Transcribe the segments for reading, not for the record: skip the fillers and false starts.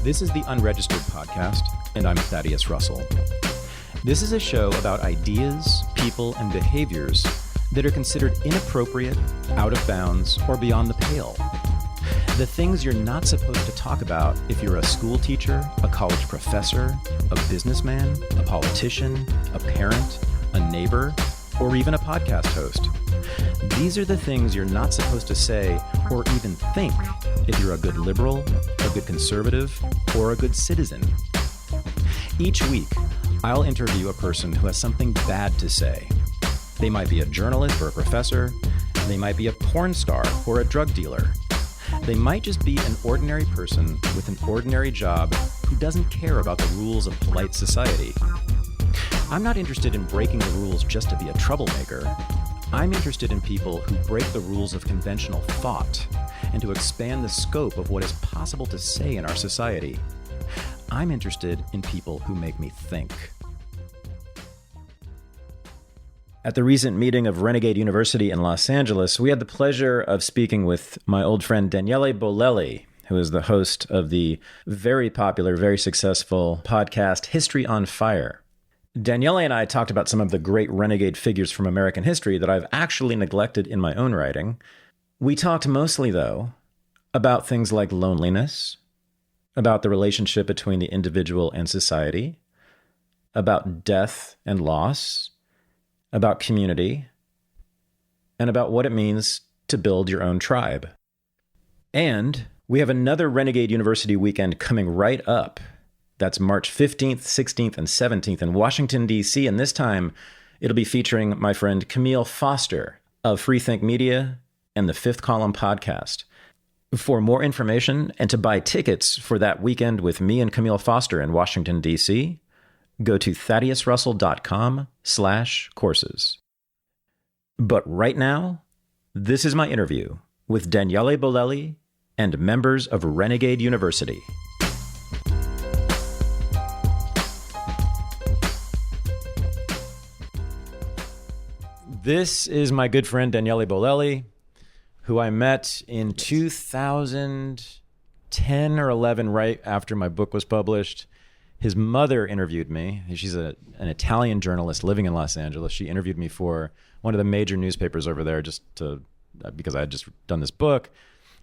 This is the Unregistered podcast, and I'm Thaddeus Russell. This is a show about ideas, people, and behaviors that are considered inappropriate, out of bounds, or beyond the pale. The things you're not supposed to talk about if you're a school teacher, a college professor, a businessman, a politician, a parent, a neighbor, or even a podcast host. These are the things you're not supposed to say or even think if you're a good liberal, a good conservative, or a good citizen. Each week, I'll interview a person who has something bad to say. They might be a journalist or a professor. They might be a porn star or a drug dealer. They might just be an ordinary person with an ordinary job who doesn't care about the rules of polite society. I'm not interested in breaking the rules just to be a troublemaker. I'm interested in people who break the rules of conventional thought and to expand the scope of what is possible to say in our society. I'm interested in people who make me think. At the recent meeting of Renegade University in Los Angeles, we had the pleasure of speaking with my old friend Daniele Bolelli, who is the host of the very popular, very successful podcast History on Fire. Daniele and I talked about some of the great renegade figures from American history that I've actually neglected in my own writing. We talked mostly, though, about things like loneliness, about the relationship between the individual and society, about death and loss, about community, and about what it means to build your own tribe. And we have another Renegade University Weekend coming right up. That's March 15th, 16th, and 17th in Washington, D.C. And this time, it'll be featuring my friend Camille Foster of Freethink Media and the Fifth Column podcast. For more information and to buy tickets for that weekend with me and Camille Foster in Washington, D.C., go to thaddeusrussell.com/courses. But right now, this is my interview with Daniele Bolelli and members of Renegade University. This is my good friend Daniele Bolelli, who I met in 2010 or 11, right after my book was published. His mother interviewed me. She's an Italian journalist living in Los Angeles. She interviewed me for one of the major newspapers over there because I had just done this book.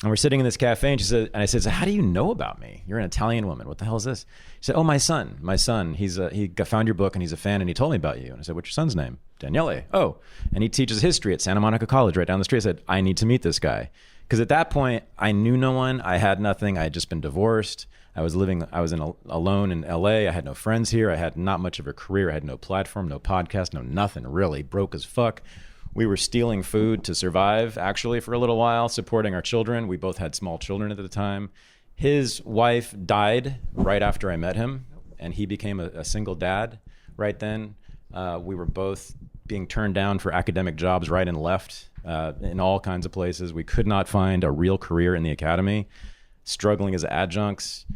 And we're sitting in this cafe, and I said, so how do you know about me? You're an Italian woman. What the hell is this? She said, oh, my son. He found your book, and he's a fan, and he told me about you. And I said, what's your son's name? Daniele. Oh, and he teaches history at Santa Monica College right down the street. I said, I need to meet this guy. Because at that point, I knew no one. I had nothing. I had just been divorced. I was alone in LA. I had no friends here. I had not much of a career. I had no platform, no podcast, no nothing really. Broke as fuck. We were stealing food to survive, actually, for a little while, supporting our children. We both had small children at the time. His wife died right after I met him, and he became a single dad right then. We were both being turned down for academic jobs right and left in all kinds of places. We could not find a real career in the academy, struggling as adjuncts,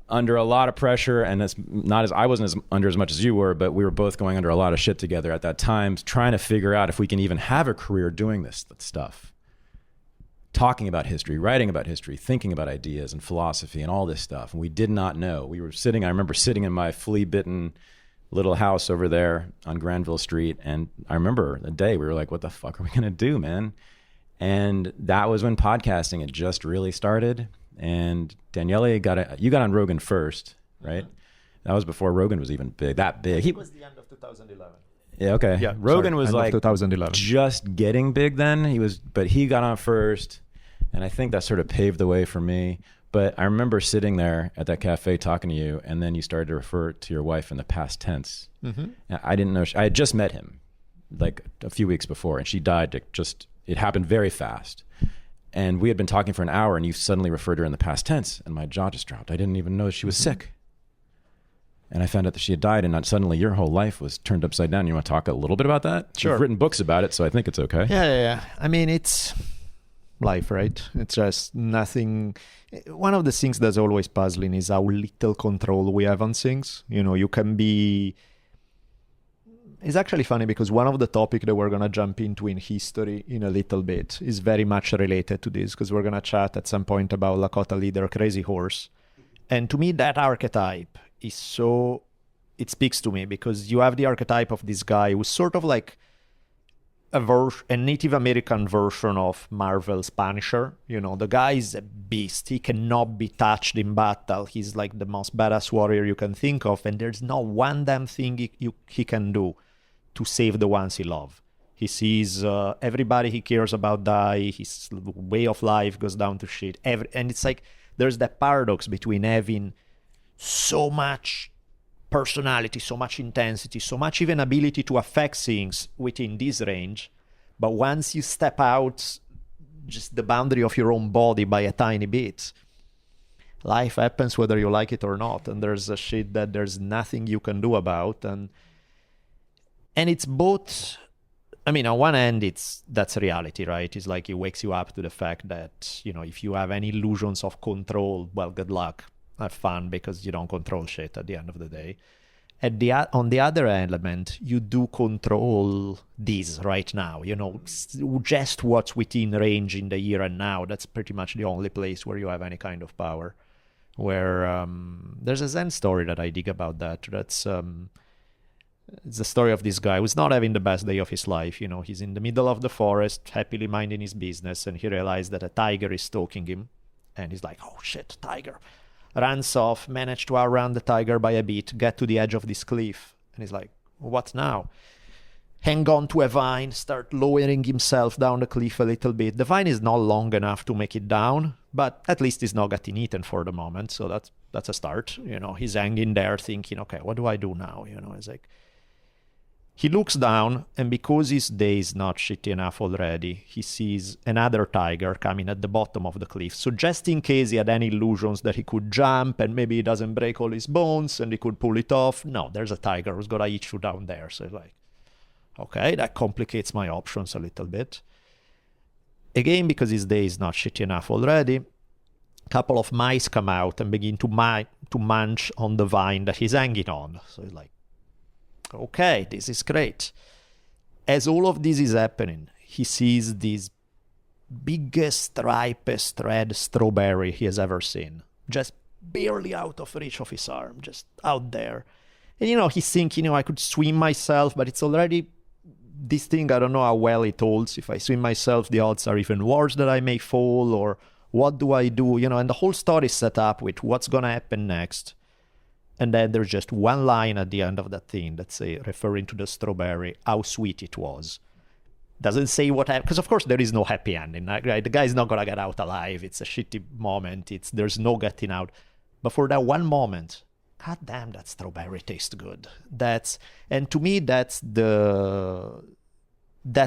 under a lot of pressure, and I wasn't under as much as you were, but we were both going under a lot of shit together at that time, trying to figure out if we can even have a career doing this stuff. Talking about history, writing about history, thinking about ideas and philosophy and all this stuff. And we did not know. I remember sitting in my flea-bitten little house over there on Granville Street, and I remember the day we were like, what the fuck are we going to do, man? And that was when podcasting had just really started. And Daniele you got on Rogan first, right? That was before Rogan was even that big. It was the end of 2011. Yeah, okay. Yeah, Rogan was like 2011. Just getting big then. But he got on first, and I think that sort of paved the way for me. But I remember sitting there at that cafe talking to you, and then you started to refer to your wife in the past tense. Mm-hmm. I didn't know. I had just met him like a few weeks before, and she died. It happened very fast. And we had been talking for an hour, and you suddenly referred to her in the past tense, and my jaw just dropped. I didn't even know she was sick. And I found out that she had died, and suddenly your whole life was turned upside down. You want to talk a little bit about that? Sure. You've written books about it, so I think it's okay. Yeah. I mean, it's life, right? It's just nothing. One of the things that's always puzzling is how little control we have on things. You can be It's actually funny because one of the topics that we're going to jump into in history in a little bit is very much related to this, because we're going to chat at some point about Lakota leader Crazy Horse. And to me, that archetype is so, it speaks to me, because you have the archetype of this guy who's sort of like a Native American version of Marvel's Punisher. You know, the guy is a beast. He cannot be touched in battle. He's like the most badass warrior you can think of, and there's not one damn thing he can do to save the ones he loves. He sees everybody he cares about die. His way of life goes down to shit. And it's like there's that paradox between having so much personality, so much intensity, so much even ability to affect things within this range. But once you step out just the boundary of your own body by a tiny bit, life happens whether you like it or not. And there's a shit that there's nothing you can do about. And it's both, I mean, on one end, that's reality, right? It's like it wakes you up to the fact that, you know, if you have any illusions of control, well, good luck. Have fun, because you don't control shit at the end of the day. On the other element, you do control this right now. You know, just what's within range in the here and now. That's pretty much the only place where you have any kind of power. Where there's a Zen story that I dig about that. That's it's the story of this guy who's not having the best day of his life. You know, he's in the middle of the forest, happily minding his business, and he realized that a tiger is stalking him. And he's like, oh shit, tiger. Runs off, managed to outrun the tiger by a bit, get to the edge of this cliff. And he's like, what now? Hang on to a vine, start lowering himself down the cliff a little bit. The vine is not long enough to make it down, but at least he's not getting eaten for the moment. So that's a start. You know, he's hanging there thinking, okay, what do I do now? You know, it's like, he looks down, and because his day is not shitty enough already, he sees another tiger coming at the bottom of the cliff. So just in case he had any illusions that he could jump and maybe he doesn't break all his bones and he could pull it off, no, there's a tiger who's gonna eat you down there. So it's like, okay, that complicates my options a little bit. Again, because his day is not shitty enough already, a couple of mice come out and begin to munch on the vine that he's hanging on. So he's like, okay, this is great. As all of this is happening, he sees this biggest, ripest red strawberry he has ever seen. Just barely out of reach of his arm, just out there. And, you know, he's thinking, you know, I could swim myself, but it's already this thing, I don't know how well it holds. If I swim myself, the odds are even worse that I may fall, or what do I do? You know, and the whole story is set up with what's going to happen next. And then there's just one line at the end of that thing that's referring to the strawberry, how sweet it was. Doesn't say what happened, because of course there is no happy ending, right? The guy's not going to get out alive. It's a shitty moment. There's no getting out. But for that one moment, god damn, that strawberry tastes good. And to me, that's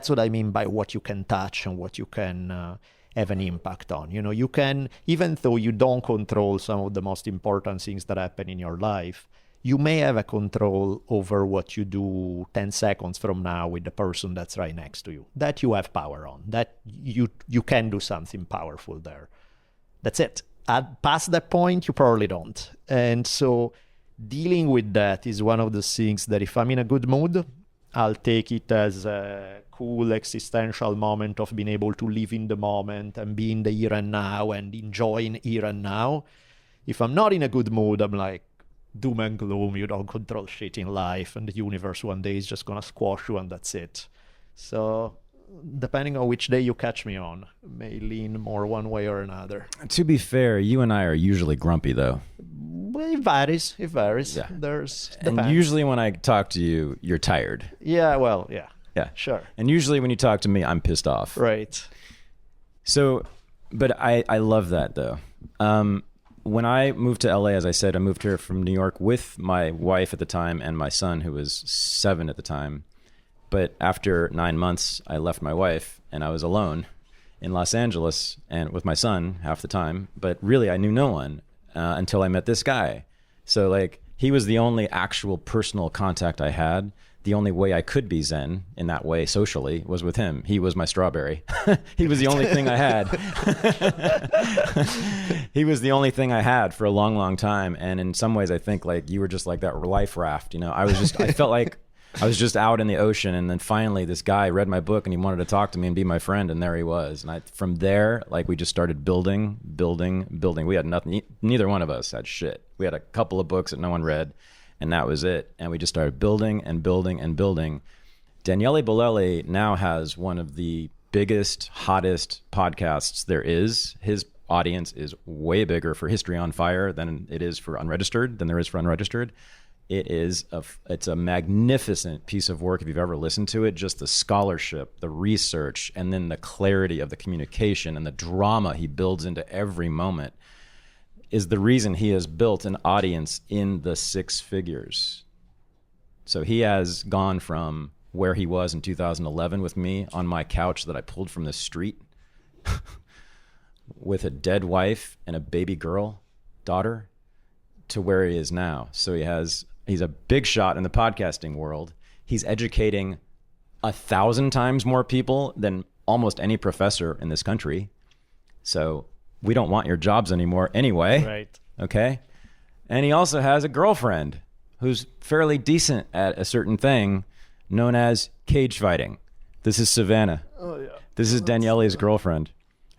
what I mean by what you can touch and what you can have an impact on. You know, you can, even though you don't control some of the most important things that happen in your life, you may have a control over what you do 10 seconds from now with the person that's right next to you. That you have power on. That you can do something powerful there. That's it. Past that point, you probably don't. And so dealing with that is one of the things that if I'm in a good mood, I'll take it as a cool existential moment of being able to live in the moment and be in the here and now and enjoying here and now. If I'm not in a good mood, I'm like, doom and gloom, you don't control shit in life, and the universe one day is just gonna squash you, and that's it. So depending on which day you catch me on, may lean more one way or another. To be fair, you and I are usually grumpy, though. Well, it varies. Yeah. Depends. And usually when I talk to you, you're tired. Yeah, well, yeah. Yeah. Sure. And usually when you talk to me, I'm pissed off. Right. So, but I love that, though. When I moved to LA, as I said, I moved here from New York with my wife at the time and my son, who was 7 at the time. But after 9 months, I left my wife and I was alone in Los Angeles and with my son half the time. But really, I knew no one until I met this guy. So like, he was the only actual personal contact I had. The only way I could be Zen in that way socially was with him. He was my strawberry. He was the only thing I had. He was the only thing I had for a long, long time. And in some ways, I think like you were just like that life raft. You know, I felt like I was just out in the ocean, and then finally this guy read my book and he wanted to talk to me and be my friend, and there he was. And from there, like, we just started building. We had nothing. Neither one of us had shit. We had a couple of books that no one read, and that was it. And we just started building and building and building. Daniele Bolelli now has one of the biggest, hottest podcasts there is. His audience is way bigger for History on Fire than it is for Unregistered, than there is for Unregistered. It's a magnificent piece of work if you've ever listened to it. Just the scholarship, the research, and then the clarity of the communication and the drama he builds into every moment is the reason he has built an audience in the six figures. So he has gone from where he was in 2011 with me on my couch that I pulled from the street with a dead wife and a baby girl, daughter, to where he is now. So he's a big shot in the podcasting world. He's educating 1,000 times more people than almost any professor in this country. So we don't want your jobs anymore anyway. Right. Okay. And he also has a girlfriend who's fairly decent at a certain thing known as cage fighting. This is Savannah. Oh, yeah. This is Daniele's girlfriend,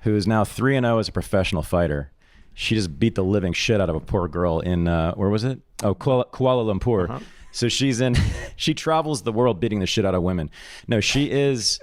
who is now 3-0 as a professional fighter. She just beat the living shit out of a poor girl in, where was it? Oh, Kuala Lumpur. Uh-huh. So she travels the world beating the shit out of women. No, she's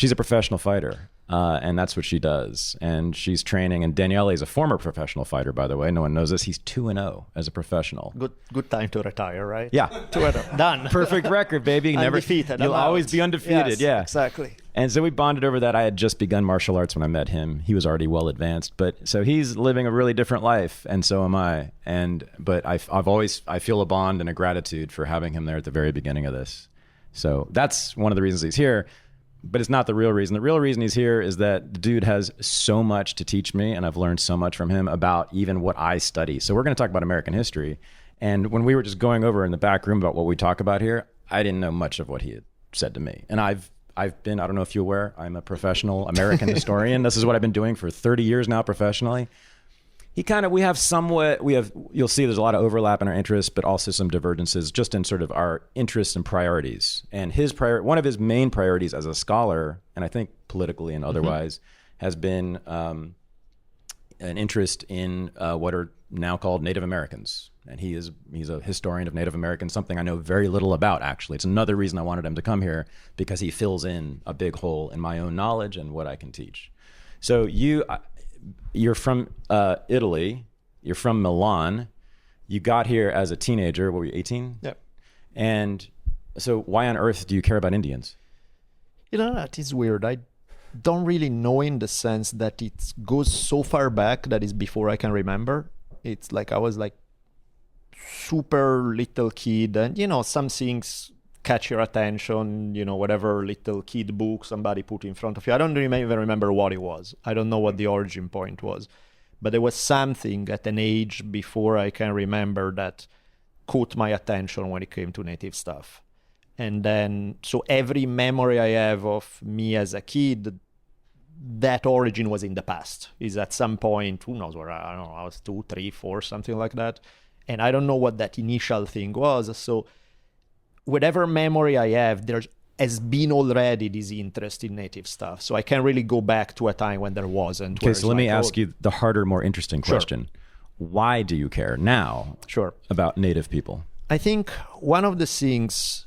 a professional fighter. And that's what she does. And she's training. And Daniele is a former professional fighter, by the way. No one knows this. He's 2-0 as a professional. Good time to retire, right? Yeah. 2-0. Done. Perfect record, baby. Undefeated. You'll always be undefeated. Yes, yeah. Exactly. And so we bonded over that. I had just begun martial arts when I met him. He was already well advanced. But so he's living a really different life, and so am I. But I feel a bond and a gratitude for having him there at the very beginning of this. So that's one of the reasons he's here. But it's not the real reason. The real reason he's here is that the dude has so much to teach me, and I've learned so much from him about even what I study. So we're going to talk about American history. And when we were just going over in the back room about what we talk about here, I didn't know much of what he had said to me. And I've been, I don't know if you're aware, I'm a professional American historian. This is what I've been doing for 30 years now professionally. You'll see there's a lot of overlap in our interests, but also some divergences just in sort of our interests and priorities. And one of his main priorities as a scholar, and I think politically and otherwise, has been an interest in what are now called Native Americans. And he's a historian of Native Americans, something I know very little about, actually. It's another reason I wanted him to come here, because he fills in a big hole in my own knowledge and what I can teach. So you're from Italy. You're from Milan. You got here as a teenager. What were you, 18? Yep. And so why on earth do you care about Indians? That is weird. I don't really know, in the sense that it goes so far back that is before I can remember. It's like I was like super little kid, and some things catch your attention, whatever little kid book somebody put in front of you. I don't even remember what it was. I don't know what the origin point was. But there was something at an age before I can remember that caught my attention when it came to native stuff. And then, so every memory I have of me as a kid, that origin was in the past. Is at some point, who knows where, I don't know, I was 2, 3, 4, something like that. And I don't know what that initial thing was. So whatever memory I have, there has been already this interest in native stuff. So I can't really go back to a time when there wasn't. Okay, so let me ask you the harder, more interesting question. Sure. Why do you care now about native people? I think one of the things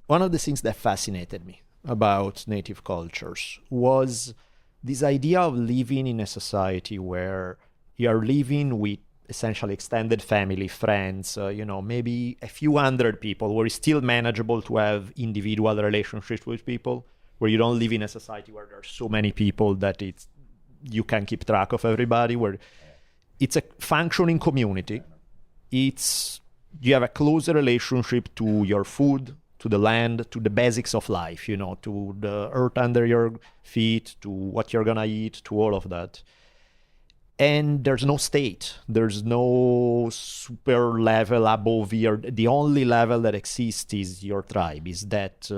that fascinated me about native cultures was this idea of living in a society where you're living with essentially extended family, friends, maybe a few hundred people, where it's still manageable to have individual relationships with people, where you don't live in a society where there's so many people that you can keep track of everybody, where it's a functioning community. You have a closer relationship to your food, to the land, to the basics of life, to the earth under your feet, to what you're gonna eat, to all of that. And there's no state. There's no super level above here. The only level that exists is your tribe, is that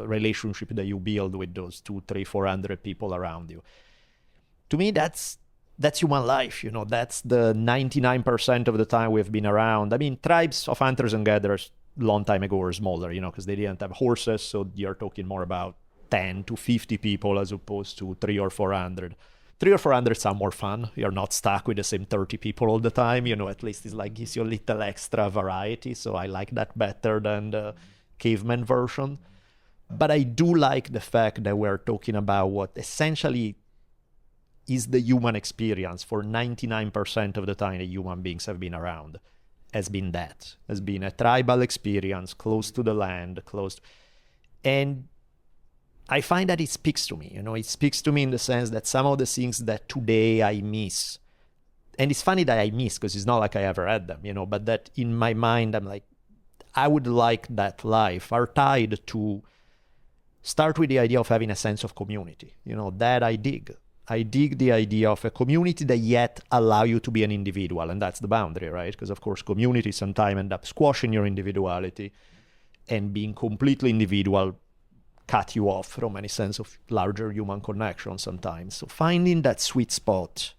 relationship that you build with those 200, 300, 400 people around you. To me, that's human life. That's the 99% of the time we've been around. I mean, tribes of hunters and gatherers long time ago were smaller, because they didn't have horses. So you're talking more about 10 to 50 people as opposed to 300 or 400. 300 or 400 sound more fun. You're not stuck with the same 30 people all the time. At least it's like gives you a little extra variety. So I like that better than the caveman version. But I do like the fact that we're talking about what essentially is the human experience for 99% of the time that human beings have been around. Has been a tribal experience, close to the land, and I find that it speaks to me. It speaks to me in the sense that some of the things that today I miss, and it's funny that I miss because it's not like I ever had them, but that in my mind I'm like, I would like that life, are tied to start with the idea of having a sense of community. That I dig. I dig the idea of a community that yet allow you to be an individual, and that's the boundary, right? Because of course communities sometimes end up squashing your individuality, and being completely individual cut you off from any sense of larger human connection sometimes. So finding that sweet spot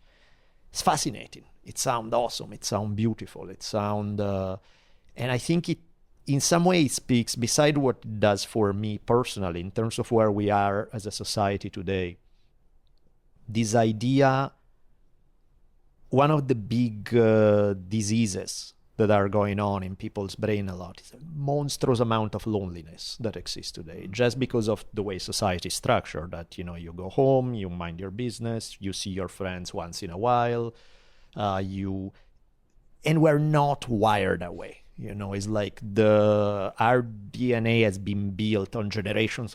is fascinating. It sounds awesome. It sounds beautiful. And I think it, in some way, it speaks, beside what it does for me personally, in terms of where we are as a society today. This idea, one of the big diseases that are going on in people's brain a lot is a monstrous amount of loneliness that exists today, just because of the way society is structured, that, you go home, you mind your business, you see your friends once in a while, and we're not wired that way. It's like our DNA has been built on generations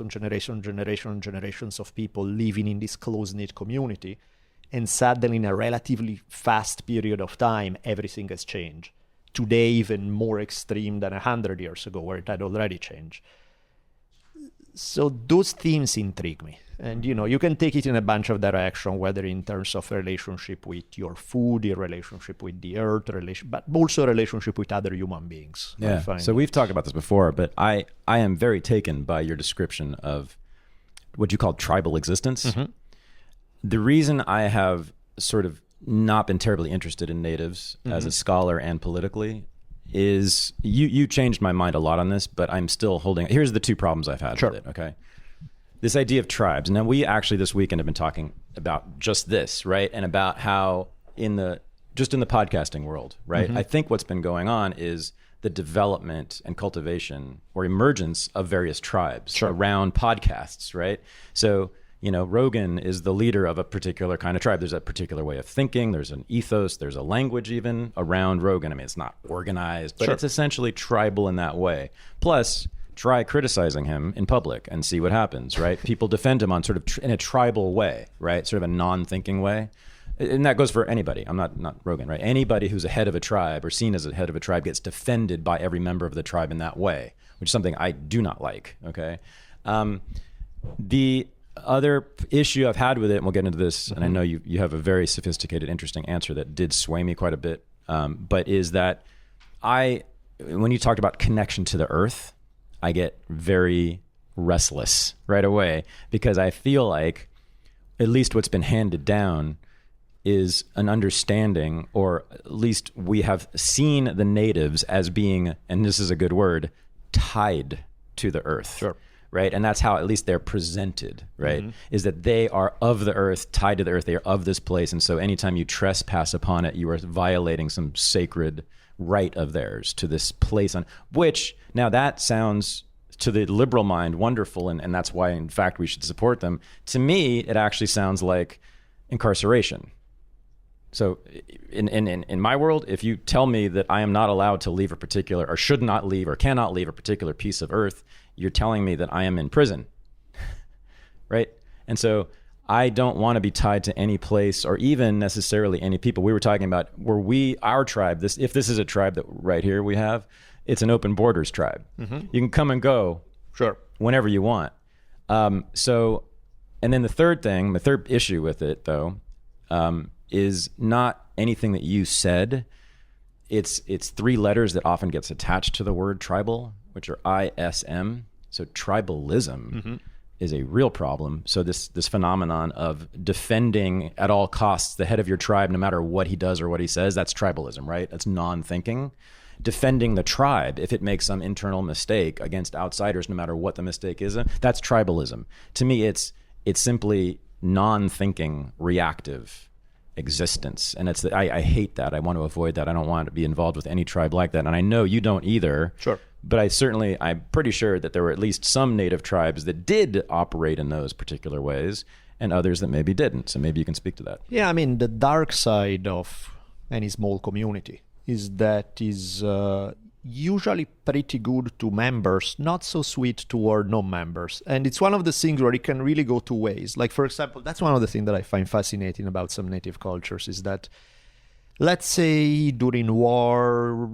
of people living in this close-knit community. And suddenly, in a relatively fast period of time, everything has changed. Today, even more extreme than 100 years ago, where it had already changed. So those themes intrigue me. And, you can take it in a bunch of directions, whether in terms of relationship with your food, your relationship with the earth, but also relationship with other human beings. Yeah, so we've talked about this before, but I am very taken by your description of what you call tribal existence. Mm-hmm. The reason I have sort of not been terribly interested in natives as a scholar and politically is you changed my mind a lot on this, but I'm still holding. Here's the two problems I've had with it, okay? This idea of tribes. Now, we actually this weekend have been talking about just this, right? And about how in the podcasting world, right? I think what's been going on is the development and cultivation or emergence of various tribes around podcasts, right? So, Rogan is the leader of a particular kind of tribe. There's a particular way of thinking. There's an ethos. There's a language even around Rogan. I mean, it's not organized, but it's essentially tribal in that way. Plus, try criticizing him in public and see what happens, right? People defend him on sort of in a tribal way, right? Sort of a non-thinking way. And that goes for anybody. I'm not Rogan, right? Anybody who's a head of a tribe or seen as a head of a tribe gets defended by every member of the tribe in that way, which is something I do not like, okay? The other issue I've had with it, and we'll get into this, and I know you have a very sophisticated, interesting answer that did sway me quite a bit, but is that when you talked about connection to the earth, I get very restless right away because I feel like at least what's been handed down is an understanding, or at least we have seen the natives as being, and this is a good word, tied to the earth. Sure. Right? And that's how at least they're presented, right? Is that they are of the earth, tied to the earth, they are of this place. And so anytime you trespass upon it, you are violating some sacred right of theirs to this place on which, now that sounds to the liberal mind wonderful, and that's why in fact we should support them. To me, it actually sounds like incarceration. So in my world, if you tell me that I am not allowed to leave a particular, or should not leave, or cannot leave a particular piece of earth, you're telling me that I am in prison, right? And so I don't want to be tied to any place or even necessarily any people. We were talking about our tribe, if this is a tribe that right here we have, it's an open borders tribe. You can come and go whenever you want. And then the third issue with it though, is not anything that you said. It's three letters that often gets attached to the word tribal, which are ISM. So tribalism is a real problem. So this phenomenon of defending at all costs the head of your tribe, no matter what he does or what he says, that's tribalism, right? That's non-thinking. defending the tribe if it makes some internal mistake against outsiders, no matter what the mistake is. That's tribalism. To me, it's simply non-thinking, reactive existence. And I hate that. I want to avoid that. I don't want to be involved with any tribe like that. And I know you don't either. Sure. But I'm pretty sure that there were at least some native tribes that did operate in those particular ways and others that maybe didn't. So maybe you can speak to that. Yeah, I mean, the dark side of any small community is that is usually pretty good to members, not so sweet toward non-members. And it's one of the things where it can really go two ways. Like, for example, that's one of the things that I find fascinating about some native cultures is that, let's say during war,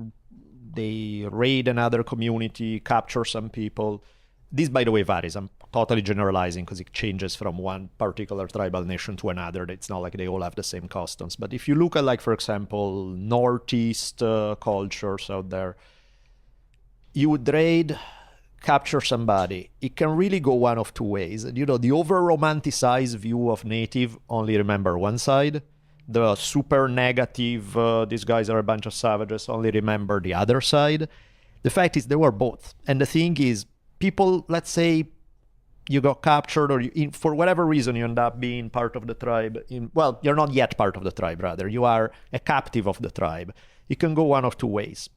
they raid another community, capture some people. This, by the way, varies. I'm totally generalizing because it changes from one particular tribal nation to another. It's not like they all have the same customs. But if you look at, like, for example, Northeast cultures out there, you would raid, capture somebody. It can really go one of two ways. The over-romanticized view of native only remember one side. The super negative, these guys are a bunch of savages, only remember the other side. The fact is they were both. And the thing is, people, let's say you got captured or for whatever reason you end up being part of the tribe. You're not yet part of the tribe, rather. You are a captive of the tribe. It can go one of two ways.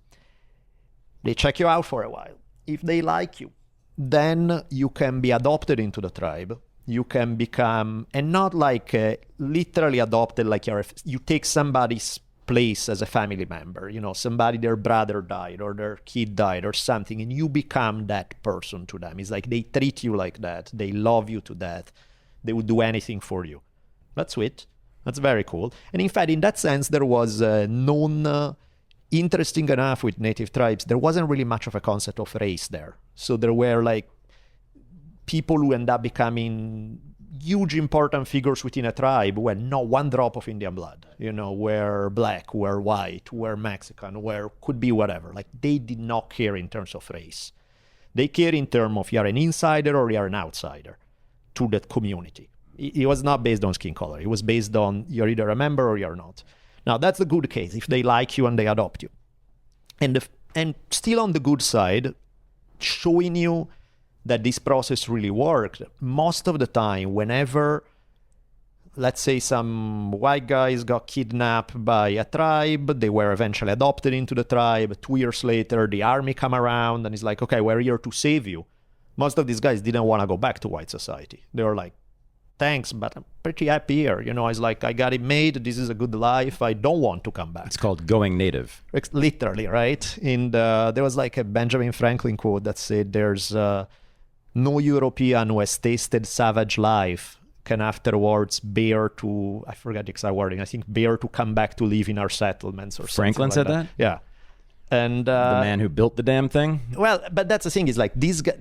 They check you out for a while. If they like you, then you can be adopted into the tribe. You can become, and not like literally adopted, like you take somebody's place as a family member, somebody, their brother died or their kid died or something, and you become that person to them. It's like they treat you like that. They love you to death. They would do anything for you. That's sweet. That's very cool. And in fact, in that sense, there was interesting enough with native tribes, there wasn't really much of a concept of race there. So there were like people who end up becoming huge important figures within a tribe who had not one drop of Indian blood, were black, were white, were Mexican, could be whatever. Like they did not care in terms of race. They care in terms of you're an insider or you're an outsider to that community. It was not based on skin color. It was based on you're either a member or you're not. Now, that's the good case, if they like you and they adopt you. And still on the good side, showing you that this process really worked, most of the time, whenever, let's say, some white guys got kidnapped by a tribe, they were eventually adopted into the tribe, 2 years later, the army come around and it's like, okay, we're here to save you. Most of these guys didn't want to go back to white society. They were like, thanks, but I'm pretty happy here. It's like, I got it made. This is a good life. I don't want to come back. It's called going native. Literally, right? And there was like a Benjamin Franklin quote that said, there's no European who has tasted savage life can afterwards bear to, I forget the exact wording, I think bear to come back to live in our settlements or something. Franklin said that? Yeah. And the man who built the damn thing? Well, but that's the thing, is like this guy,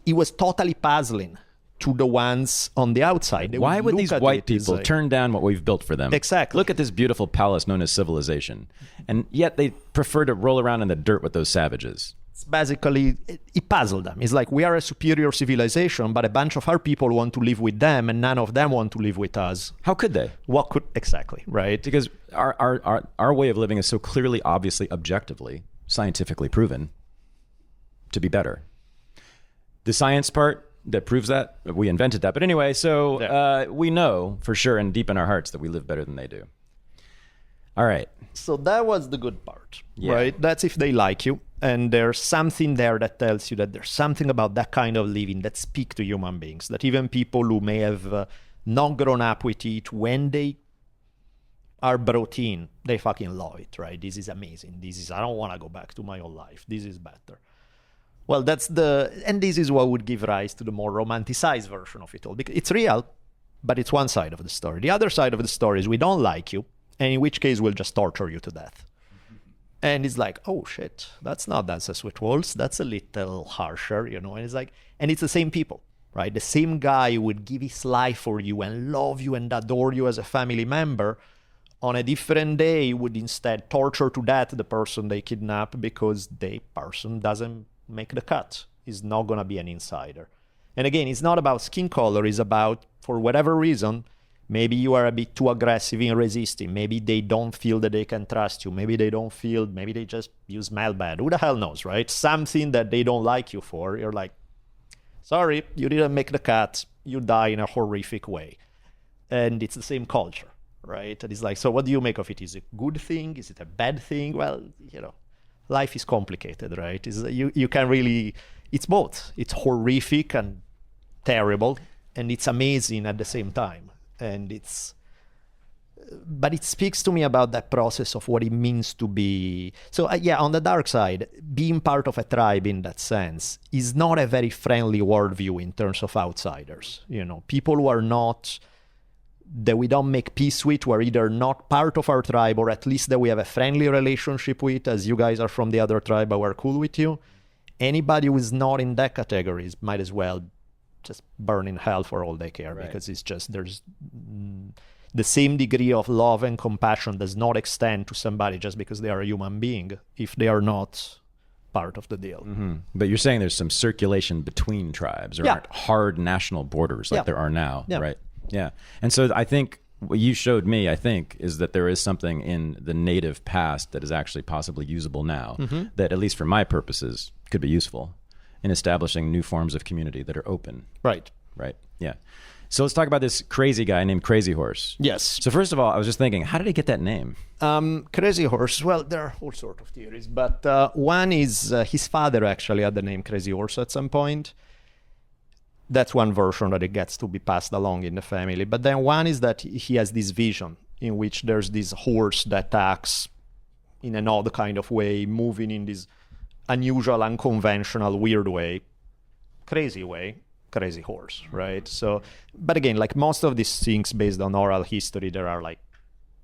it was totally puzzling to the ones on the outside. Why would these white people turn down what we've built for them? Exactly. Look at this beautiful palace known as civilization. And yet they prefer to roll around in the dirt with those savages. It's basically, it puzzled them. It's like, we are a superior civilization, but a bunch of our people want to live with them and none of them want to live with us. How could they? Exactly, right? Because our way of living is so clearly, obviously, objectively, scientifically proven to be better. The science part that proves that, we invented that. But anyway, so we know for sure and deep in our hearts that we live better than they do. All right. So that was the good part, right? That's if they like you. And there's something there that tells you that there's something about that kind of living that speaks to human beings, that even people who may have not grown up with it, when they are brought in, they fucking love it, right? This is amazing. I don't want to go back to my old life. This is better. Well, and this is what would give rise to the more romanticized version of it all. Because it's real, but it's one side of the story. The other side of the story is we don't like you, and in which case we'll just torture you to death. And it's like, oh shit, that's not Dances with Wolves. That's a little harsher, And it's like, and it's the same people, right? The same guy who would give his life for you and love you and adore you as a family member, on a different day would instead torture to death the person they kidnap because the person doesn't make the cut, is not going to be an insider. And again, it's not about skin color, it's about, for whatever reason, Maybe you are a bit too aggressive in resisting. Maybe they don't feel that they can trust you. Maybe they don't feel, maybe they just, you smell bad. Who the hell knows, right? Something that they don't like you for. You're like, sorry, you didn't make the cut. You die in a horrific way. And it's the same culture, right? And it's like, so what do you make of it? Is it a good thing? Is it a bad thing? Well, life is complicated, right? You can really, it's both. It's horrific and terrible, and it's amazing at the same time. But it speaks to me about that process of what it means to be. So on the dark side, being part of a tribe in that sense is not a very friendly worldview in terms of outsiders. People who are not, that we don't make peace with, who are either not part of our tribe, or at least that we have a friendly relationship with, as you guys are from the other tribe, but we're cool with you. Anybody who is not in that category might as well just burn in hell for all they care, right? Because it's just, there's the same degree of love and compassion does not extend to somebody just because they are a human being if they are not part of the deal. Mm-hmm. But you're saying there's some circulation between tribes. There aren't hard national borders like there are now, right? Yeah. And so I think what you showed me, is that there is something in the native past that is actually possibly usable now, that at least for my purposes could be useful in establishing new forms of community that are open. Right. Yeah. So let's talk about this crazy guy named Crazy Horse. Yes. So first of all, I was just thinking, how did he get that name? Crazy Horse. Well, there are all sorts of theories, but one is his father actually had the name Crazy Horse at some point. That's one version that it gets to be passed along in the family. But then one is that he has this vision in which there's this horse that acts in an odd kind of way, moving in this unusual, unconventional, weird way, crazy horse, right? So, but again, like most of these things based on oral history, there are like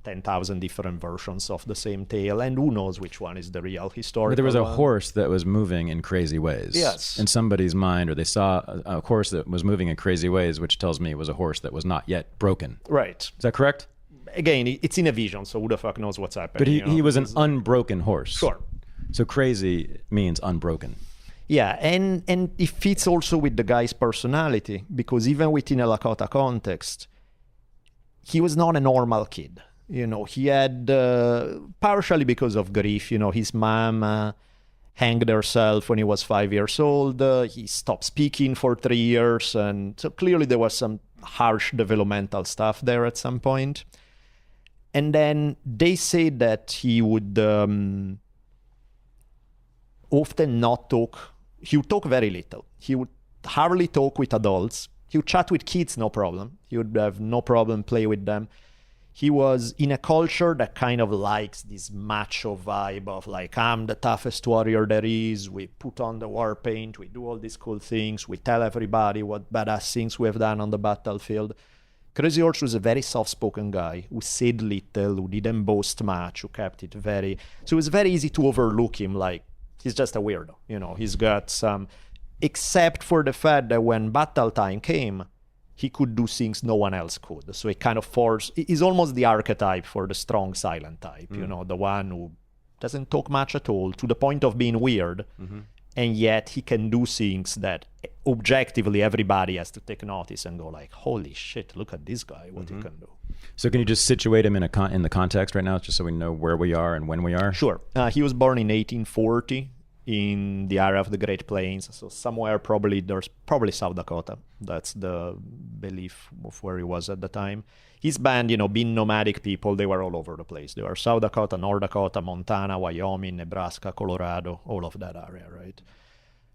10,000 different versions of the same tale, and who knows which one is the real historical. But there was a horse that was moving in crazy ways. Yes. In somebody's mind, or they saw a horse that was moving in crazy ways, which tells me it was a horse that was not yet broken. Right. Is that correct? Again, it's in a vision, so who the fuck knows what's happening? But he was an unbroken horse. Sure. So crazy means unbroken. Yeah, and it fits also with the guy's personality, because even within a Lakota context, he was not a normal kid. He had, partially because of grief, his mom hanged herself when he was 5 years old. He stopped speaking for 3 years. And so clearly there was some harsh developmental stuff there at some point. And then they say that he would often not talk. He would talk very little. He would hardly talk with adults. He would chat with kids, no problem. He would have no problem play with them. He was in a culture that kind of likes this macho vibe of like, I'm the toughest warrior there is. We put on the war paint. We do all these cool things. We tell everybody what badass things we have done on the battlefield. Crazy Horse was a very soft-spoken guy who said little, who didn't boast much, who kept it very... So it was very easy to overlook him, like, he's just a weirdo. He's got some... Except for the fact that when battle time came, he could do things no one else could. So it kind of forced... He's almost the archetype for the strong silent type, the one who doesn't talk much at all, to the point of being weird, and yet he can do things that objectively everybody has to take notice and go like, holy shit, look at this guy, what he can do. So can you just situate him in the context right now, just so we know where we are and when we are? Sure. He was born in 1840 in the area of the Great Plains, so somewhere probably South Dakota. That's the belief of where he was at the time. His band, being nomadic people, they were all over the place. They were South Dakota, North Dakota, Montana, Wyoming, Nebraska, Colorado, all of that area, right?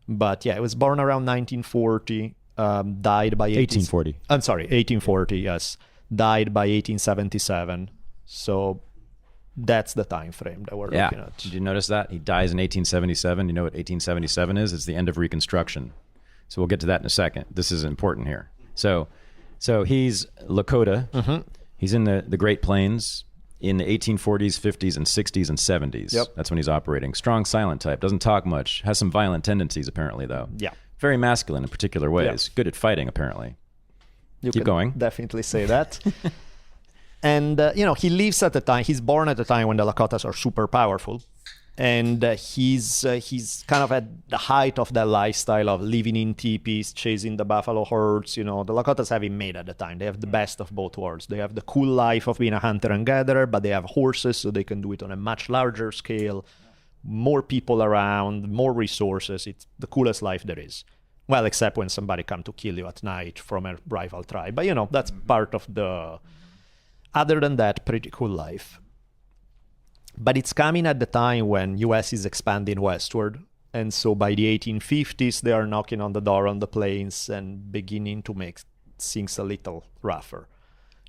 But yeah, he was born around 1940, died by... 1840. I'm sorry, 1840, yes. Died by 1877. So that's the time frame that we're looking at. Did you notice that? He dies in 1877. You know what 1877 is? It's the end of Reconstruction. So we'll get to that in a second. This is important here. So he's Lakota. He's in the Great Plains in the 1840s, 50s, and 60s, and 70s. Yep. That's when he's operating. Strong silent type. Doesn't talk much. Has some violent tendencies, apparently, though. Yeah. Very masculine in particular ways. Yeah. Good at fighting, apparently. You Keep going. Definitely say that. And, he lives at the time, he's born at the time when the Lakotas are super powerful. And he's kind of at the height of that lifestyle of living in teepees, chasing the buffalo herds. You know, the Lakotas have it made at the time. They have the best of both worlds. They have the cool life of being a hunter and gatherer, but they have horses, so they can do it on a much larger scale. More people around, more resources. It's the coolest life there is. Well, except when somebody come to kill you at night from a rival tribe. But, you know, that's part of the... Other than that, pretty cool life. But it's coming at the time when U.S. is expanding westward. And so by the 1850s, they are knocking on the door on the plains and beginning to make things a little rougher.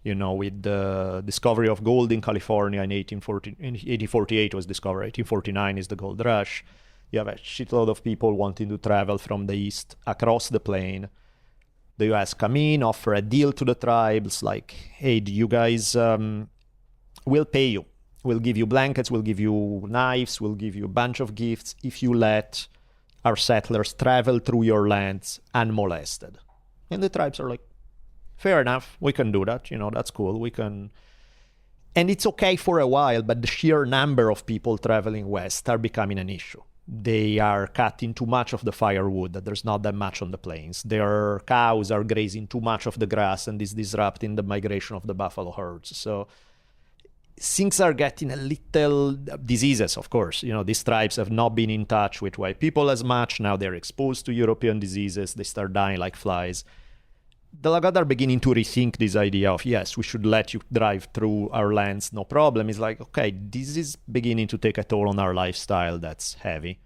You know, with the discovery of gold in California in 1848 was discovered. 1849 is the gold rush. You have a shitload of people wanting to travel from the east across the plain. The U.S. come in, offer a deal to the tribes like, hey, you guys will pay you. We'll give you blankets, we'll give you knives, we'll give you a bunch of gifts if you let our settlers travel through your lands unmolested. And the tribes are like, fair enough, we can do that, you know, that's cool, we can... And it's okay for a while, but the sheer number of people traveling west are becoming an issue. They are cutting too much of the firewood, that there's not that much on the plains. Their cows are grazing too much of the grass and is disrupting the migration of the buffalo herds. So things are getting a little... Diseases, of course. You know, these tribes have not been in touch with white people as much. Now they're exposed to European diseases. They start dying like flies. The Lakota are beginning to rethink this idea of, yes, we should let you drive through our lands, no problem. It's like, okay, this is beginning to take a toll on our lifestyle that's heavy.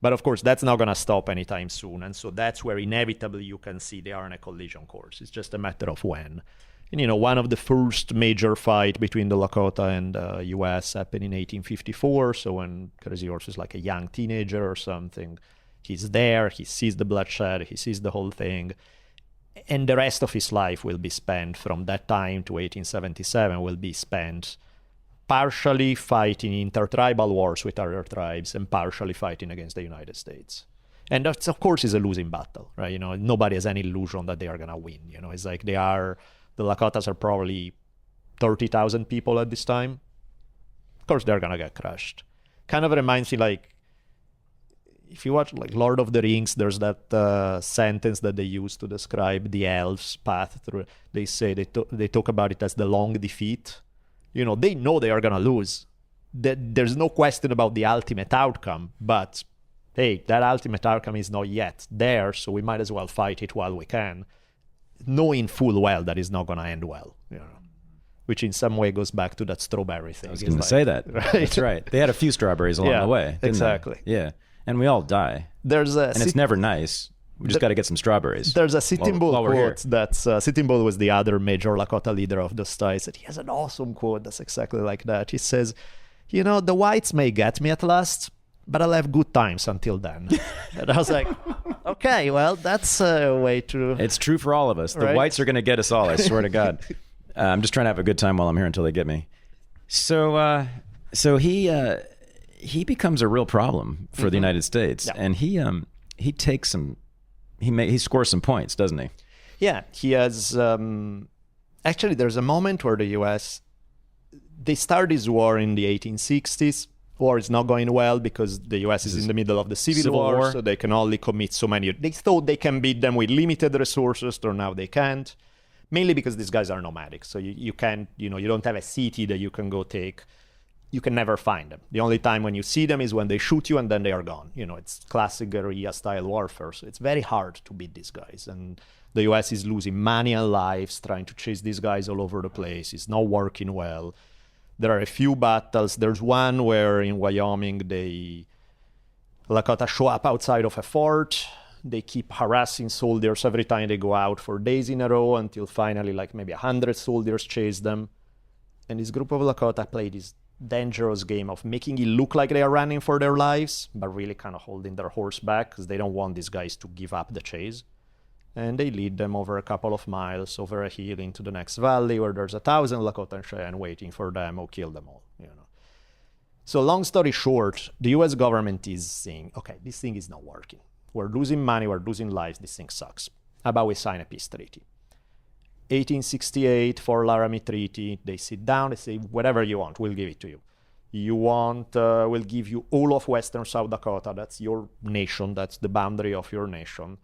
But of course, that's not going to stop anytime soon. And so that's where inevitably you can see they are on a collision course. It's just a matter of when. And, you know, one of the first major fight between the Lakota and U.S. happened in 1854. So when Crazy Horse is like a young teenager or something, he's there, he sees the bloodshed, he sees the whole thing. And the rest of his life will be spent from that time to 1877 will be spent partially fighting intertribal wars with other tribes and partially fighting against the United States. And that, of course, is a losing battle, right? You know, nobody has any illusion that they are going to win. You know, it's like the Lakotas are probably 30,000 people at this time. Of course, they're going to get crushed. Kind of reminds me, like, if you watch like Lord of the Rings, there's that sentence that they use to describe the elves' path through. They say they talk about it as the long defeat. You know, they know they are gonna lose. There's no question about the ultimate outcome. But hey, that ultimate outcome is not yet there, so we might as well fight it while we can, knowing full well that it's not gonna end well. You know, which in some way goes back to that strawberry thing. I was going to say that. Right? That's right. They had a few strawberries along the way. Exactly. They? Yeah. And we all die. It's never nice. We just got to get some strawberries. There's a Sitting Bull quote that's... Sitting Bull was the other major Lakota leader of the styles. He has an awesome quote that's exactly like that. He says, you know, the whites may get me at last, but I'll have good times until then. And I was like, okay, well, that's a way to... It's true for all of us. The right? whites are going to get us all, I swear to God. I'm just trying to have a good time while I'm here until they get me. So he becomes a real problem for the United States, and he takes some, he scores some points, doesn't he? Yeah, he has. Actually, there's a moment where the U.S. they start this war in the 1860s. War is not going well because the U.S. is in the middle of the Civil War, so they can only commit so many. They thought they can beat them with limited resources, so now they can't. Mainly because these guys are nomadic, so you can't, you know, you don't have a city that you can go take. You can never find them. The only time when you see them is when they shoot you and then they are gone. You know, it's classic guerrilla-style warfare, so it's very hard to beat these guys. And the U.S. is losing money and lives trying to chase these guys all over the place. It's not working well. There are a few battles. There's one where in Wyoming, Lakota show up outside of a fort. They keep harassing soldiers every time they go out for days in a row until finally, like maybe 100 soldiers chase them. And this group of Lakota play this dangerous game of making it look like they are running for their lives, but really kind of holding their horse back because they don't want these guys to give up the chase. And they lead them over a couple of miles, over a hill into the next valley where there's 1,000 Lakota and Cheyenne waiting for them or kill them all. You know. So long story short, the U.S. government is saying, okay, this thing is not working. We're losing money, we're losing lives, this thing sucks. How about we sign a peace treaty? 1868, for Laramie Treaty, they sit down, they say, whatever you want, we'll give it to you. You want, we'll give you all of Western South Dakota. That's your nation. That's the boundary of your nation.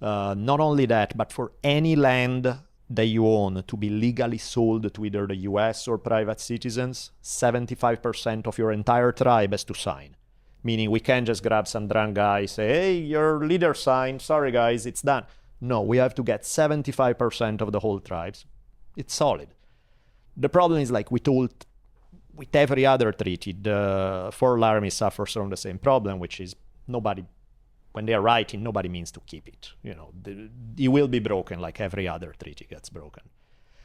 Not only that, but for any land that you own to be legally sold to either the US or private citizens, 75% of your entire tribe has to sign. Meaning we can't just grab some drunk guy, say, hey, your leader signed, sorry guys, it's done. No, we have to get 75% of the whole tribes. It's solid. The problem is, like we told with every other treaty, the Fourth Army suffers from the same problem, which is nobody, when they are writing, nobody means to keep it. You know, it will be broken like every other treaty gets broken.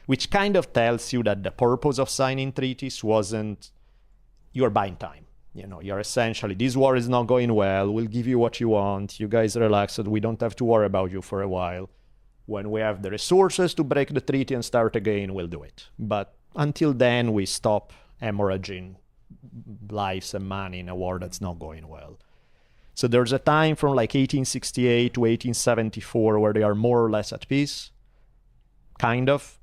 Which kind of tells you that the purpose of signing treaties wasn't, you're buying time. You know, you're essentially, this war is not going well, we'll give you what you want, you guys relax, we don't have to worry about you for a while. When we have the resources to break the treaty and start again, we'll do it. But until then, we stop hemorrhaging lives and money in a war that's not going well. So there's a time from like 1868 to 1874 where they are more or less at peace, kind of.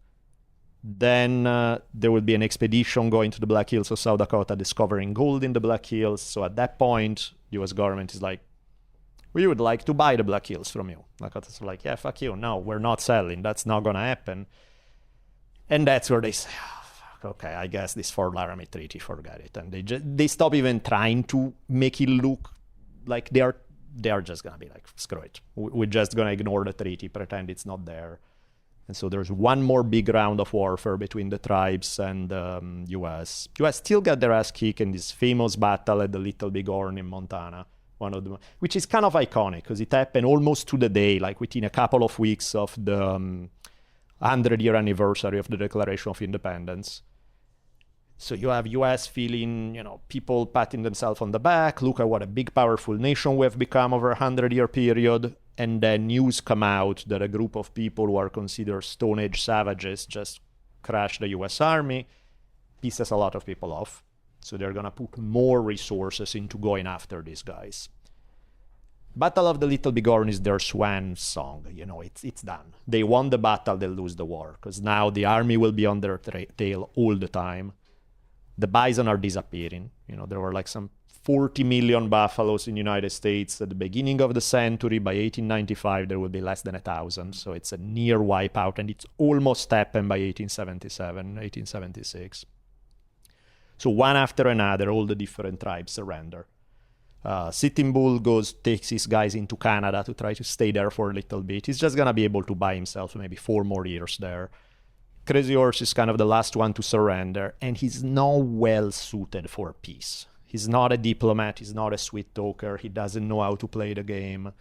Then there will be an expedition going to the Black Hills of South Dakota, discovering gold in the Black Hills. So at that point, U.S. government is like, we would like to buy the Black Hills from you. Dakota's like, yeah, fuck you. No, we're not selling. That's not going to happen. And that's where they say, okay, I guess this Fourth Laramie Treaty, forget it. And they stop even trying to make it look like they are just going to be like, screw it. We're just going to ignore the treaty, pretend it's not there. And so there's one more big round of warfare between the tribes and U.S. U.S. still got their ass kicked in this famous battle at the Little Bighorn in Montana, one of them, which is kind of iconic because it happened almost to the day, like within a couple of weeks of the 100-year anniversary of the Declaration of Independence. So you have U.S. feeling, you know, people patting themselves on the back, look at what a big, powerful nation we have become over a 100-year period. And then news come out that a group of people who are considered Stone Age savages just crashed the U.S. Army, pisses a lot of people off. So they're going to put more resources into going after these guys. Battle of the Little Bighorn is their swan song. You know, it's done. They won the battle, they'll lose the war. Because now the army will be on their tail all the time. The bison are disappearing. You know, there were like some 40 million buffaloes in the United States at the beginning of the century. By 1895, there will be less than 1,000. So it's a near wipeout, and it's almost happened by 1877, 1876. So one after another, all the different tribes surrender. Sitting Bull takes his guys into Canada to try to stay there for a little bit. He's just going to be able to buy himself maybe 4 more years there. Crazy Horse is kind of the last one to surrender, and he's not well suited for peace. He's not a diplomat, he's not a sweet talker, he doesn't know how to play the game.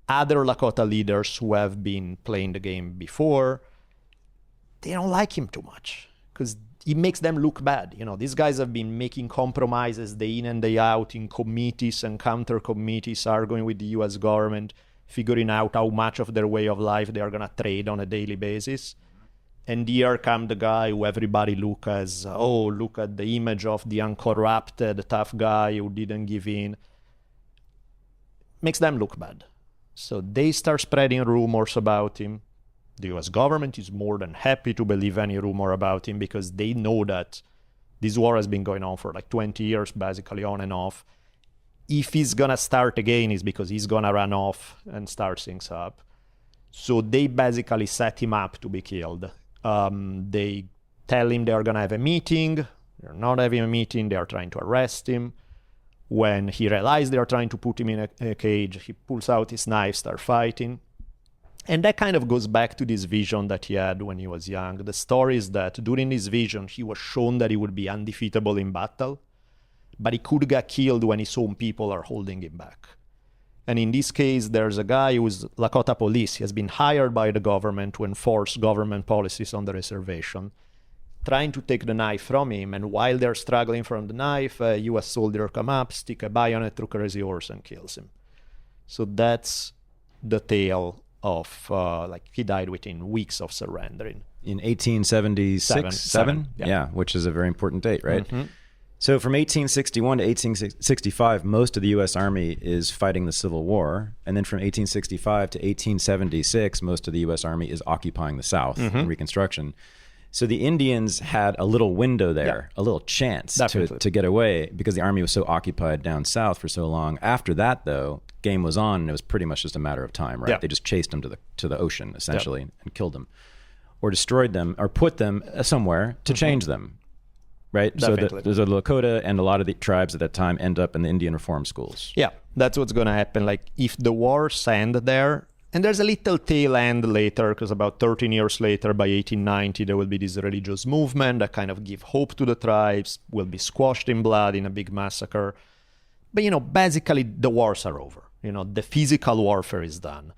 Other Lakota leaders who have been playing the game before, they don't like him too much, because it makes them look bad. You know, these guys have been making compromises day in and day out in committees and counter committees, arguing with the US government, figuring out how much of their way of life they are going to trade on a daily basis. And here come the guy who everybody look as, oh, look at the image of the uncorrupted, tough guy who didn't give in. Makes them look bad. So they start spreading rumors about him. The US government is more than happy to believe any rumor about him because they know that this war has been going on for like 20 years, basically on and off. If he's going to start again, it's because he's going to run off and start things up. So they basically set him up to be killed. They tell him they are going to have a meeting. They're not having a meeting. They are trying to arrest him. When he realizes they are trying to put him in a cage, he pulls out his knife, starts fighting. And that kind of goes back to this vision that he had when he was young. The story is that during his vision, he was shown that he would be undefeatable in battle, but he could get killed when his own people are holding him back. And in this case, there's a guy who's Lakota police. He has been hired by the government to enforce government policies on the reservation, trying to take the knife from him. And while they're struggling from the knife, a U.S. soldier come up, stick a bayonet through Crazy Horse and kills him. So that's the tale of, like, he died within weeks of surrendering. In 1876? Seven? Yeah, which is a very important date, right? Mm-hmm. So from 1861 to 1865, most of the U.S. Army is fighting the Civil War. And then from 1865 to 1876, most of the U.S. Army is occupying the South in Reconstruction. So the Indians had a little window there, a little chance to get away because the army was so occupied down south for so long. After that, though, game was on, and it was pretty much just a matter of time, right? They just chased them to the ocean, essentially, and killed them, or destroyed them, or put them somewhere to change them, right? Definitely. So the Lakota and a lot of the tribes at that time end up in the Indian reform schools. Yeah, that's what's going to happen. Like, if the wars end there, and there's a little tail end later, because about 13 years later, by 1890, there will be this religious movement that kind of give hope to the tribes, will be squashed in blood in a big massacre. But, basically, the wars are over. The physical warfare is done.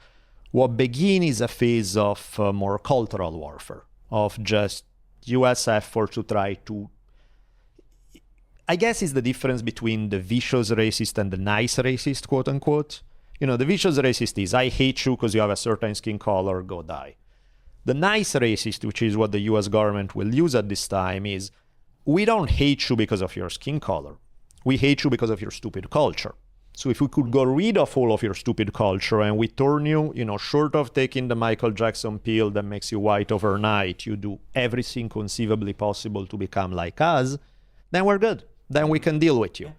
What begins is a phase of more cultural warfare, of just U.S. effort to try to... I guess it's the difference between the vicious racist and the nice racist, quote unquote. The vicious racist is, I hate you because you have a certain skin color, go die. The nice racist, which is what the US government will use at this time, is, we don't hate you because of your skin color. We hate you because of your stupid culture. So if we could go rid of all of your stupid culture and we turn you, short of taking the Michael Jackson pill that makes you white overnight, you do everything conceivably possible to become like us, then we're good. Then we can deal with you.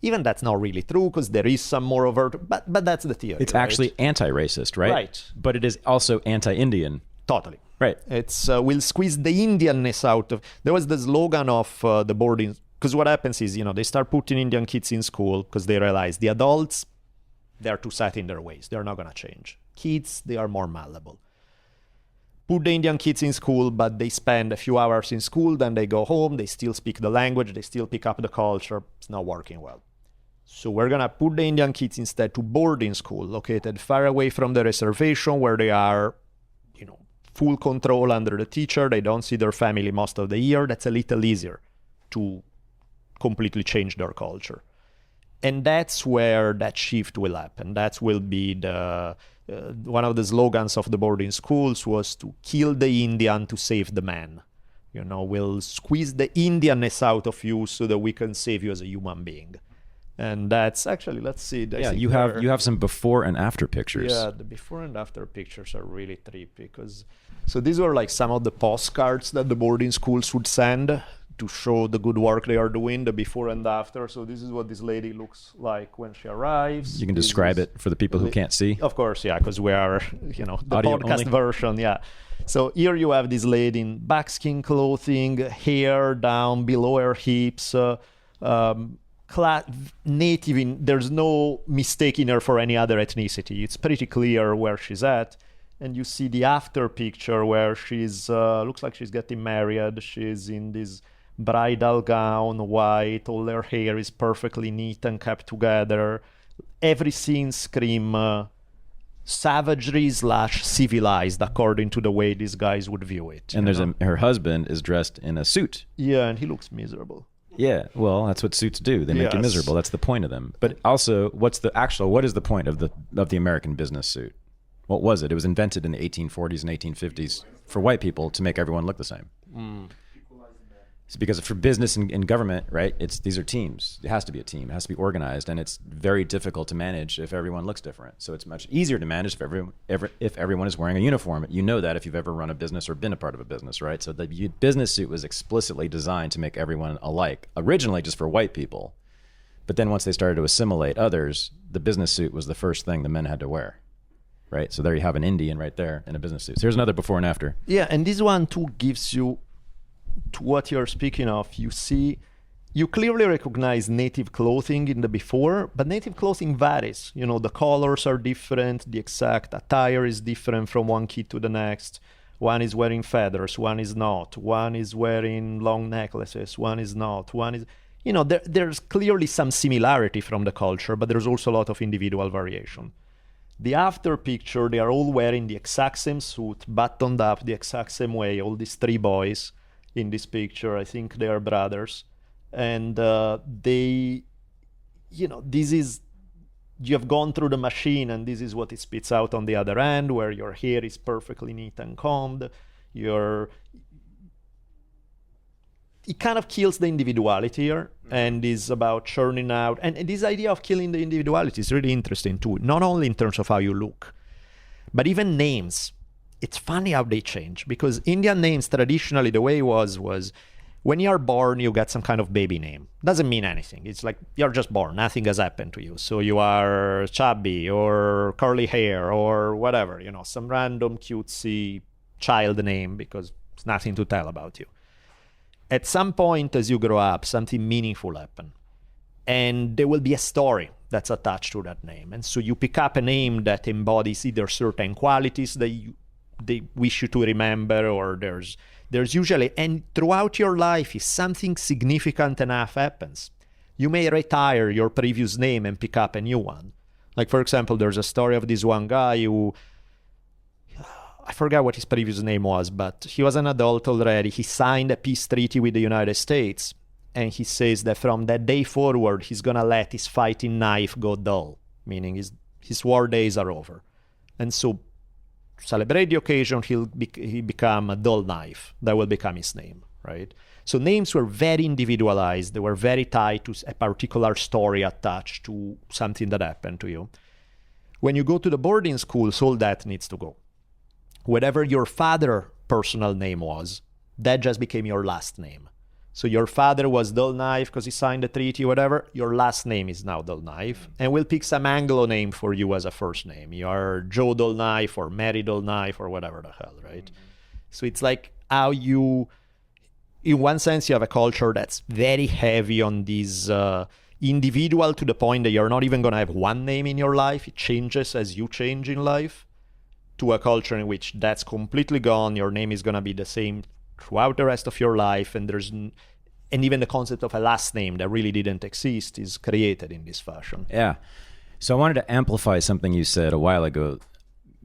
Even that's not really true, because there is some more overt, but that's the theory. It's actually anti-racist, right? Right. But it is also anti-Indian. Totally. Right. It's we'll squeeze the Indianness out of... There was the slogan of the boarding... Because what happens is, they start putting Indian kids in school because they realize the adults, they're too set in their ways. They're not going to change. Kids, they are more malleable. Put the Indian kids in school, but they spend a few hours in school, then they go home, they still speak the language, they still pick up the culture. It's not working well. So we're going to put the Indian kids instead to boarding school, located far away from the reservation, where they are, full control under the teacher. They don't see their family most of the year. That's a little easier to completely change their culture. And that's where that shift will happen. That will be the... one of the slogans of the boarding schools was to kill the Indian to save the man. We'll squeeze the Indianness out of you so that we can save you as a human being. And that's actually, let's see. You have some before and after pictures. Yeah, the before and after pictures are really trippy. So these were like some of the postcards that the boarding schools would send to show the good work they are doing, the before and after. So this is what this lady looks like when she arrives. You can describe it for the people who can't see. Of course, yeah, because we are, the Audio podcast only. version, yeah. So here you have this lady in buckskin clothing, hair down below her hips, native in, there's no mistaking her for any other ethnicity. It's pretty clear where she's at. And you see the after picture where she's, looks like she's getting married. She's in this bridal gown, white, all her hair is perfectly neat and kept together. Every scene screams savagery / civilized, according to the way these guys would view it. And her husband is dressed in a suit. Yeah, and he looks miserable. Yeah, well, that's what suits do. They make you miserable. That's the point of them. But also, what is the point of the American business suit? What was it? It was invented in the 1840s and 1850s for white people to make everyone look the same. It's because for business and government, right? These are teams. It has to be a team. It has to be organized, and it's very difficult to manage if everyone looks different. So it's much easier to manage if everyone is wearing a uniform. You know that if you've ever run a business or been a part of a business, right? So the business suit was explicitly designed to make everyone alike, originally just for white people. But then once they started to assimilate others, the business suit was the first thing the men had to wear. Right, so there you have an Indian right there in a business suit. So here's another before and after. Yeah, and this one too gives you, to what you're speaking of, you clearly recognize native clothing in the before, but native clothing varies. The colors are different, the exact attire is different from one kid to the next. One is wearing feathers, one is not. One is wearing long necklaces, one is not. One is, there's clearly some similarity from the culture, but there's also a lot of individual variation. The after picture, they are all wearing the exact same suit, buttoned up the exact same way. All these three boys in this picture, I think they are brothers. And this is, you have gone through the machine, and this is what it spits out on the other end, where your hair is perfectly neat and combed. It kind of kills the individuality here, and is about churning out. And this idea of killing the individuality is really interesting too, not only in terms of how you look, but even names. it's funny how they change, because Indian names traditionally, the way it was when you're born, you get some kind of baby name. Doesn't mean anything. It's like you're just born. Nothing has happened to you. So you are chubby or curly hair or whatever, some random cutesy child name because there's nothing to tell about you. At some point as you grow up, something meaningful happens. And there will be a story that's attached to that name. And so you pick up a name that embodies either certain qualities that they wish you to remember, or there's usually, and throughout your life, if something significant enough happens, you may retire your previous name and pick up a new one. Like, for example, there's a story of this one guy who, I forget what his previous name was, but he was an adult already. He signed a peace treaty with the United States. And he says that from that day forward, he's going to let his fighting knife go dull, meaning his war days are over. And so, to celebrate the occasion, he become a dull knife. That will become his name, right? So names were very individualized. They were very tied to a particular story attached to something that happened to you. When you go to the boarding schools, all that needs to go. Whatever your father's personal name was, that just became your last name. So your father was Dull Knife because he signed the treaty, whatever. Your last name is now Dull Knife. And we'll pick some Anglo name for you as a first name. You are Joe Dull Knife or Mary Dull Knife or whatever the hell, right? So it's like how you, in one sense, you have a culture that's very heavy on these individual, to the point that you're not even going to have one name in your life. It changes as you change in life, to a culture in which that's completely gone. Your name is going to be the same throughout the rest of your life, and even the concept of a last name that really didn't exist is created in this fashion. Yeah. So I wanted to amplify something you said a while ago,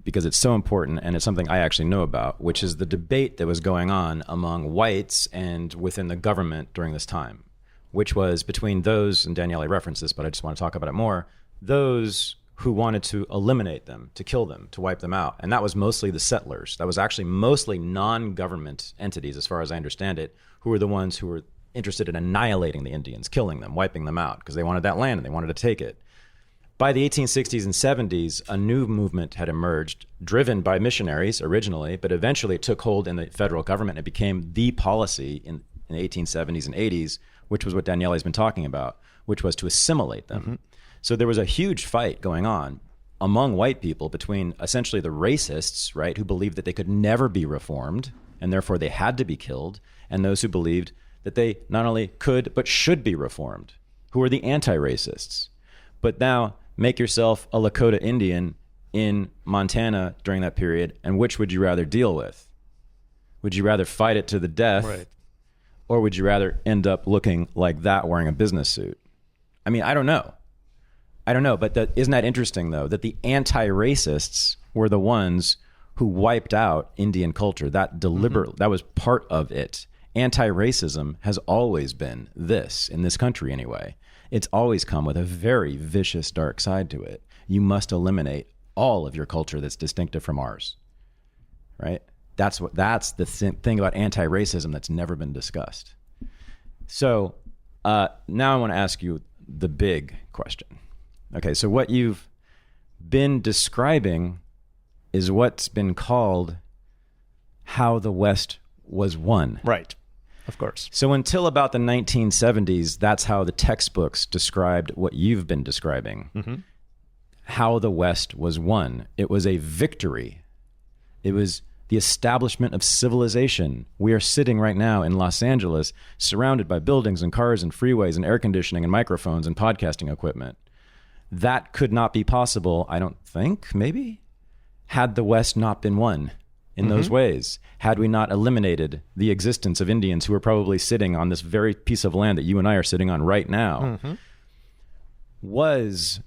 because it's so important, and it's something I actually know about, which is the debate that was going on among whites and within the government during this time, which was between those, and Daniele referenced this, but I just want to talk about it more, those who wanted to eliminate them, to kill them, to wipe them out. And that was mostly the settlers. That was actually mostly non-government entities, as far as I understand it, who were the ones who were interested in annihilating the Indians, killing them, wiping them out, because they wanted that land and they wanted to take it. By the 1860s and 70s, a new movement had emerged, driven by missionaries originally, but eventually it took hold in the federal government. It became the policy in the 1870s and 80s, which was what Daniele's been talking about, which was to assimilate them. Mm-hmm. So there was a huge fight going on among white people between essentially the racists, right, who believed that they could never be reformed and therefore they had to be killed, and those who believed that they not only could but should be reformed, who were the anti-racists. But now make yourself a Lakota Indian in Montana during that period, and which would you rather deal with? Would you rather fight it to the death, right, or would you rather end up looking like that wearing a business suit? I mean, I don't know, but isn't that interesting, though, that the anti-racists were the ones who wiped out Indian culture, that deliberate, that was part of it. Anti-racism has always been this, in this country anyway. It's always come with a very vicious, dark side to it. You must eliminate all of your culture that's distinctive from ours, right? That's the thing about anti-racism that's never been discussed. So now I want to ask you the big question. Okay, so what you've been describing is what's been called how the West was won. Right, of course. So until about the 1970s, that's how the textbooks described what you've been describing. Mm-hmm. How the West was won. It was a victory. It was the establishment of civilization. We are sitting right now in Los Angeles, surrounded by buildings and cars and freeways and air conditioning and microphones and podcasting equipment. That could not be possible, I don't think, maybe, had the West not been won in those ways. Had we not eliminated the existence of Indians who are probably sitting on this very piece of land that you and I are sitting on right now. Was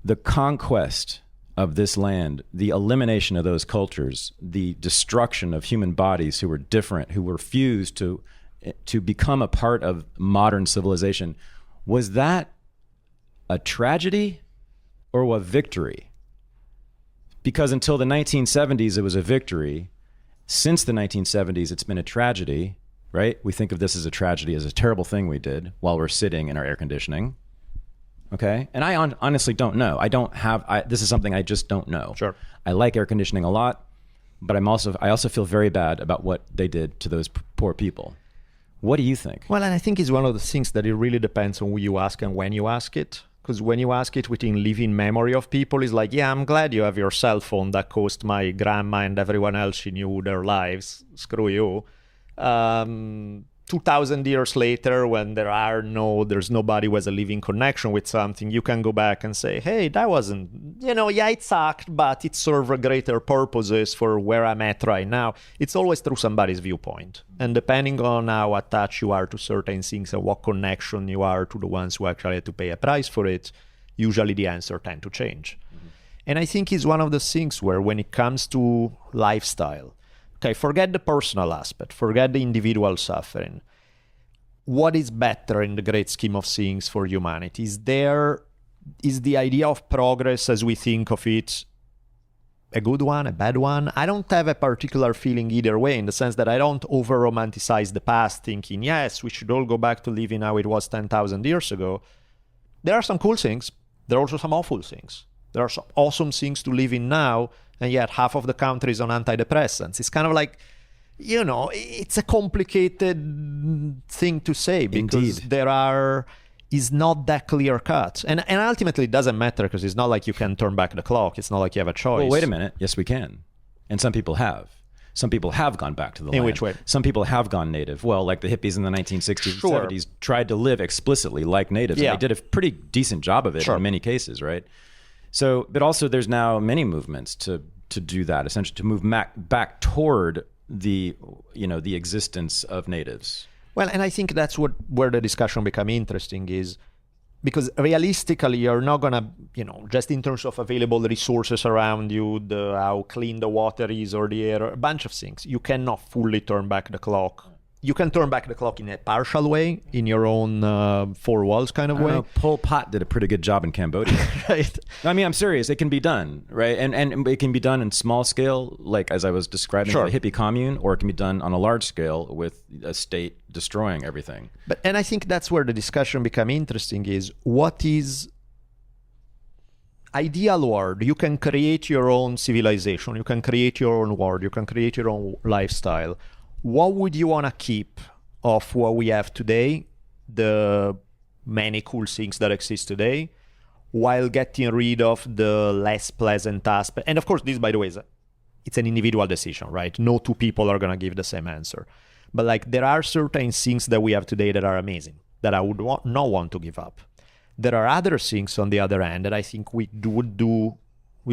the conquest of this land, the elimination of those cultures, the destruction of human bodies who were different, who were fused to become a part of modern civilization, was that a tragedy or a victory? Because until the 1970s, it was a victory. Since the 1970s, it's been a tragedy, right? We think of this as a tragedy, as a terrible thing we did while we're sitting in our air conditioning. Okay? And I honestly don't know. This is something I just don't know. Sure. I like air conditioning a lot, but I also feel very bad about what they did to those poor people. What do you think? Well, and I think it's one of the things that it really depends on who you ask and when you ask it. Because when you ask it within living memory of people, it's like, yeah, I'm glad you have your cell phone that cost my grandma and everyone else she knew their lives. Screw you. 2,000 years later, when there's nobody who has a living connection with something, you can go back and say, hey, that wasn't, yeah, it sucked, but it served greater purposes for where I'm at right now. It's always through somebody's viewpoint. And depending on how attached you are to certain things and what connection you are to the ones who actually had to pay a price for it, usually the answer tend to change. Mm-hmm. And I think it's one of the things where when it comes to lifestyle, okay, forget the personal aspect, forget the individual suffering. What is better in the great scheme of things for humanity? Is the idea of progress as we think of it a good one, a bad one? I don't have a particular feeling either way, in the sense that I don't over-romanticize the past thinking, yes, we should all go back to living how it was 10,000 years ago. There are some cool things. There are also some awful things. There are some awesome things to live in now, and yet half of the country is on antidepressants. It's kind of like, it's a complicated thing to say because Indeed. is not that clear cut. And ultimately it doesn't matter because it's not like you can turn back the clock. It's not like you have a choice. Well, wait a minute. Yes, we can. And some people have. Some people have gone back to the land. In which way? Some people have gone native. Well, like the hippies in the 1960s Sure. and 70s tried to live explicitly like natives. Yeah. And they did a pretty decent job of it Sure. in many cases, right? So, but also there's now many movements to do that, essentially to move back toward the existence of natives. Well, and I think that's where the discussion becomes interesting is because realistically, you're not going to, just in terms of available resources around you, how clean the water is or the air, a bunch of things, you cannot fully turn back the clock. You can turn back the clock in a partial way, in your own four walls kind of way. Pol Pot did a pretty good job in Cambodia. Right. I mean, I'm serious. It can be done, right? And it can be done in small scale, like as I was describing Sure. the hippie commune, or it can be done on a large scale with a state destroying everything. And I think that's where the discussion becomes interesting is what is ideal world. You can create your own civilization. You can create your own world. You can create your own lifestyle. What would you want to keep of what we have today, the many cool things that exist today, while getting rid of the less pleasant aspect? And of course, this, by the way, it's an individual decision, right? No two people are going to give the same answer. But like there are certain things that we have today that are amazing, that I would not want to give up. There are other things on the other end that I think we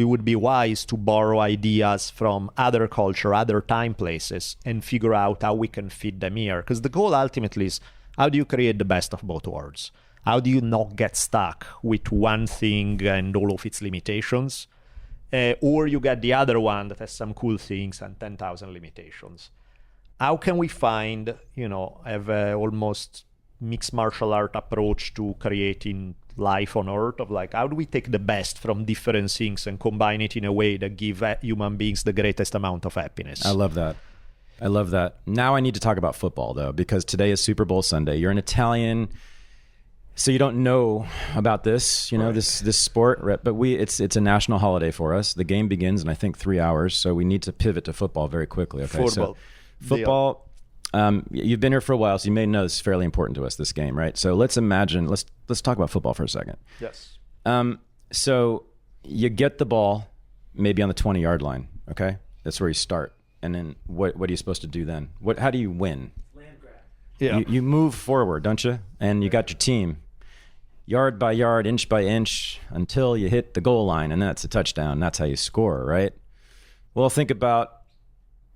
would be wise to borrow ideas from other culture, other time places, and figure out how we can fit them here. Because the goal ultimately is, how do you create the best of both worlds? How do you not get stuck with one thing and all of its limitations? Or you get the other one that has some cool things and 10,000 limitations. How can we find, have a almost mixed martial art approach to creating life on Earth, of like, how do we take the best from different things and combine it in a way that give human beings the greatest amount of happiness? I love that. Now I need to talk about football, though, because today is Super Bowl Sunday. You're an Italian, so you don't know about this, right. this sport, but it's a national holiday for us. The game begins in, I think, 3 hours, so we need to pivot to football very quickly. Okay, football. So football. You've been here for a while, so you may know this is fairly important to us, this game, right? So let's talk about football for a second. Yes. So you get the ball maybe on the 20-yard line, okay? That's where you start. And then what are you supposed to do then? How do you win? Land grab. Yeah. You move forward, don't you? And you got your team. Yard by yard, inch by inch, until you hit the goal line, and that's a touchdown. That's how you score, right? Well, think about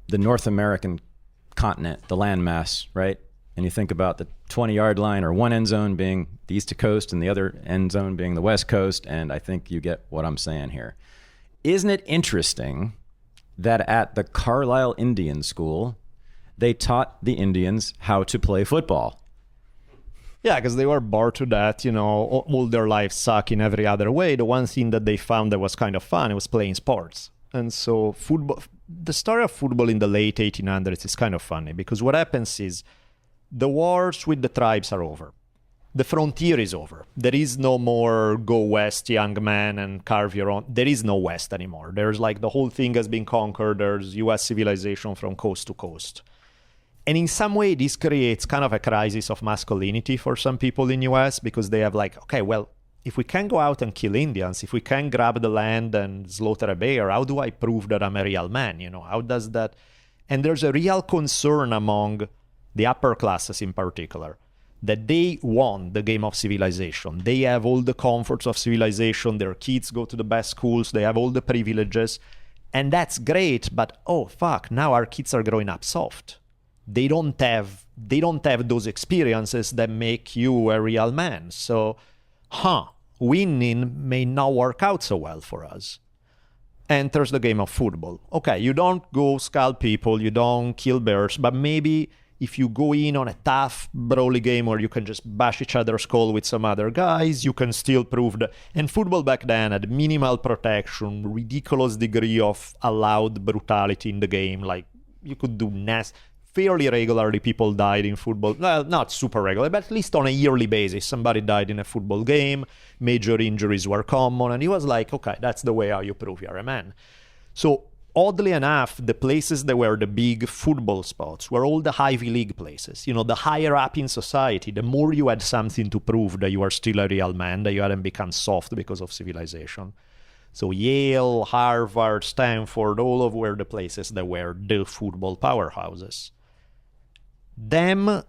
the North American continent, the landmass, right? And you think about the 20-yard line, or one end zone being the East Coast and the other end zone being the West Coast, and I think you get what I'm saying here. Isn't it interesting that at the Carlisle Indian School, they taught the Indians how to play football? Yeah, because they were bored to that, all their lives suck in every other way. The one thing that they found that was kind of fun, it was playing sports. And so football, the story of football in the late 1800s is kind of funny, because what happens is the wars with the tribes are over. the frontier is over. There is no more go west, young man, and carve your own. There is no west anymore. There's like the whole thing has been conquered. There's US civilization from coast to coast. And in some way, this creates kind of a crisis of masculinity for some people in US, because they have like, okay, well, if we can go out and kill Indians, if we can grab the land and slaughter a bear, how do I prove that I'm a real man? How does that? And there's a real concern among the upper classes in particular, that they won the game of civilization. They have all the comforts of civilization. Their kids go to the best schools. They have all the privileges. And that's great, but oh, fuck, now our kids are growing up soft. They don't have those experiences that make you a real man. So, winning may not work out so well for us. Enters the game of football. Okay, you don't go scalp people, you don't kill bears, but maybe if you go in on a tough, brawly game where you can just bash each other's skull with some other guys, you can still prove that. And football back then had minimal protection, ridiculous degree of allowed brutality in the game. Like, you could do fairly regularly people died in football. Well, not super regular, but at least on a yearly basis, somebody died in a football game. Major injuries were common. And he was like, okay, that's the way how you prove you're a man. So oddly enough, the places that were the big football spots were all the Ivy League places. The higher up in society, the more you had something to prove that you are still a real man, that you hadn't become soft because of civilization. So Yale, Harvard, Stanford, all of were the places that were the football powerhouses. Them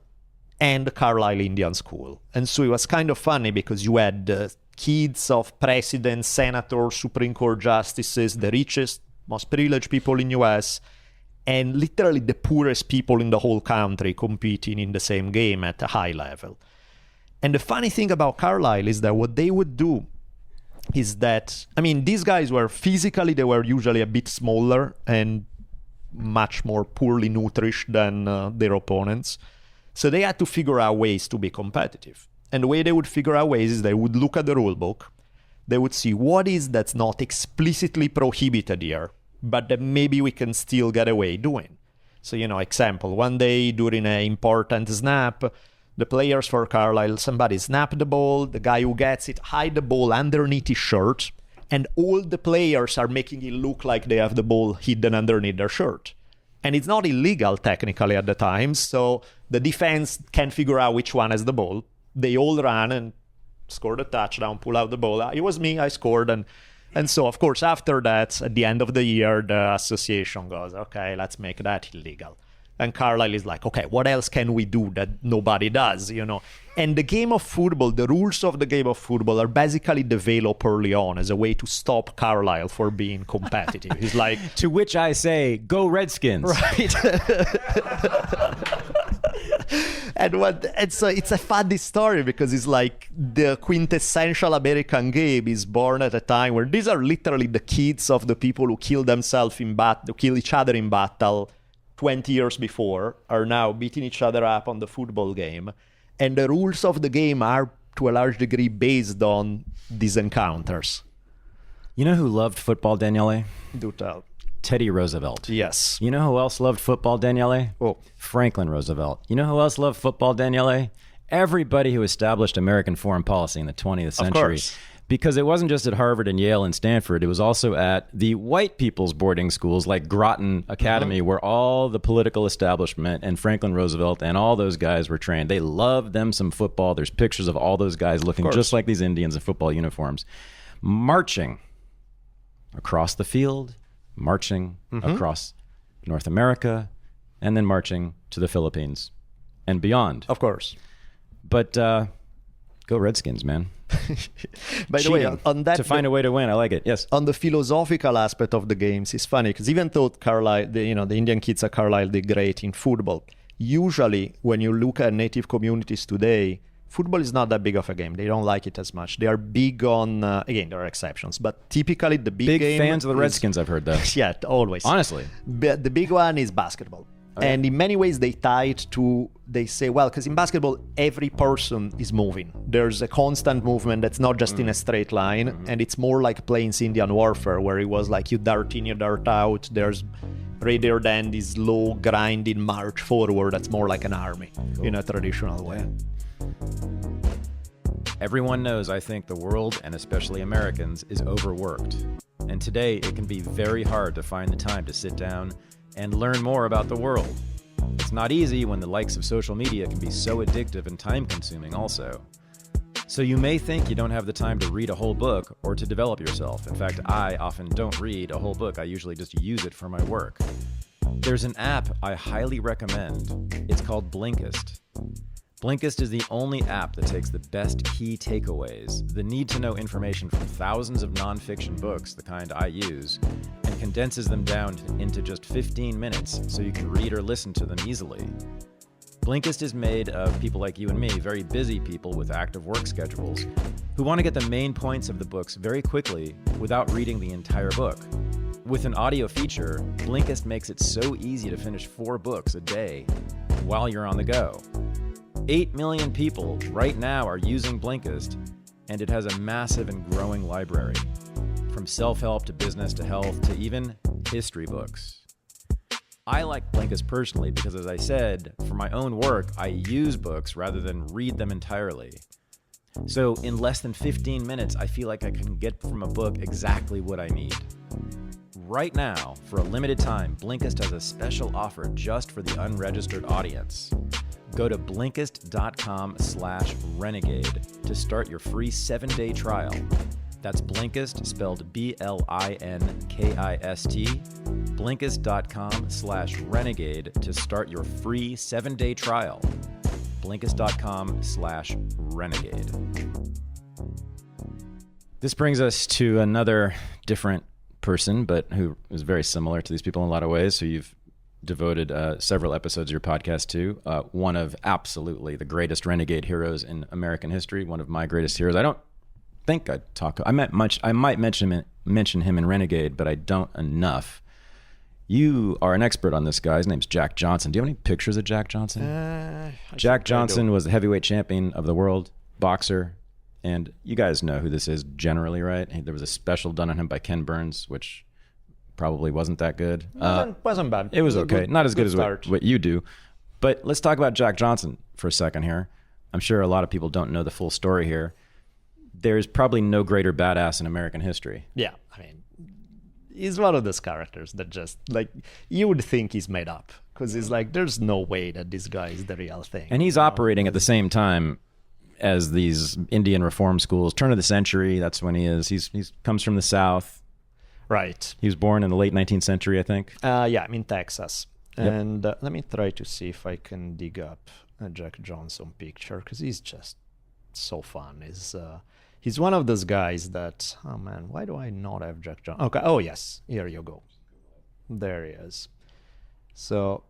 and Carlisle Indian School. And so it was kind of funny because you had kids of presidents, senators, Supreme Court justices, the richest, most privileged people in US, and literally the poorest people in the whole country competing in the same game at a high level. And the funny thing about Carlisle is that what they would do is that, these guys were physically, they were usually a bit smaller and much more poorly nourished than their opponents. So they had to figure out ways to be competitive. And the way they would figure out ways is they would look at the rule book. They would see what is that's not explicitly prohibited here, but that maybe we can still get away doing. So, example, one day during an important snap, the players for Carlisle, somebody snapped the ball, the guy who gets it hide the ball underneath his shirt, and all the players are making it look like they have the ball hidden underneath their shirt. And it's not illegal technically at the time, so the defense can figure out which one has the ball. They all run and scored a touchdown, pull out the ball. It was me, I scored. And so, of course, after that, at the end of the year, the association goes, okay, let's make that illegal. And Carlisle is like, okay, what else can we do that nobody does, And the game of football, the rules of the game of football are basically developed early on as a way to stop Carlisle for being competitive. He's like... To which I say, go Redskins. Right. And so it's a funny story because it's like the quintessential American game is born at a time where these are literally the kids of the people who kill themselves in battle, kill each other in battle 20 years before, are now beating each other up on the football game. And the rules of the game are, to a large degree, based on these encounters. You know who loved football, Daniele? Do tell. Teddy Roosevelt. Yes. You know who else loved football, Daniele? Oh. Franklin Roosevelt. You know who else loved football, Daniele? Everybody who established American foreign policy in the 20th century. Of course. Because it wasn't just at Harvard and Yale and Stanford. It was also at the white people's boarding schools like Groton Academy, where all the political establishment and Franklin Roosevelt and all those guys were trained. They loved them some football. There's pictures of all those guys looking just like these Indians in football uniforms, marching across the field, marching across North America, and then marching to the Philippines and beyond. Of course. But go Redskins, man. By the way, on that, to find a way to win, I like it. Yes. On the philosophical aspect of the games, it's funny because even though Carlisle, the Indian kids at Carlisle did great in football, usually when you look at native communities today, football is not that big of a game. They don't like it as much. They are big on, again, there are exceptions, but typically the big game fans of the Redskins, I've heard that. Yeah, always. Honestly. But the big one is basketball. Okay. And in many ways, they say, well, because in basketball, every person is moving. There's a constant movement that's not just in a straight line. And it's more like playing Indian warfare, where it was like you dart in, you dart out. There's rather than this slow, grinding march forward. That's more like an army in a traditional way. Everyone knows I think the world, and especially Americans, is overworked. And today it can be very hard to find the time to sit down and learn more about the world. It's not easy when the likes of social media can be so addictive and time-consuming also. So you may think you don't have the time to read a whole book or to develop yourself. In fact, I often don't read a whole book. I usually just use it for my work. There's an app I highly recommend. It's called Blinkist. Blinkist is the only app that takes the best key takeaways, the need-to-know information from thousands of nonfiction books, the kind I use, and condenses them down into just 15 minutes so you can read or listen to them easily. Blinkist is made of people like you and me, very busy people with active work schedules, who want to get the main points of the books very quickly without reading the entire book. With an audio feature, Blinkist makes it so easy to finish 4 books a day while you're on the go. 8 million people right now are using Blinkist, and it has a massive and growing library, from self-help to business to health to even history books. I like Blinkist personally because, as I said, for my own work, I use books rather than read them entirely. So in less than 15 minutes, I feel like I can get from a book exactly what I need. Right now, for a limited time, Blinkist has a special offer just for the unregistered audience. Go to Blinkist.com/renegade to start your free 7-day trial. That's Blinkist, spelled Blinkist, Blinkist.com/renegade to start your free 7-day trial. Blinkist.com/renegade. This brings us to another different person, but who is very similar to these people in a lot of ways. So you've devoted several episodes of your podcast to. One of absolutely the greatest renegade heroes in American history, one of my greatest heroes. I don't think I might mention him in Renegade, but I don't enough. You are an expert on this guy. His name's Jack Johnson. Do you have any pictures of Jack Johnson? Jack Johnson was the heavyweight champion of the world, boxer, and you guys know who this is generally, right? There was a special done on him by Ken Burns, which probably wasn't that good. Wasn't bad. It was okay. Not as good as what you do. But let's talk about Jack Johnson for a second here. I'm sure a lot of people don't know the full story here. There's probably no greater badass in American history. Yeah, I mean, he's one of those characters that just, like, you would think he's made up. Because it's like, there's no way that this guy is the real thing. And he's operating at the same time as these Indian reform schools. Turn of the century, that's when he is. He comes from the South. Right. He was born in the late 19th century, I think. Yeah, I'm in Texas. Yep. And let me try to see if I can dig up a Jack Johnson picture, because he's just so fun. He's one of those guys that, oh man, why do I not have Jack Johnson? Okay, oh yes, here you go. There he is. So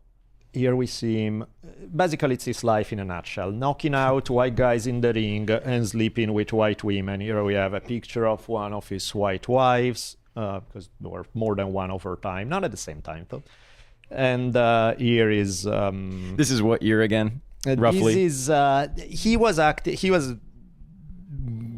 here we see him. Basically, it's his life in a nutshell. Knocking out white guys in the ring and sleeping with white women. Here we have a picture of one of his white wives, because there were more than one over time, not at the same time though. And here is this is what year again, roughly? This is he was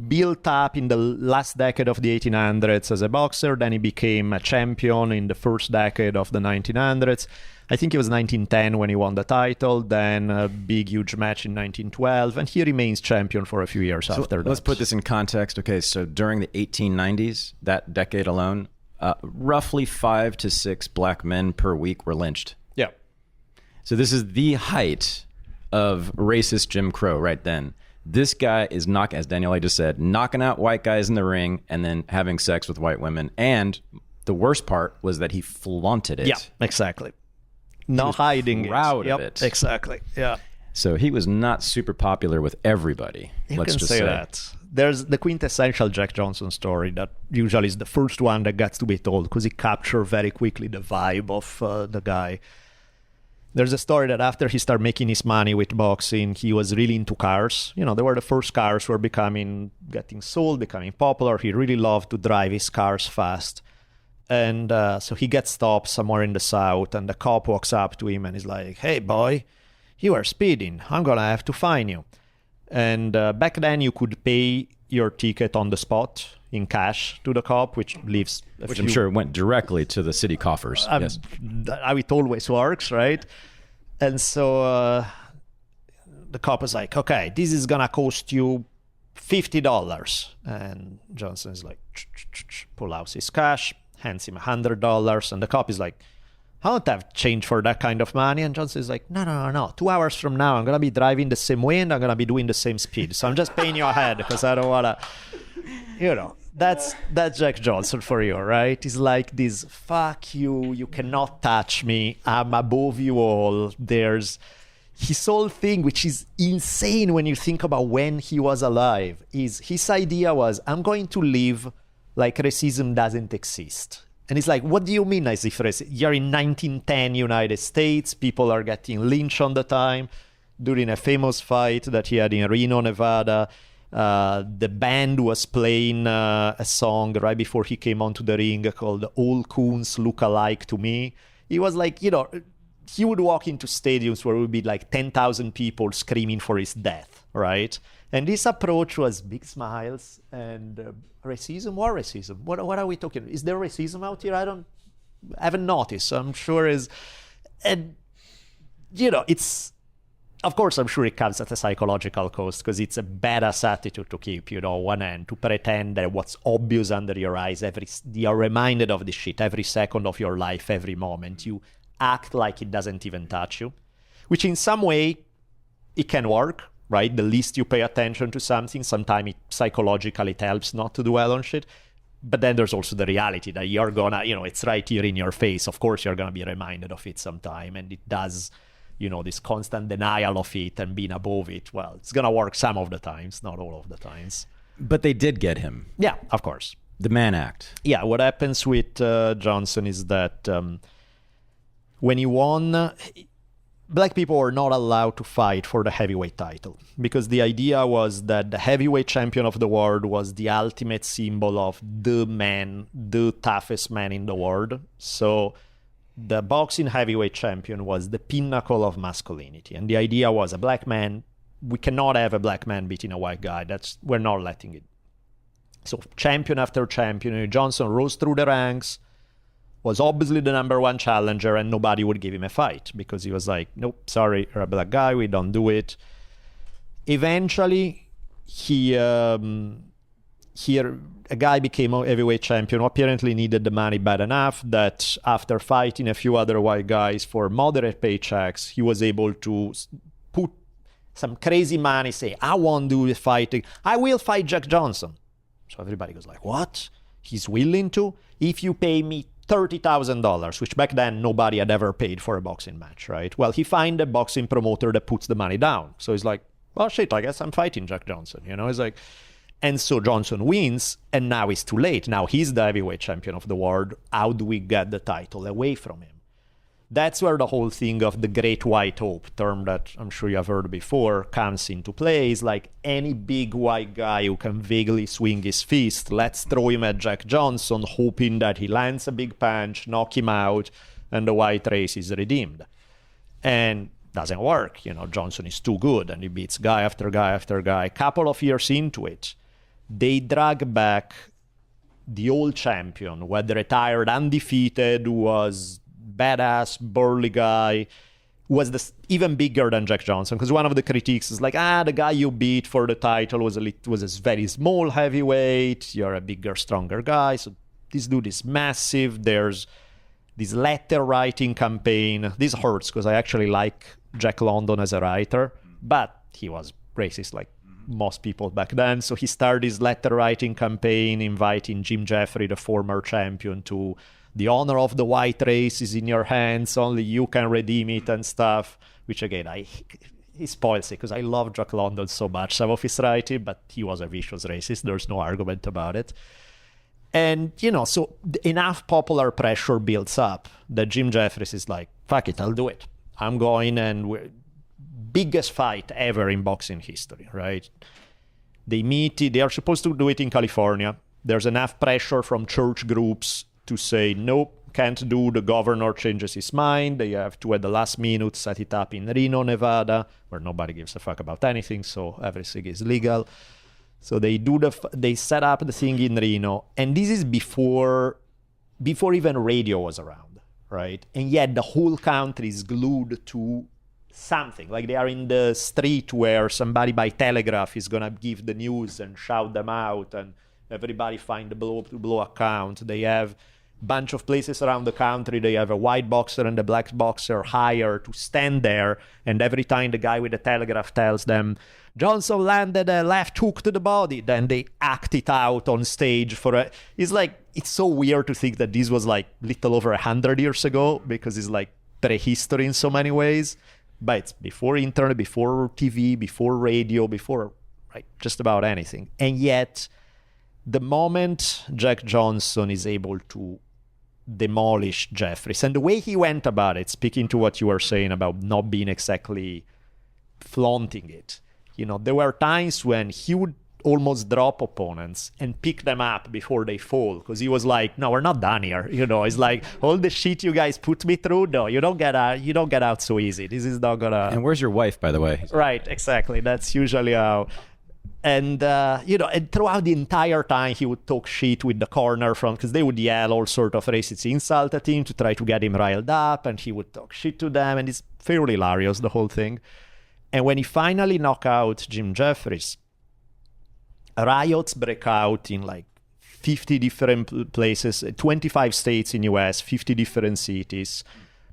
built up in the last decade of the 1800s as a boxer. Then he became a champion in the first decade of the 1900s. I think it was 1910 when he won the title, then a big, huge match in 1912, and he remains champion for a few years after that. Let's put this in context. Okay, so during the 1890s, that decade alone, roughly 5 to 6 black men per week were lynched. Yeah. So this is the height of racist Jim Crow right then. This guy is as Daniele just said, knocking out white guys in the ring and then having sex with white women. And the worst part was that he flaunted it. Yeah, exactly. Not hiding proud of it. Exactly. Yeah. So he was not super popular with everybody. Let's just say that. There's the quintessential Jack Johnson story that usually is the first one that gets to be told because he captured very quickly the vibe of the guy. There's a story that after he started making his money with boxing, he was really into cars. You know, they were the first cars were getting sold, becoming popular. He really loved to drive his cars fast. And so he gets stopped somewhere in the South, and the cop walks up to him and is like, "Hey, boy, you are speeding. I'm going to have to fine you." And back then, you could pay your ticket on the spot in cash to the cop, which leaves... I'm sure went directly to the city coffers. Yes. How it always works, right? And so the cop was like, "Okay, this is going to cost you $50. And Johnson is like, pull out his cash, hands him $100. And the cop is like, I don't have change for that kind of money. And Johnson is like, no. 2 hours from now, I'm going to be driving the same way and I'm going to be doing the same speed. So I'm just paying you ahead because I don't want to, that's Jack Johnson for you, right? He's like this, fuck you cannot touch me. I'm above you all. There's his whole thing, which is insane when you think about when he was alive, is his idea was, I'm going to live like racism doesn't exist. And it's like, what do you mean as if you're in 1910 United States, people are getting lynched on the time during a famous fight that he had in Reno, Nevada. The band was playing a song right before he came onto the ring called All Coons Look Alike to Me. He was like, he would walk into stadiums where it would be like 10,000 people screaming for his death, right? And this approach was big smiles and racism. What racism? What are we talking? Is there racism out here? I haven't noticed. So I'm sure is, and it's, of course, I'm sure it comes at a psychological cost because it's a badass attitude to keep, one end, to pretend that what's obvious under your eyes, you're reminded of this shit every second of your life, every moment. You act like it doesn't even touch you, which in some way, it can work, right? The least you pay attention to something, sometimes it psychologically helps not to dwell on shit. But then there's also the reality that you're gonna, it's right here in your face. Of course, you're gonna be reminded of it sometime. And it does, this constant denial of it and being above it. Well, it's gonna work some of the times, not all of the times. But they did get him. Yeah, of course. The Mann Act. Yeah, what happens with Johnson is that when he won, black people were not allowed to fight for the heavyweight title because the idea was that the heavyweight champion of the world was the ultimate symbol of the man, the toughest man in the world. So the boxing heavyweight champion was the pinnacle of masculinity. And the idea was a black man, we cannot have a black man beating a white guy. We're not letting it. So champion after champion, Johnson rose through the ranks, was obviously the number one challenger, and nobody would give him a fight because he was like, nope, sorry, you're a black guy, we don't do it. Eventually, a guy became a heavyweight champion who apparently needed the money bad enough that after fighting a few other white guys for moderate paychecks, he was able to put some crazy money, say, I won't do the fighting, I will fight Jack Johnson. So everybody goes like, what? He's willing to? If you pay me $30,000, which back then nobody had ever paid for a boxing match, right? Well, he find a boxing promoter that puts the money down. So he's like, well, shit, I guess I'm fighting Jack Johnson. He's like, and so Johnson wins, and now it's too late. Now he's the heavyweight champion of the world. How do we get the title away from him? That's where the whole thing of the Great White Hope, term that I'm sure you have heard before, comes into play. Is like any big white guy who can vaguely swing his fist, let's throw him at Jack Johnson, hoping that he lands a big punch, knock him out, and the white race is redeemed. And doesn't work. Johnson is too good, and he beats guy after guy after guy. Couple of years into it, they drag back the old champion, who had retired undefeated, who was badass, burly guy, was even bigger than Jack Johnson. Because one of the critiques is like, the guy you beat for the title was a very small heavyweight. You're a bigger, stronger guy. So this dude is massive. There's this letter writing campaign. This hurts because I actually like Jack London as a writer, but he was racist like most people back then. So he started his letter writing campaign inviting Jim Jeffrey, the former champion, to the honor of the white race is in your hands, only you can redeem it and stuff, which again, he spoils it because I love Jack London so much, some of his writing, but he was a vicious racist. There's no argument about it. And, so enough popular pressure builds up that Jim Jeffries is like, fuck it, I'll do it. I'm going, and biggest fight ever in boxing history, right? They are supposed to do it in California. There's enough pressure from church groups to say, nope, can't do. The governor changes his mind. They have to, at the last minute, set it up in Reno, Nevada, where nobody gives a fuck about anything, so everything is legal. So they set up the thing in Reno, and this is before even radio was around, right? And yet the whole country is glued to something. Like they are in the street where somebody by telegraph is going to give the news and shout them out, and everybody find the blow-to-blow account. They have a bunch of places around the country. They have a white boxer and a black boxer hired to stand there, and every time the guy with the telegraph tells them, Johnson landed a left hook to the body, then they act it out on stage for a... It's so weird to think that this was like little over 100 years ago, because it's like prehistory in so many ways. But it's before internet, before TV, before radio, before just about anything. And yet, the moment Jack Johnson is able to demolish Jeffries, and the way he went about it, speaking to what you were saying about not being exactly flaunting it, there were times when he would almost drop opponents and pick them up before they fall, because he was like, no, we're not done here. It's like, all the shit you guys put me through, no, you don't get out so easy. This is not gonna... And where's your wife, by the way? Right, exactly. That's usually how... And, and throughout the entire time, he would talk shit with the corner because they would yell all sort of racist insult at him to try to get him riled up, and he would talk shit to them, and it's fairly hilarious, the whole thing. And when he finally knocked out Jim Jeffries, riots break out in like 50 different places, 25 states in US, 50 different cities.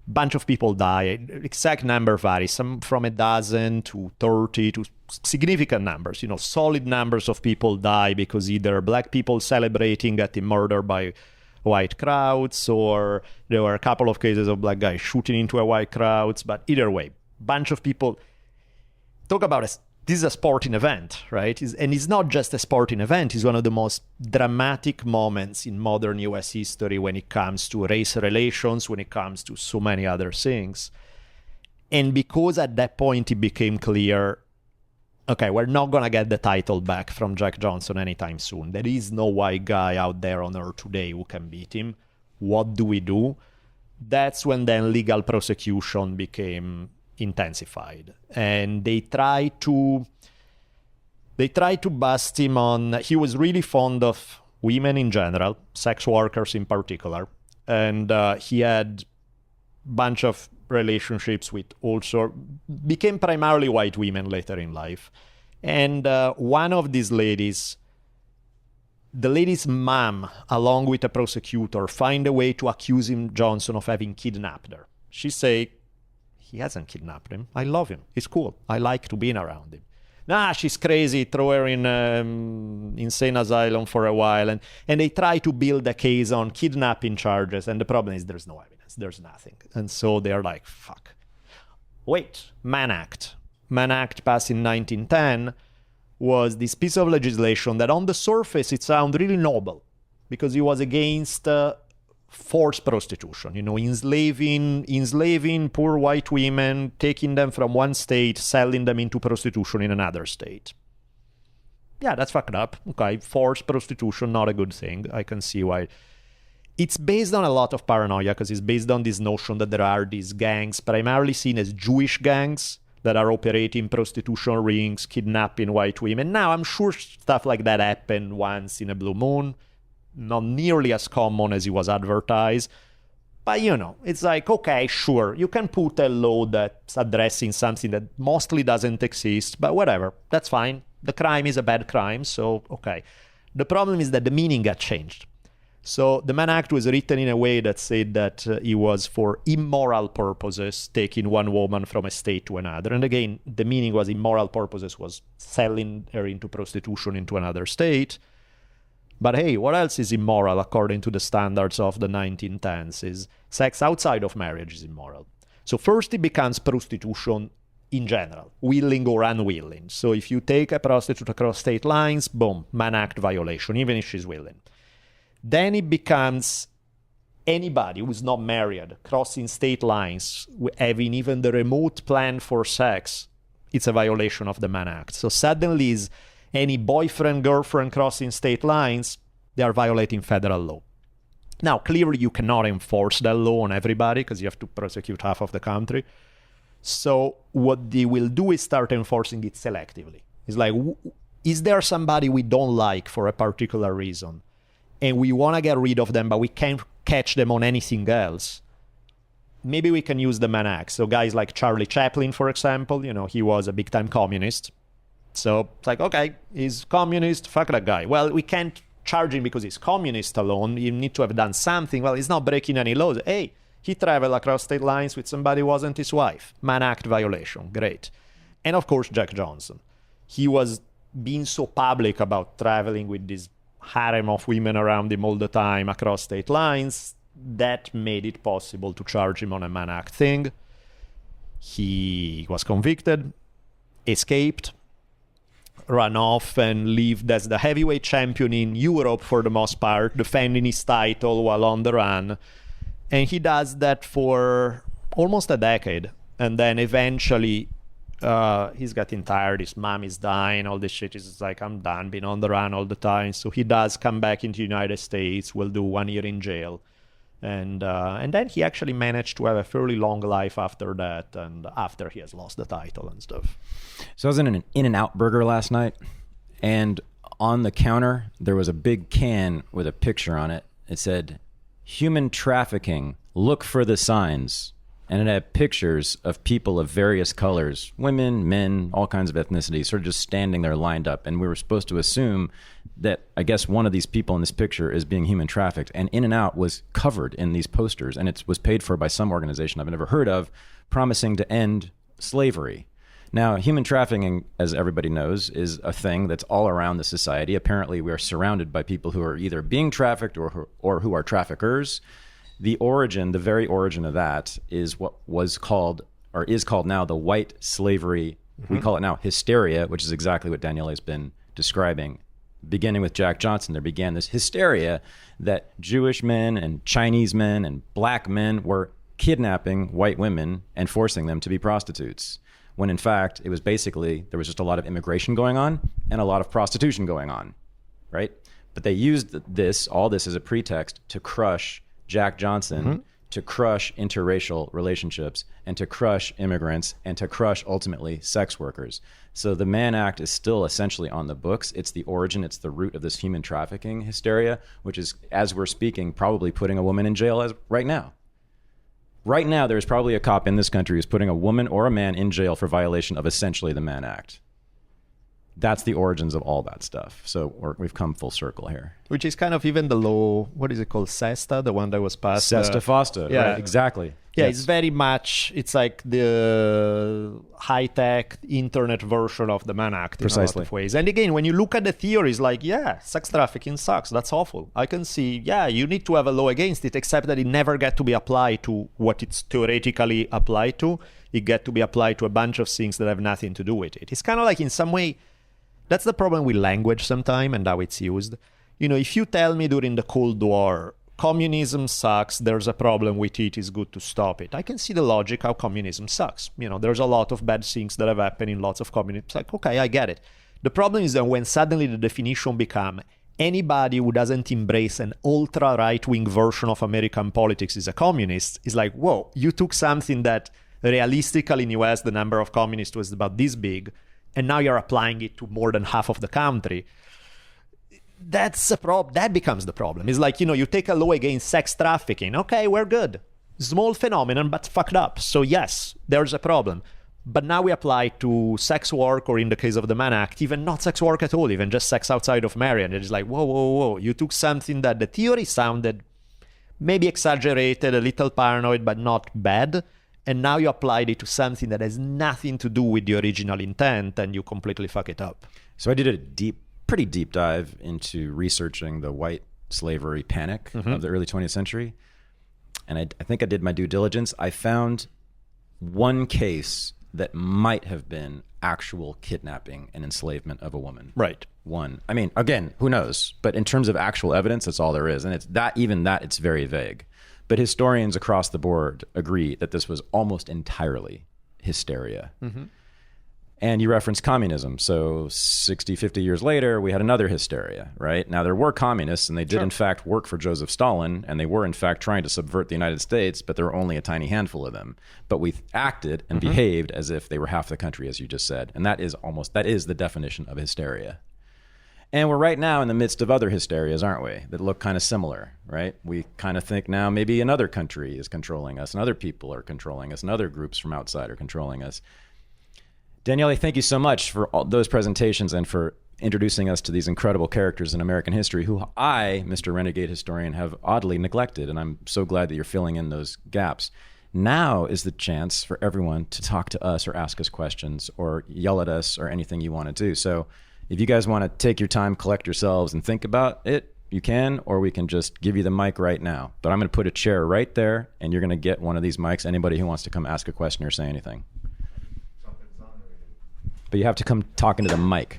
Bunch of people die. Exact number varies, some from a dozen to 30 to significant numbers. Solid numbers of people die because either black people celebrating getting murdered by white crowds, or there were a couple of cases of black guys shooting into a white crowds. But either way, bunch of people. Talk about it. This is a sporting event, right? And it's not just a sporting event. It's one of the most dramatic moments in modern US history when it comes to race relations, when it comes to so many other things. And because at that point it became clear, okay, we're not going to get the title back from Jack Johnson anytime soon. There is no white guy out there on earth today who can beat him. What do we do? That's when then legal prosecution became intensified, and they try to bust him on... He was really fond of women in general, sex workers in particular, and he had a bunch of relationships with also became primarily white women later in life. And one of these ladies, the lady's mom, along with a prosecutor, find a way to accuse him, Johnson, of having kidnapped her. She say, he hasn't kidnapped him. I love him. He's cool. I like to be around him. Nah, she's crazy. Throw her in insane asylum for a while. And they try to build a case on kidnapping charges. And the problem is there's no evidence. There's nothing. And so they're like, fuck. Wait, Mann Act. Mann Act passed in 1910 was this piece of legislation that on the surface it sounded really noble because it was against... forced prostitution, enslaving poor white women, taking them from one state, selling them into prostitution in another state. Yeah, that's fucked up. Okay, forced prostitution, not a good thing. I can see why. It's based on a lot of paranoia because it's based on this notion that there are these gangs, primarily seen as Jewish gangs, that are operating prostitution rings, kidnapping white women. Now, I'm sure stuff like that happened once in a blue moon. Not nearly as common as it was advertised. But, it's like, okay, sure, you can put a law that's addressing something that mostly doesn't exist, but whatever, that's fine. The crime is a bad crime, so okay. The problem is that the meaning got changed. So the Mann Act was written in a way that said that it was for immoral purposes, taking one woman from a state to another. And again, the meaning was immoral purposes was selling her into prostitution into another state. But hey, what else is immoral according to the standards of the 1910s is sex outside of marriage is immoral. So first it becomes prostitution in general, willing or unwilling. So if you take a prostitute across state lines, boom, Mann Act violation, even if she's willing. Then it becomes anybody who's not married, crossing state lines, having even the remote plan for sex, it's a violation of the Mann Act. So suddenly is any boyfriend, girlfriend crossing state lines, they are violating federal law. Now, clearly you cannot enforce that law on everybody because you have to prosecute half of the country. So what they will do is start enforcing it selectively. It's like, is there somebody we don't like for a particular reason? And we want to get rid of them, but we can't catch them on anything else. maybe we can use the Mann Act. So guys like Charlie Chaplin, for example, he was a big-time communist. So it's like, okay, he's communist, fuck that guy. Well, we can't charge him because he's communist alone. You need to have done something. Well, he's not breaking any laws. Hey, he traveled across state lines with somebody who wasn't his wife. Mann Act violation. Great. And of course, Jack Johnson. He was being so public about traveling with this harem of women around him all the time across state lines that made it possible to charge him on a Mann Act thing. He was convicted, escaped, ran off and lived as the heavyweight champion in Europe for the most part, defending his title while on the run. And he does that for almost a decade. And then eventually he's getting tired. His mom is dying. All this shit is like, I'm done being on the run all the time. So he does come back into the United States, will do 1 year in jail. And then he actually managed to have a fairly long life after that, and after he has lost the title and stuff. So I was in an In-N-Out Burger last night, and on the counter, there was a big can with a picture on it. It said, "Human trafficking, look for the signs." And it had pictures of people of various colors, women, men, all kinds of ethnicities, sort of just standing there lined up. And we were supposed to assume that, I guess, one of these people in this picture is being human trafficked. And In-N-Out was covered in these posters, and it was paid for by some organization I've never heard of, promising to end slavery. Now, human trafficking, as everybody knows, is a thing that's all around the society. Apparently, we are surrounded by people who are either being trafficked or who are traffickers. The very origin of that is what was called, or is called now, the white slavery. Mm-hmm. We call it now hysteria, which is exactly what Daniele has been describing. Beginning with Jack Johnson, there began this hysteria that Jewish men and Chinese men and black men were kidnapping white women and forcing them to be prostitutes. When in fact, it was basically, there was just a lot of immigration going on and a lot of prostitution going on, right? But they used all this as a pretext to crush Jack Johnson, mm-hmm. to crush interracial relationships, and to crush immigrants, and to crush, ultimately, sex workers. So the Mann Act is still essentially on the books. It's the origin, it's the root of this human trafficking hysteria, which is, as we're speaking, probably putting a woman in jail right now. Right now, there's probably a cop in this country who's putting a woman or a man in jail for violation of essentially the Mann Act. That's the origins of all that stuff. So we've come full circle here. Which is kind of even the law, what is it called? SESTA, the one that was passed. SESTA FOSTA, yeah. Right, exactly. Yeah, yes. It's very much, it's like the high-tech internet version of the Mann Act in a lot of ways. And again, when you look at the theories, like, yeah, sex trafficking sucks. That's awful. I can see, yeah, you need to have a law against it, except that it never get to be applied to what it's theoretically applied to. It get to be applied to a bunch of things that have nothing to do with it. It's kind of like, in some way, that's the problem with language sometimes and how it's used. If you tell me during the Cold War, communism sucks, there's a problem with it, it's good to stop it, I can see the logic how communism sucks. There's a lot of bad things that have happened in lots of communism. It's like, okay, I get it. The problem is that when suddenly the definition become anybody who doesn't embrace an ultra right-wing version of American politics is a communist, it's like, whoa, you took something that realistically in the US the number of communists was about this big, and now you're applying it to more than half of the country. That's a problem. That becomes the problem. It's like, you take a law against sex trafficking. Okay, we're good. Small phenomenon, but fucked up. So yes, there's a problem. But now we apply to sex work, or in the case of the Mann Act, even not sex work at all, even just sex outside of marriage. And it's like, whoa. You took something that the theory sounded maybe exaggerated, a little paranoid, but not bad. And now you applied it to something that has nothing to do with the original intent, and you completely fuck it up. So I did a pretty deep dive into researching the white slavery panic mm-hmm. of the early 20th century. And I think I did my due diligence. I found one case that might have been actual kidnapping and enslavement of a woman. Right. One. I mean, again, who knows? But in terms of actual evidence, that's all there is. And it's it's very vague. But historians across the board agree that this was almost entirely hysteria. Mm-hmm. And you referenced communism. So 60, 50 years later, we had another hysteria, right? Now, there were communists, and they did, in fact, work for Joseph Stalin, and they were, in fact, trying to subvert the United States, but there were only a tiny handful of them. But we acted and mm-hmm. behaved as if they were half the country, as you just said. And that is the definition of hysteria. And we're right now in the midst of other hysterias, aren't we? That look kind of similar, right? We kind of think now maybe another country is controlling us and other people are controlling us and other groups from outside are controlling us. Daniele, thank you so much for all those presentations and for introducing us to these incredible characters in American history who I, Mr. Renegade Historian, have oddly neglected. And I'm so glad that you're filling in those gaps. Now is the chance for everyone to talk to us or ask us questions or yell at us or anything you want to do. So if you guys want to take your time, collect yourselves, and think about it, you can, or we can just give you the mic right now. But I'm going to put a chair right there, and you're going to get one of these mics. Anybody who wants to come ask a question or say anything. But you have to come talking to the mic.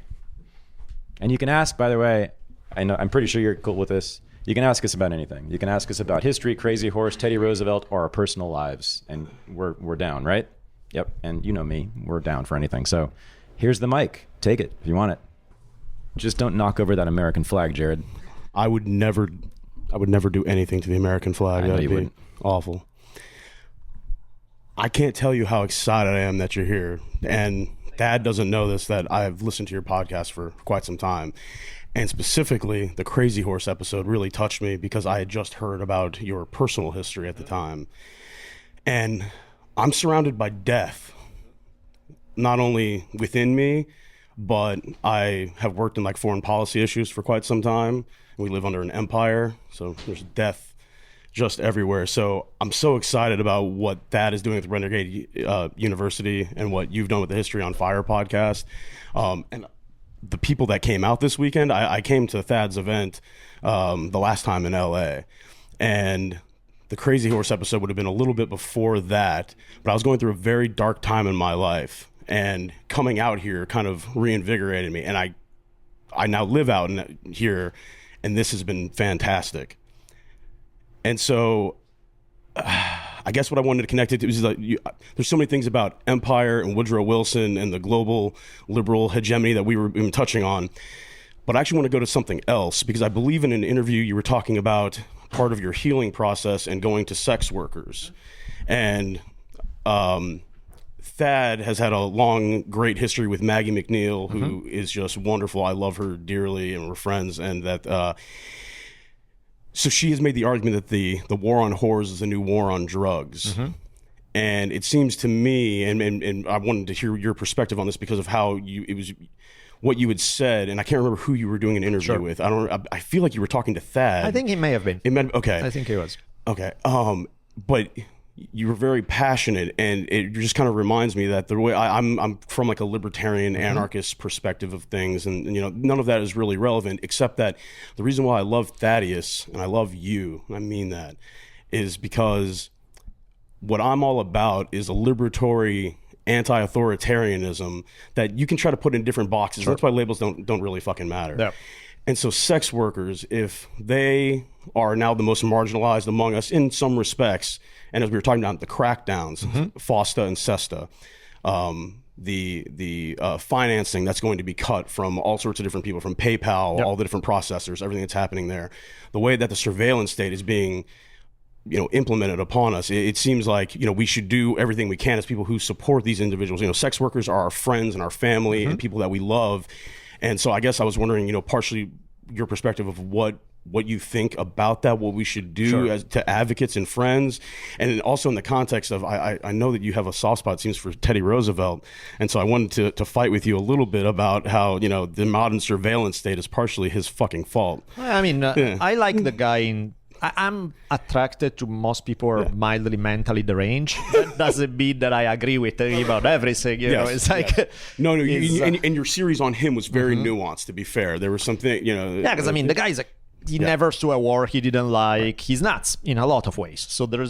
And you can ask, by the way, I'm pretty sure you're cool with this. You can ask us about anything. You can ask us about history, Crazy Horse, Teddy Roosevelt, or our personal lives. And we're down, right? Yep. And you know me. We're down for anything. So here's the mic. Take it if you want it. Just don't knock over that American flag, Jared. I would never do anything to the American flag. That'd be awful. I can't tell you how excited I am that you're here. And Dad doesn't know this, that I've listened to your podcast for quite some time. And specifically, the Crazy Horse episode really touched me because I had just heard about your personal history at the time. And I'm surrounded by death, not only within me, but I have worked in like foreign policy issues for quite some time. We live under an empire, so there's death just everywhere. So I'm so excited about what Thad is doing at the Renegade University and what you've done with the History on Fire podcast. And the people that came out this weekend, I came to Thad's event the last time in LA, and the Crazy Horse episode would have been a little bit before that, but I was going through a very dark time in my life. And coming out here kind of reinvigorated me. And I now live out here, and this has been fantastic. And so I guess what I wanted to connect it to is like, there's so many things about empire and Woodrow Wilson and the global liberal hegemony that we've been touching on. But I actually want to go to something else, because I believe in an interview you were talking about part of your healing process and going to sex workers. And Thad has had a long, great history with Maggie McNeil, who is just wonderful. I love her dearly, and we're friends. And that, so she has made the argument that the war on whores is the new war on drugs. And it seems to me, and I wanted to hear your perspective on this because of how it was what you had said, and I can't remember who you were doing an interview with. I feel like you were talking to Thad. I think he may have been. Okay. I think he was. Okay. But you were very passionate, and it just kind of reminds me that the way I'm from like a libertarian anarchist perspective of things, and none of that is really relevant, except that the reason why I love Thaddeus and I love you, and I mean that, is because what I'm all about is a liberatory anti-authoritarianism that you can try to put in different boxes. That's why labels don't really fucking matter. Yeah. And so sex workers, if they are now the most marginalized among us in some respects, and as we were talking about the crackdowns, FOSTA and SESTA, the financing that's going to be cut from all sorts of different people, from PayPal, all the different processors, everything that's happening there, the way that the surveillance state is being implemented upon us, it seems like we should do everything we can as people who support these individuals. Sex workers are our friends and our family and people that we love. And so I guess I was wondering, partially your perspective of what you think about that, what we should do as to advocates and friends, and also in the context of I know that you have a soft spot, it seems, for Teddy Roosevelt, and so I wanted to fight with you a little bit about how the modern surveillance state is partially his fucking fault. I mean, I like the guy I'm attracted to most people who are mildly mentally deranged. That doesn't mean that I agree with him about everything. Know, it's like no. And your series on him was very nuanced. To be fair, there was something Yeah, because I mean, the guy's he never saw a war he didn't like. He's nuts in a lot of ways. So there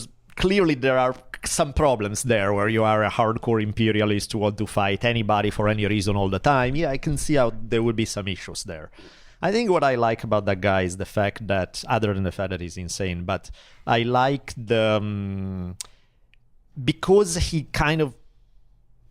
are some problems there where you are a hardcore imperialist who want to fight anybody for any reason all the time. Yeah, I can see how there would be some issues there. I think what I like about that guy is the fact that, other than the fact that he's insane, but I like because he kind of,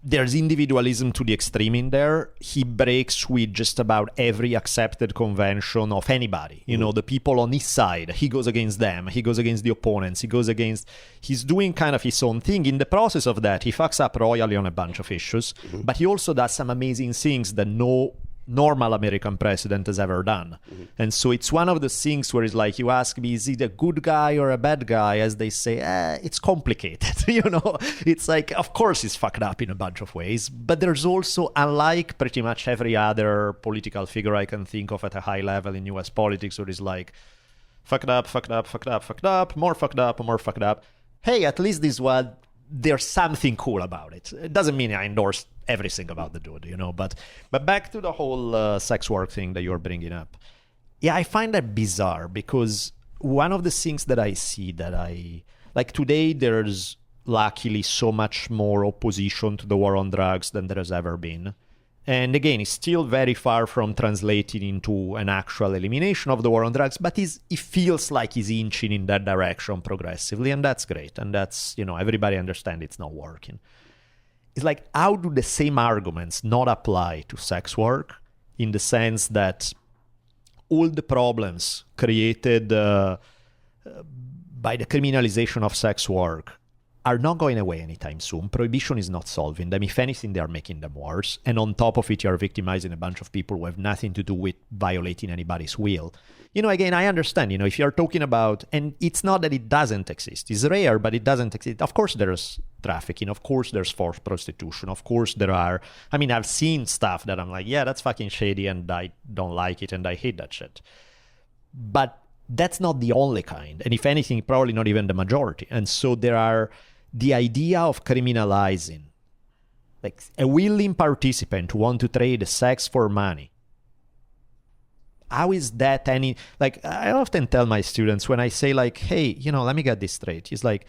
there's individualism to the extreme in there, he breaks with just about every accepted convention of anybody. The people on his side, he goes against them, he goes against the opponents, he's doing kind of his own thing. In the process of that, he fucks up royally on a bunch of issues, but he also does some amazing things that no normal American president has ever done. Mm-hmm. And so it's one of the things where it's like, you ask me, is it a good guy or a bad guy? As they say, it's complicated. It's like, of course he's fucked up in a bunch of ways, but there's also, unlike pretty much every other political figure I can think of at a high level in US politics, where it's like, fucked up, more fucked up. Hey, at least this one, there's something cool about it. It doesn't mean I endorse everything about the dude, but back to the whole sex work thing that you're bringing up. Yeah, I find that bizarre, because one of the things that I see that like today, there's luckily so much more opposition to the war on drugs than there has ever been. And again, it's still very far from translating into an actual elimination of the war on drugs, but it feels like he's inching in that direction progressively, and that's great. And that's, everybody understands it's not working. It's like, how do the same arguments not apply to sex work, in the sense that all the problems created by the criminalization of sex work are not going away anytime soon? Prohibition is not solving them. If anything, they are making them worse. And on top of it, you're victimizing a bunch of people who have nothing to do with violating anybody's will. Again, I understand, if you're talking about, and it's not that it doesn't exist. It's rare, but it doesn't exist. Of course, there's trafficking. Of course, there's forced prostitution. Of course, there are, I've seen stuff that I'm like, yeah, that's fucking shady, and I don't like it, and I hate that shit. But that's not the only kind. And if anything, probably not even the majority. And so there are the idea of criminalizing, like a willing participant who want to trade sex for money. How is that any, like, I often tell my students when I say like, hey, let me get this straight. It's like,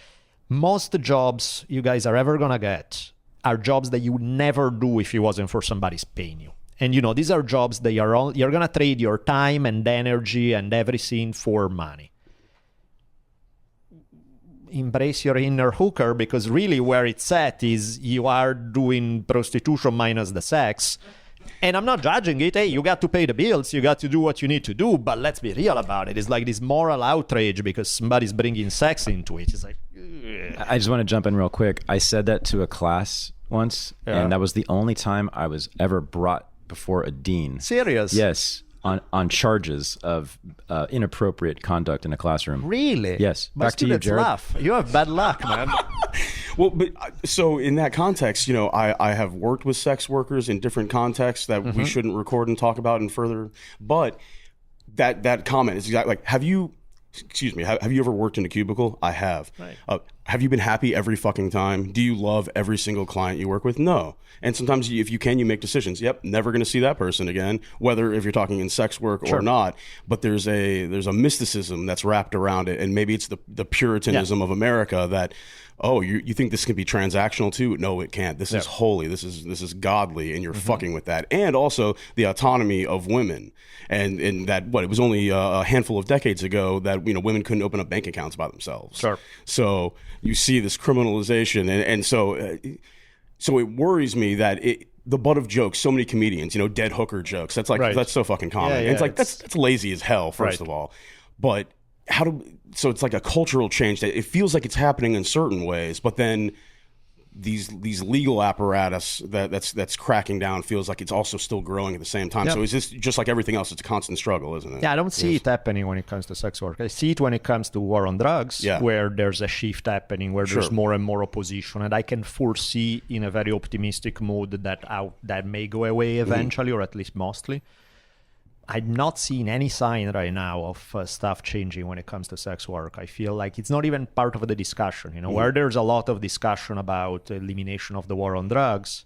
most jobs you guys are ever going to get are jobs that you would never do if it wasn't for somebody's paying you. And, these are jobs that you're going to trade your time and energy and everything for money. Embrace your inner hooker, because really where it's at is you are doing prostitution minus the sex. And I'm not judging it. Hey, you got to pay the bills. You got to do what you need to do. But let's be real about it. It's like this moral outrage because somebody's bringing sex into it. It's like, ugh. I just want to jump in real quick. I said that to a class once, and that was the only time I was ever brought before a dean. Serious? Yes. On charges of inappropriate conduct in a classroom. Really? Yes. My Back to you, Jared. Laugh. You have bad luck, man. Well, but so in that context, I have worked with sex workers in different contexts that we shouldn't record and talk about and further. But that comment is exactly like, have you ever worked in a cubicle? I have. Right. Have you been happy every fucking time? Do you love every single client you work with? No. And sometimes if you can, you make decisions. Yep, never going to see that person again, whether if you're talking in sex work or not. But there's a mysticism that's wrapped around it. And maybe it's the Puritanism of America that, oh, you think this can be transactional too? No, it can't. This is holy. This is godly, and you're fucking with that. And also the autonomy of women. And that, it was only a handful of decades ago that, women couldn't open up bank accounts by themselves. Sure. So you see this criminalization. And so it worries me that the butt of jokes, so many comedians, dead hooker jokes. That's like, that's so fucking common. And it's like, that's lazy as hell, first of all. But so it's like a cultural change that it feels like it's happening in certain ways, but then these legal apparatus that's cracking down feels like it's also still growing at the same time. So is this just like everything else? It's a constant struggle, isn't it? Yeah, I don't see it happening when it comes to sex work. I see it when it comes to war on drugs, where there's a shift happening, where there's more and more opposition, and I can foresee in a very optimistic mode that may go away eventually, or at least mostly. I'm not seeing any sign right now of stuff changing when it comes to sex work. I feel like it's not even part of the discussion, where there's a lot of discussion about elimination of the war on drugs.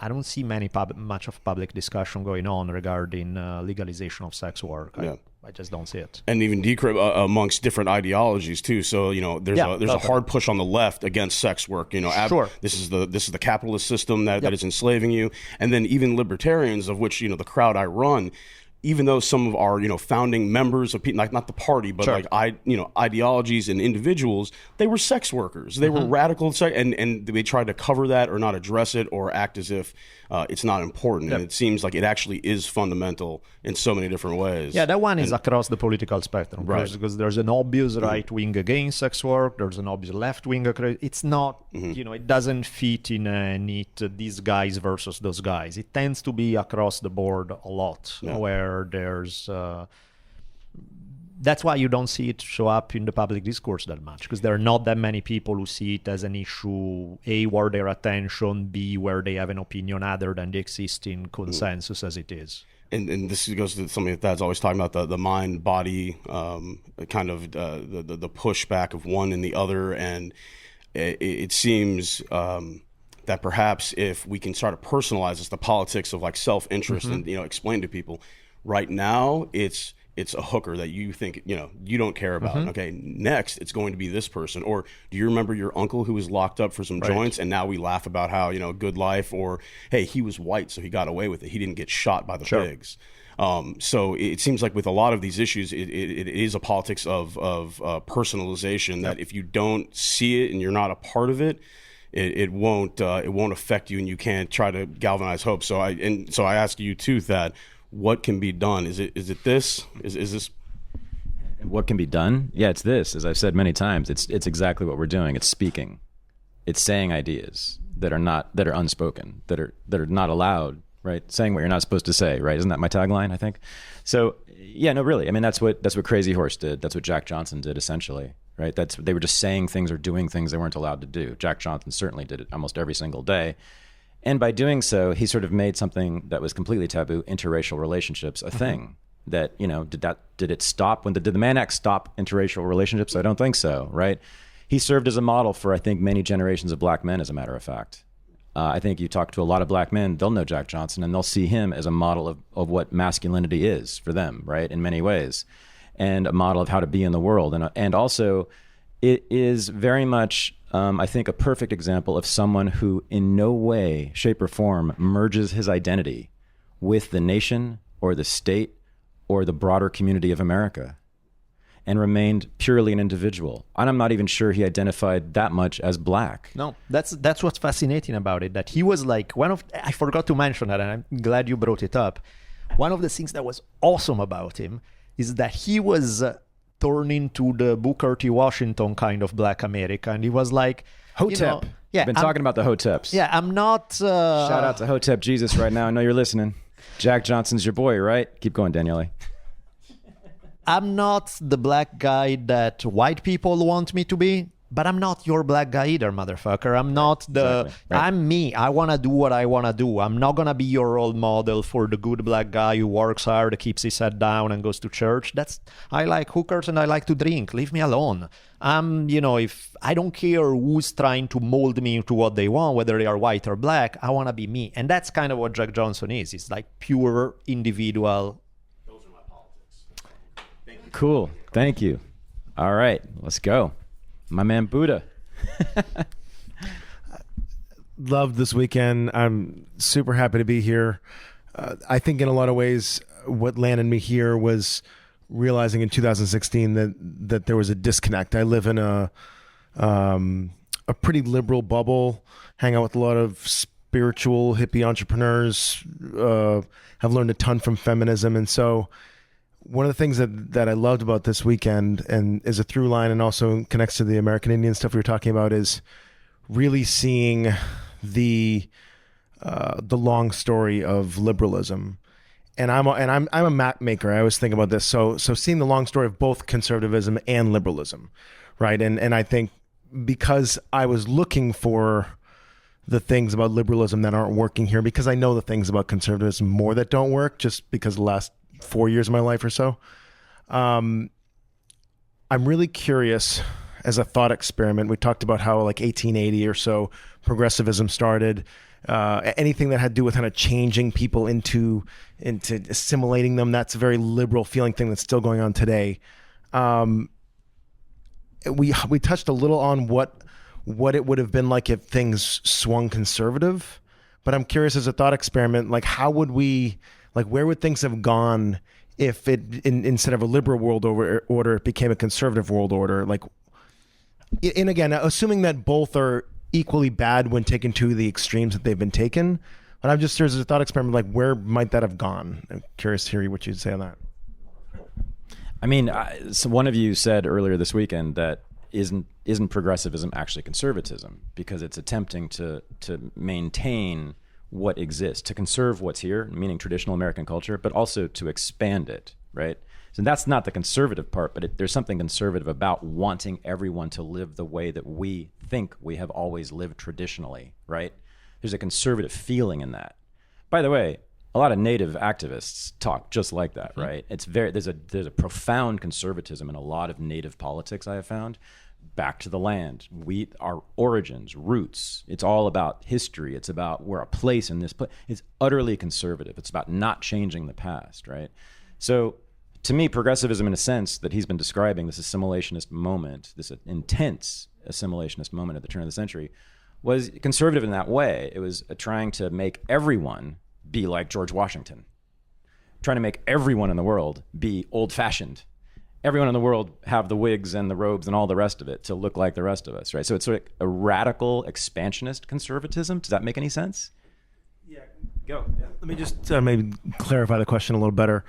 I don't see much of public discussion going on regarding legalization of sex work. I just don't see it. And even amongst different ideologies too. So there's a hard push on the left against sex work. This is the capitalist system that is enslaving you. And then even libertarians, of which the crowd I run, even though some of our, founding members of people, like not the party, but Sure. ideologies and individuals, they were sex workers. They were radical, and they tried to cover that or not address it or act as if it's not important. And it seems like it actually is fundamental in so many different ways. Yeah, that one is across the political spectrum, Right. because there's an obvious right wing against sex work, there's an obvious left wing. It's not, it doesn't fit in a neat these guys versus those guys. It tends to be across the board a lot, where there's that's why you don't see it show up in the public discourse that much, because there are not that many people who see it as an issue, A, where their attention, B, where they have an opinion other than the existing consensus as it is. And this goes to something that Thad's always talking about, the mind body kind of the pushback of one and the other, and it seems that perhaps if we can start to personalize this, the politics of like self-interest, and explain to people, right now it's a hooker that you think you don't care about. Okay, next it's going to be this person. Or do you remember your uncle who was locked up for some joints, and now we laugh about how good life, or hey, he was white so he got away with it, he didn't get shot by the pigs. So it seems like with a lot of these issues, it is a politics of personalization, that if you don't see it and you're not a part of it, it won't affect you, and you can't try to galvanize hope. So I ask you too, that what can be done? Is it this? Is this? What can be done? Yeah, it's this. As I've said many times, it's exactly what we're doing. It's speaking. It's saying ideas that are unspoken, that are not allowed. Right, saying what you're not supposed to say. Right, isn't that my tagline? I think. So yeah, no, really. I mean, that's what Crazy Horse did. That's what Jack Johnson did, essentially. Right, they were just saying things or doing things they weren't allowed to do. Jack Johnson certainly did it almost every single day. And by doing so, he sort of made something that was completely taboo, interracial relationships, a thing. That, did it stop? Did the Mann Act stop interracial relationships? I don't think so, right? He served as a model for, I think, many generations of black men, as a matter of fact. I think you talk to a lot of black men, they'll know Jack Johnson, and they'll see him as a model of what masculinity is for them, right, in many ways, and a model of how to be in the world. And also, it is very much, I think, a perfect example of someone who in no way, shape, or form merges his identity with the nation or the state or the broader community of America, and remained purely an individual. And I'm not even sure he identified that much as black. No, that's what's fascinating about it, that he was like I forgot to mention that, and I'm glad you brought it up. One of the things that was awesome about him is that he was turning to the Booker T. Washington kind of black America, and he was like, Hotep. Yeah, I've been talking about the Hoteps. Yeah, I'm not... Shout out to Hotep Jesus right now. I know you're listening. Jack Johnson's your boy, right? Keep going, Daniele. I'm not the black guy that white people want me to be, but I'm not your black guy either, motherfucker. I'm not Exactly. Right. I'm me. I want to do what I want to do. I'm not going to be your role model for the good black guy who works hard, keeps his head down, and goes to church. I like hookers and I like to drink. Leave me alone. If I don't care who's trying to mold me into what they want, whether they are white or black, I want to be me. And that's kind of what Jack Johnson is. It's like pure individual. Those are my politics. Cool. Thank you. All right, let's go. My man Buddha. Loved this weekend. I'm super happy to be here. I think in a lot of ways, what landed me here was realizing in 2016 that there was a disconnect. I live in a pretty liberal bubble, hang out with a lot of spiritual hippie entrepreneurs, have learned a ton from feminism. And so one of the things that I loved about this weekend, and is a through line and also connects to the American Indian stuff we were talking about, is really seeing the long story of liberalism. And I'm a map maker. I always think about this. So seeing the long story of both conservatism and liberalism, right? And I think because I was looking for the things about liberalism that aren't working here, because I know the things about conservatism more that don't work, just because the last 4 years of my life or so. I'm really curious, as a thought experiment. We talked about how like 1880 or so progressivism started. Anything that had to do with kind of changing people into assimilating them, that's a very liberal feeling thing that's still going on today. We touched a little on what it would have been like if things swung conservative, but I'm curious, as a thought experiment, like how would we Like, where would things have gone if instead of a liberal world order, it became a conservative world order? Like, and again, assuming that both are equally bad when taken to the extremes that they've been taken, but there's a thought experiment, like, where might that have gone? I'm curious to hear what you'd say on that. I mean, so one of you said earlier this weekend that isn't progressivism actually conservatism, because it's attempting to maintain what exists, to conserve what's here, meaning traditional American culture, but also to expand it, right? So that's not the conservative part, but there's something conservative about wanting everyone to live the way that we think we have always lived traditionally, right? There's a conservative feeling in that. By the way, a lot of native activists talk just like that, right? It's there's a profound conservatism in a lot of native politics I have found. Back to the land, our origins, roots. It's all about history. It's about we're a place in this place. It's utterly conservative. It's about not changing the past, right? So to me, progressivism, in a sense that he's been describing, this assimilationist moment, this intense assimilationist moment at the turn of the century, was conservative in that way. It was trying to make everyone be like George Washington, trying to make everyone in the world be old-fashioned, everyone in the world have the wigs and the robes and all the rest of it to look like the rest of us, right? So it's sort of a radical expansionist conservatism. Does that make any sense? Yeah, go. Yeah. Let me just maybe clarify the question a little better.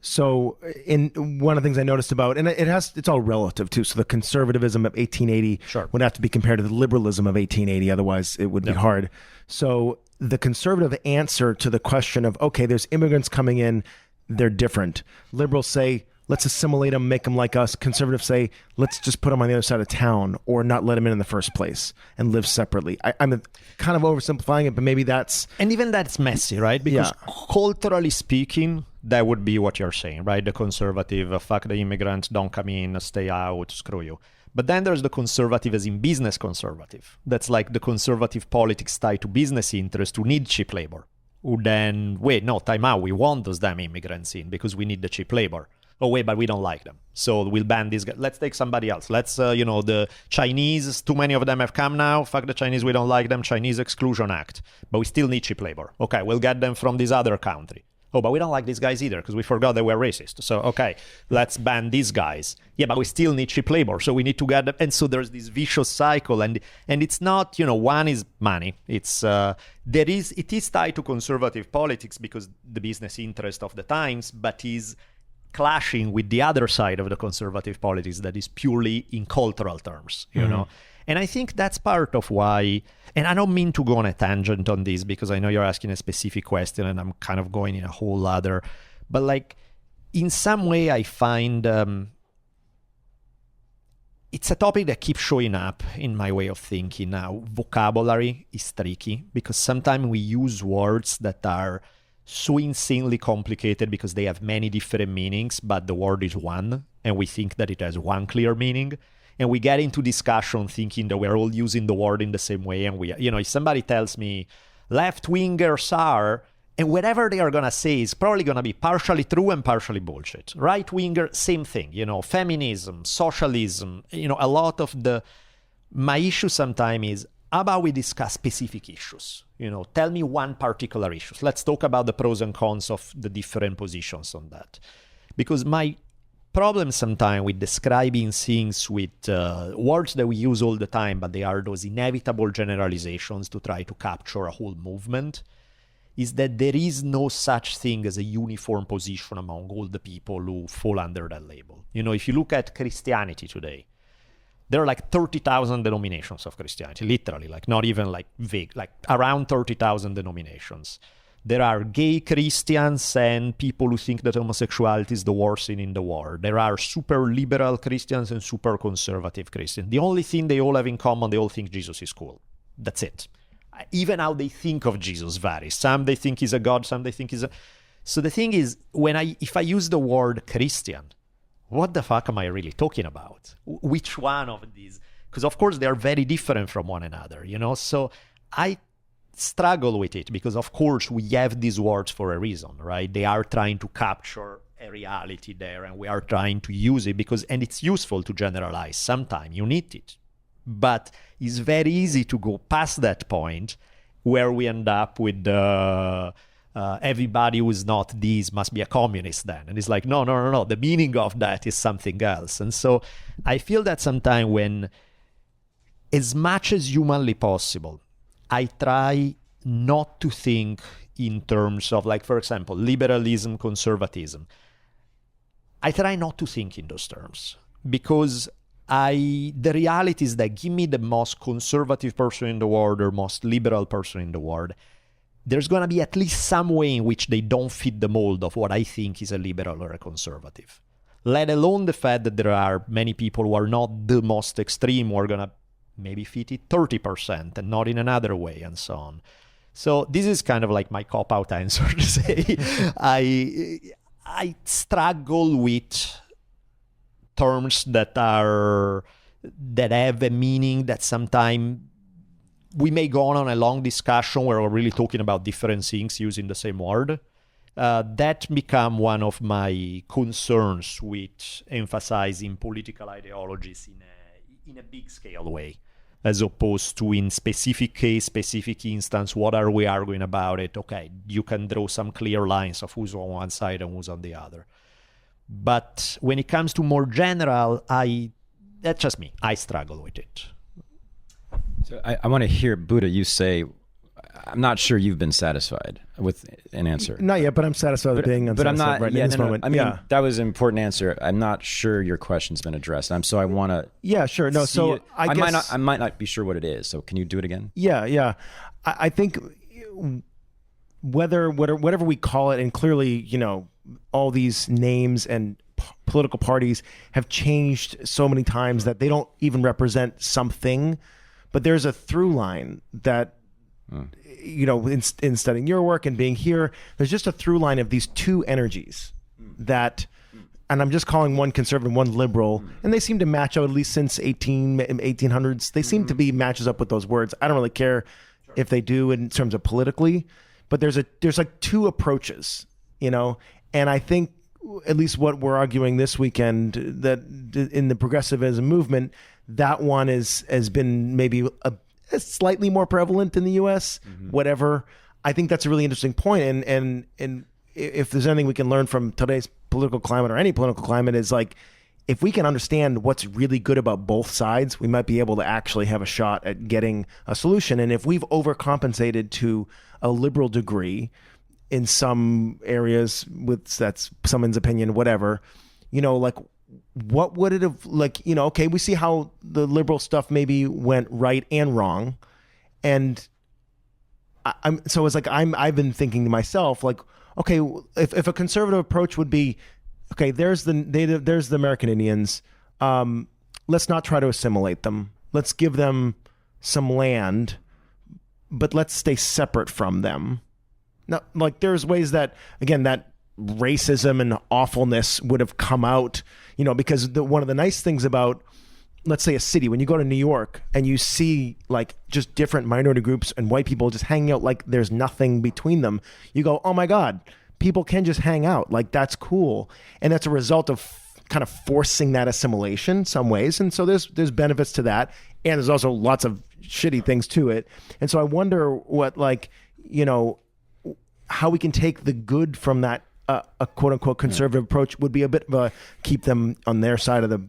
So in one of the things I noticed about, and it's all relative too. So the conservatism of 1880 would have to be compared to the liberalism of 1880. Otherwise it would be hard. So the conservative answer to the question of, okay, there's immigrants coming in, they're different. Liberals say, let's assimilate them, make them like us. Conservatives say, let's just put them on the other side of town or not let them in the first place and live separately. I'm kind of oversimplifying it, but maybe that's... And even that's messy, right? Because culturally speaking, that would be what you're saying, right? The conservative, fuck the immigrants, don't come in, stay out, screw you. But then there's the conservative as in business conservative. That's like the conservative politics tied to business interests who need cheap labor. Who then, wait, no, time out, we want those damn immigrants in because we need the cheap labor. Oh, wait, but we don't like them. So we'll ban these guys. Let's take somebody else. Let's, the Chinese, too many of them have come now. Fuck the Chinese, we don't like them. Chinese Exclusion Act. But we still need cheap labor. Okay, we'll get them from this other country. Oh, but we don't like these guys either because we forgot they were racist. So, okay, let's ban these guys. Yeah, but we still need cheap labor. So we need to get them. And so there's this vicious cycle. And it's not, one is money. It is tied to conservative politics because the business interest of the times, but is clashing with the other side of the conservative politics that is purely in cultural terms, you know? And I think that's part of why, and I don't mean to go on a tangent on this because I know you're asking a specific question and I'm kind of going in a whole other, but like in some way I find it's a topic that keeps showing up in my way of thinking now. Vocabulary is tricky because sometimes we use words that are so insanely complicated because they have many different meanings, but the word is one, and we think that it has one clear meaning. And we get into discussion thinking that we're all using the word in the same way. And if somebody tells me left-wingers are, and whatever they are going to say is probably going to be partially true and partially bullshit. Right-winger, same thing, feminism, socialism, a lot of my issue sometimes is, how about we discuss specific issues? Tell me one particular issue. Let's talk about the pros and cons of the different positions on that. Because my problem sometimes with describing things with words that we use all the time, but they are those inevitable generalizations to try to capture a whole movement, is that there is no such thing as a uniform position among all the people who fall under that label. If you look at Christianity today, there are like 30,000 denominations of Christianity, literally, like not even like vague, like around 30,000 denominations. There are gay Christians and people who think that homosexuality is the worst sin in the world. There are super liberal Christians and super conservative Christians. The only thing they all have in common, they all think Jesus is cool. That's it. Even how they think of Jesus varies. Some they think he's a god, some they think he's a... So the thing is, if I use the word Christian, what the fuck am I really talking about? Which one of these? Because of course they are very different from one another, So I struggle with it because of course we have these words for a reason, right? They are trying to capture a reality there and we are trying to use it and it's useful to generalize. Sometimes you need it. But it's very easy to go past that point where we end up with everybody who is not this must be a communist then. And it's like, no. The meaning of that is something else. And so I feel that sometimes when, as much as humanly possible, I try not to think in terms of, like, for example, liberalism, conservatism. I try not to think in those terms, because the reality is that give me the most conservative person in the world or most liberal person in the world, there's going to be at least some way in which they don't fit the mold of what I think is a liberal or a conservative. Let alone the fact that there are many people who are not the most extreme who are going to maybe fit it 30% and not in another way, and so on. So this is kind of like my cop-out answer to say I struggle with terms that have a meaning that sometimes we may go on a long discussion where we're really talking about different things using the same word. That become one of my concerns with emphasizing political ideologies in a big scale way, as opposed to in specific case, specific instance, what are we arguing about it? Okay, you can draw some clear lines of who's on one side and who's on the other. But when it comes to more general, that's just me. I struggle with it. So I want to hear, Buddha, you say, I'm not sure you've been satisfied with an answer. Not yet, but I'm satisfied with being unsatisfied but I'm not, right in this moment. I mean, that was an important answer. I'm not sure your question's been addressed. So I want to. Yeah, sure. No, so it. I might not be sure what it is. So can you do it again? Yeah. I think whatever we call it, and clearly, all these names and political parties have changed so many times that they don't even represent something, but there's a through line that. In studying your work and being here, there's just a through line of these two energies that, and I'm just calling one conservative, one liberal, and they seem to match out at least since 1800s. They seem to be matches up with those words. I don't really care if they do in terms of politically, but there's like two approaches, and I think at least what we're arguing this weekend, that in the progressivism movement, that one has been maybe it's slightly more prevalent in the U.S. Whatever. I think that's a really interesting point. And if there's anything we can learn from today's political climate or any political climate is like, if we can understand what's really good about both sides, we might be able to actually have a shot at getting a solution. And if we've overcompensated to a liberal degree in some areas that's someone's opinion, whatever, like, what would it have, like, okay, we see how the liberal stuff maybe went right and wrong. And I've been thinking to myself, like, okay, if a conservative approach would be, okay, there's the American Indians. Let's not try to assimilate them. Let's give them some land, but let's stay separate from them. Now, like, there's ways that, again, that racism and awfulness would have come out, because one of the nice things about, let's say, a city, when you go to New York and you see like just different minority groups and white people just hanging out like there's nothing between them, you go, oh my God, people can just hang out. Like, that's cool. And that's a result of kind of forcing that assimilation some ways. And so there's benefits to that. And there's also lots of shitty things to it. And so I wonder what, like, how we can take the good from that a quote unquote conservative approach would be a bit of a keep them on their side of the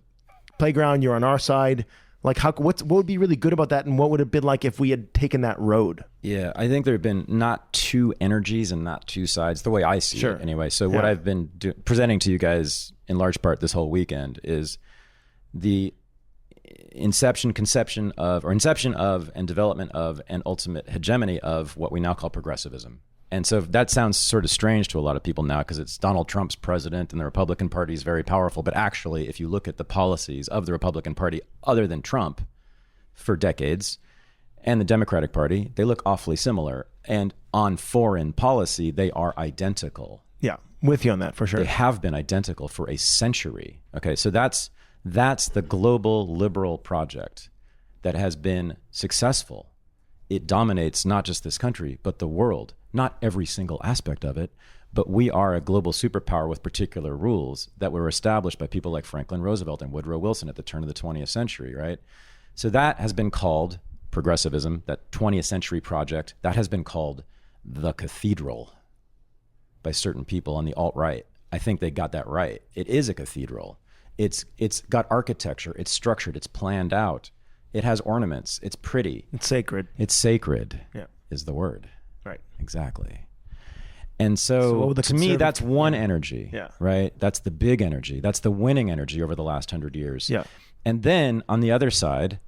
playground. You're on our side. Like, what would be really good about that? And what would it have been like if we had taken that road? Yeah, I think there have been not two energies and not two sides, the way I see it anyway. So what I've been presenting to you guys in large part this whole weekend is the inception of and development of and ultimate hegemony of what we now call progressivism. And so that sounds sort of strange to a lot of people now because it's Donald Trump's president and the Republican Party is very powerful. But actually, if you look at the policies of the Republican Party other than Trump for decades and the Democratic Party, they look awfully similar. And on foreign policy, they are identical. Yeah, with you on that for sure. They have been identical for a century. Okay, so that's the global liberal project that has been successful. It dominates not just this country, but the world. Not every single aspect of it, but we are a global superpower with particular rules that were established by people like Franklin Roosevelt and Woodrow Wilson at the turn of the 20th century, right? So that has been called progressivism, that 20th century project, that has been called the cathedral. by certain people on the alt-right. I think they got that right. It is a cathedral. It's got architecture. It's structured. It's planned out. It has ornaments. It's pretty. It's sacred. It's sacred. Yeah. Is the word. Right. Exactly. And so to me, that's one energy. Yeah. Right? That's the big energy. That's the winning energy over the last 100 years. Yeah. And then on the other side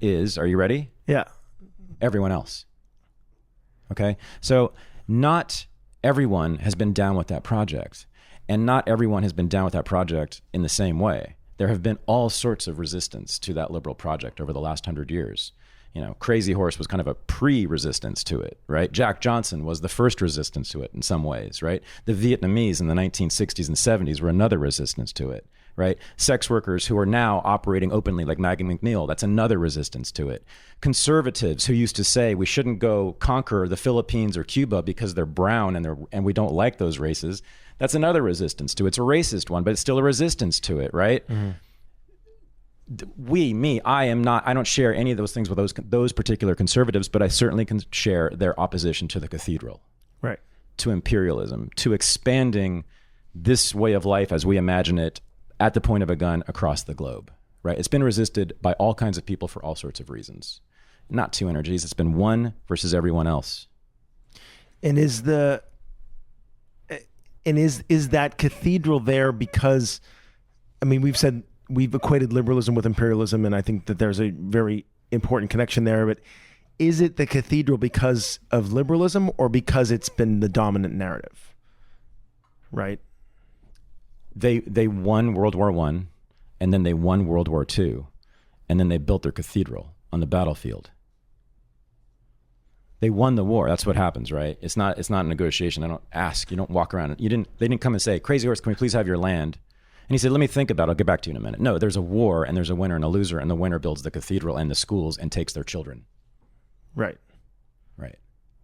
is, are you ready? Yeah. Everyone else. Okay? So not everyone has been down with that project. And not everyone has been down with that project in the same way. There have been all sorts of resistance to that liberal project over the last 100 years. You know, Crazy Horse was kind of a pre-resistance to it, right? Jack Johnson was the first resistance to it in some ways, right? The Vietnamese in the 1960s and 70s were another resistance to it, right? Sex workers who are now operating openly like Maggie McNeil, that's another resistance to it. Conservatives who used to say we shouldn't go conquer the Philippines or Cuba because they're brown and we don't like those races, that's another resistance to it. It's a racist one, but it's still a resistance to it, right? Mm-hmm. I don't share any of those things with those particular conservatives, but I certainly can share their opposition to the cathedral, right? To imperialism, to expanding this way of life as we imagine it at the point of a gun across the globe, right? It's been resisted by all kinds of people for all sorts of reasons. Not two energies. It's been one versus everyone else. And is that cathedral there because, I mean, we've equated liberalism with imperialism, and I think that there's a very important connection there, but is it the cathedral because of liberalism or because it's been the dominant narrative? Right? They won World War I, and then they won World War II, and then they built their cathedral on the battlefield. They won the war. That's what happens, right? It's not a negotiation. They don't ask. You don't walk around. They didn't come and say, Crazy Horse, can we please have your land? And he said, let me think about it. I'll get back to you in a minute. No, there's a war and there's a winner and a loser, and the winner builds the cathedral and the schools and takes their children. Right. Right.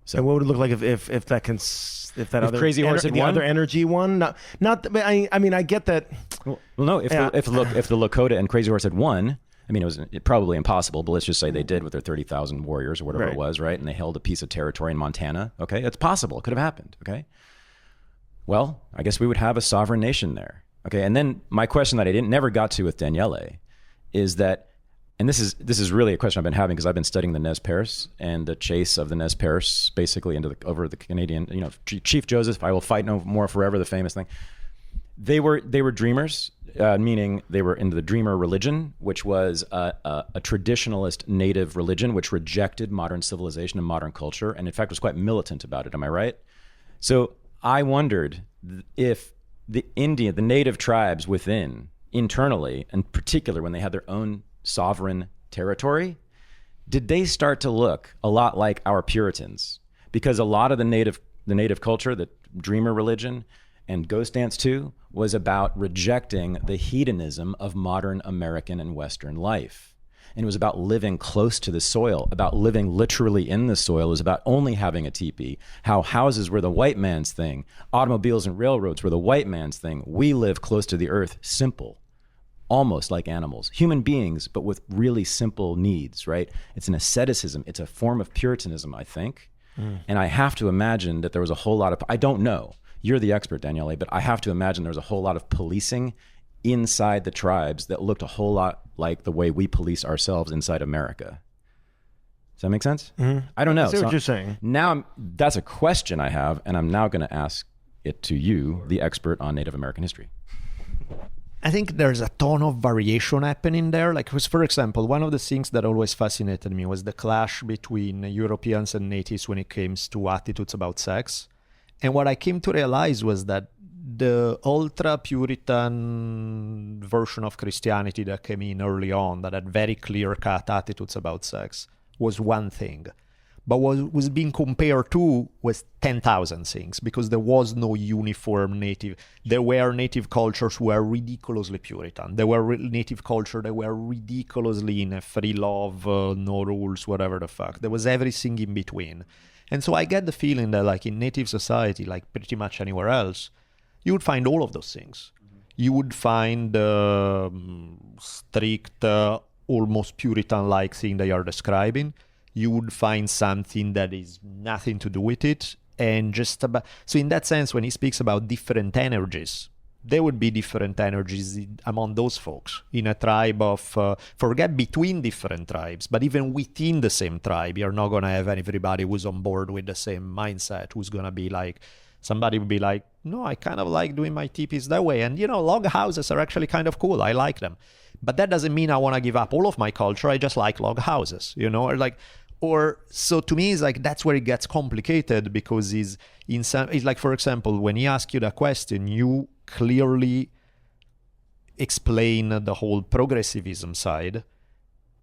So what would it look like if other Crazy Horse had won? Other energy won? Not. I mean, I get that. Well, no. If the Lakota and Crazy Horse had won, I mean, it was probably impossible, but let's just say they did with their 30,000 warriors or whatever it was, right? And they held a piece of territory in Montana. Okay, it's possible. It could have happened. Okay. Well, I guess we would have a sovereign nation there. Okay, and then my question that I never got to with Daniele is that, and this is really a question I've been having because I've been studying the Nez Perce and the chase of the Nez Perce basically over the Canadian, Chief Joseph, I will fight no more forever, the famous thing. They were dreamers, meaning they were into the dreamer religion, which was a traditionalist native religion which rejected modern civilization and modern culture, and in fact was quite militant about it. Am I right? So I wondered if the native tribes internally, in particular when they had their own sovereign territory, did they start to look a lot like our Puritans? Because a lot of the native culture, the dreamer religion, and ghost dance too, was about rejecting the hedonism of modern American and Western life. And it was about living close to the soil, about living literally in the soil. It was about only having a teepee, how houses were the white man's thing, automobiles and railroads were the white man's thing. We live close to the earth, simple, almost like animals, human beings, but with really simple needs, right? It's an asceticism. It's a form of Puritanism, I think. And I have to imagine that there was a whole lot of, I don't know, you're the expert, Daniele, but I have to imagine there was a whole lot of policing inside the tribes that looked a whole lot like the way we police ourselves inside America. Does that make sense? Mm-hmm. I don't know. I see what you're saying. Now, that's a question I have, and I'm now going to ask it to you, the expert on Native American history. I think there's a ton of variation happening there. Like, for example, one of the things that always fascinated me was the clash between Europeans and natives when it came to attitudes about sex. And what I came to realize was that the ultra-Puritan version of Christianity that came in early on, that had very clear-cut attitudes about sex, was one thing. But what was being compared to was 10,000 things, because there was no uniform native. There were native cultures who were ridiculously Puritan. There were native culture that were ridiculously in a free love, no rules, whatever the fuck. There was everything in between. And so I get the feeling that, like, in native society, like pretty much anywhere else, you would find all of those things. You would find strict, almost Puritan-like thing that you're describing. You would find something that is nothing to do with it. And just about, so in that sense, when he speaks about different energies, there would be different energies among those folks in a tribe of, forget between different tribes, but even within the same tribe, you're not going to have everybody who's on board with the same mindset, who's going to be like, somebody would be like, no, I kind of like doing my teepees that way. And, log houses are actually kind of cool. I like them. But that doesn't mean I want to give up all of my culture. I just like log houses, so to me, it's like, that's where it gets complicated, because it's like, for example, when he asks you that question, you clearly explain the whole progressivism side.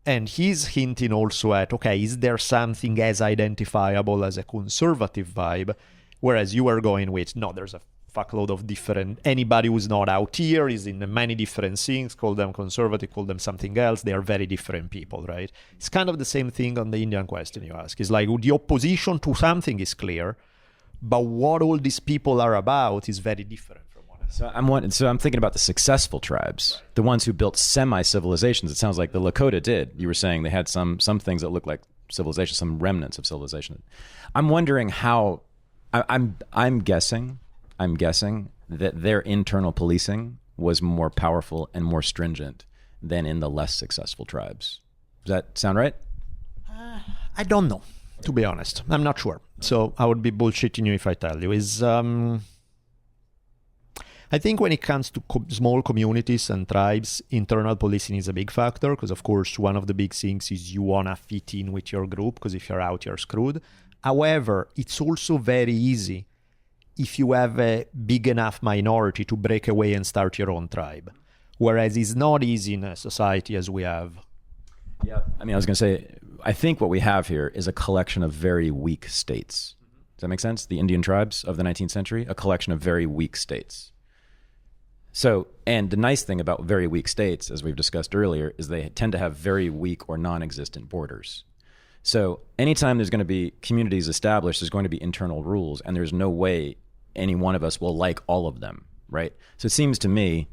And he's hinting also at, okay, is there something as identifiable as a conservative vibe? Whereas you are going with, no, there's a fuckload of different, anybody who's not out here is in many different things, call them conservative, call them something else, they are very different people, right? It's kind of the same thing on the Indian question you ask. It's like the opposition to something is clear, but what all these people are about is very different from one another. So I'm thinking about the successful tribes, the ones who built semi-civilizations. It sounds like the Lakota did. You were saying they had some things that look like civilization, some remnants of civilization. I'm wondering how, I'm guessing that their internal policing was more powerful and more stringent than in the less successful tribes. Does that sound right? I don't know, to be honest. I'm not sure. So I would be bullshitting you if I tell you. I think when it comes to small communities and tribes, internal policing is a big factor, because, of course, one of the big things is you want to fit in with your group, because if you're out, you're screwed. However, it's also very easy if you have a big enough minority to break away and start your own tribe. Whereas it's not easy in a society as we have. Yeah, I was going to say, I think what we have here is a collection of very weak states. Does that make sense? The Indian tribes of the 19th century, a collection of very weak states. So, and the nice thing about very weak states, as we've discussed earlier, is they tend to have very weak or non-existent borders. So anytime there's going to be communities established, there's going to be internal rules, and there's no way any one of us will like all of them, right? So it seems to me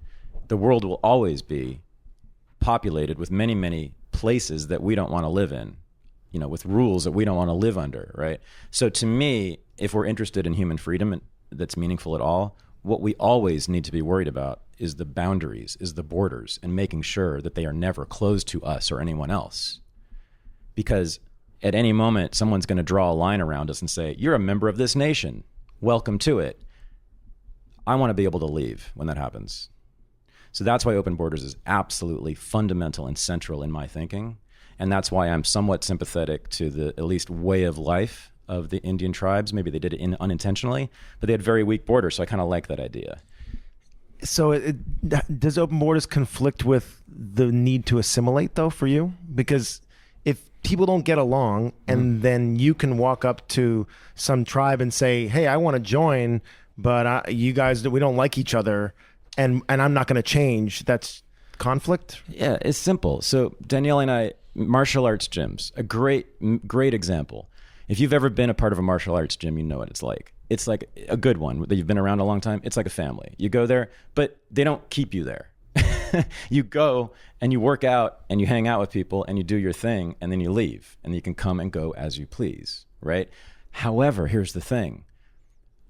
the world will always be populated with many, many places that we don't want to live in, with rules that we don't want to live under, right? So to me, if we're interested in human freedom that's meaningful at all, what we always need to be worried about is the boundaries, is the borders, and making sure that they are never closed to us or anyone else. Because at any moment, someone's going to draw a line around us and say, you're a member of this nation. Welcome to it. I want to be able to leave when that happens. So that's why open borders is absolutely fundamental and central in my thinking. And that's why I'm somewhat sympathetic to the, at least, way of life of the Indian tribes. Maybe they did it unintentionally, but they had very weak borders. So I kind of like that idea. So does open borders conflict with the need to assimilate, though, for you? Because if people don't get along and then you can walk up to some tribe and say, hey, I want to join, but you guys, we don't like each other and I'm not going to change, that's conflict? Yeah, it's simple. So Daniele and I, martial arts gyms, a great example. If you've ever been a part of a martial arts gym, you know what it's like. It's like a good one that you've been around a long time. It's like a family. You go there, but they don't keep you there. You go and you work out and you hang out with people and you do your thing and then you leave and you can come and go as you please, right? However, here's the thing.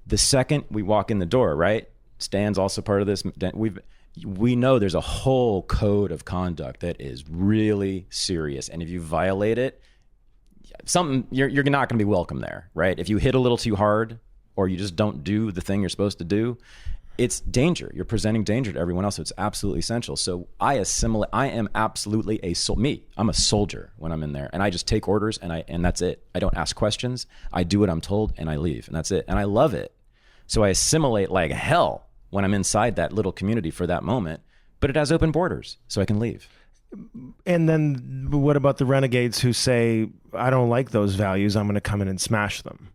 The second we walk in the door, right? Stan's also part of this. We know there's a whole code of conduct that is really serious. And if you violate it, you're not going to be welcome there, right? If you hit a little too hard or you just don't do the thing you're supposed to do, it's danger. You're presenting danger to everyone else. So it's absolutely essential. So I am absolutely I'm a soldier when I'm in there, and I just take orders and that's it. I don't ask questions. I do what I'm told and I leave, and that's it. And I love it. So I assimilate like hell when I'm inside that little community for that moment, but it has open borders so I can leave. And then what about the renegades who say, I don't like those values, I'm going to come in and smash them?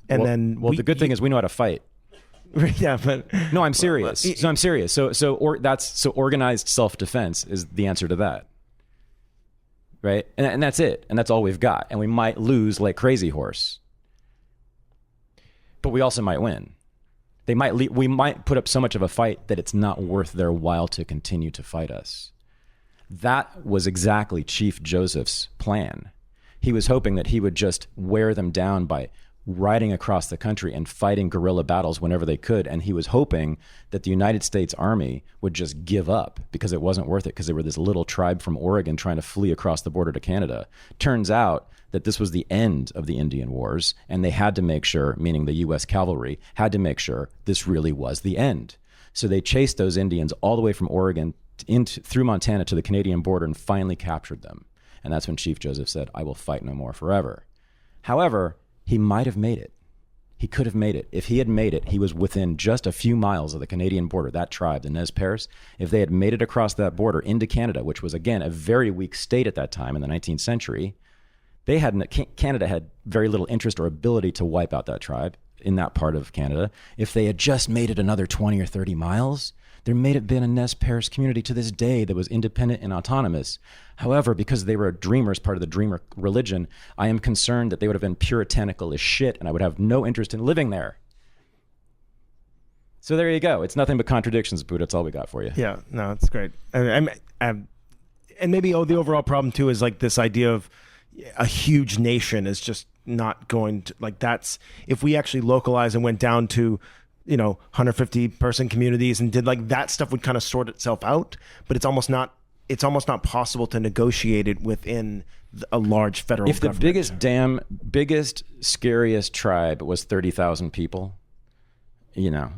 And the good thing is we know how to fight. Yeah, but no, I'm serious. I'm serious. So organized self-defense is the answer to that, right? And that's it. And that's all we've got. And we might lose like Crazy Horse, but we also might win. We might put up so much of a fight that it's not worth their while to continue to fight us. That was exactly Chief Joseph's plan. He was hoping that he would just wear them down by riding across the country and fighting guerrilla battles whenever they could. And he was hoping that the United States Army would just give up because it wasn't worth it, because they were this little tribe from Oregon trying to flee across the border to Canada. Turns out that this was the end of the Indian Wars, and they had to make sure, meaning the U.S. cavalry, had to make sure this really was the end. So they chased those Indians all the way from Oregon through Montana to the Canadian border and finally captured them. And that's when Chief Joseph said, "I will fight no more forever." However, he might have made it. He could have made it. If he had made it, he was within just a few miles of the Canadian border, that tribe, the Nez Perce. If they had made it across that border into Canada, which was, again, a very weak state at that time in the 19th century, Canada had very little interest or ability to wipe out that tribe in that part of Canada. If they had just made it another 20 or 30 miles, there may have been a Nez Perce community to this day that was independent and autonomous. However, because they were dreamers, part of the dreamer religion, I am concerned that they would have been puritanical as shit, and I would have no interest in living there. So there you go. It's nothing but contradictions, Buddha. That's all we got for you. Yeah, no, it's great. And maybe the overall problem too is like this idea of a huge nation is just not going to, like, that's, if we actually localize and went down to 150 person communities and did like that stuff, would kind of sort itself out, but it's almost not possible to negotiate it within a large federal government. If the biggest, scariest tribe was 30,000 people,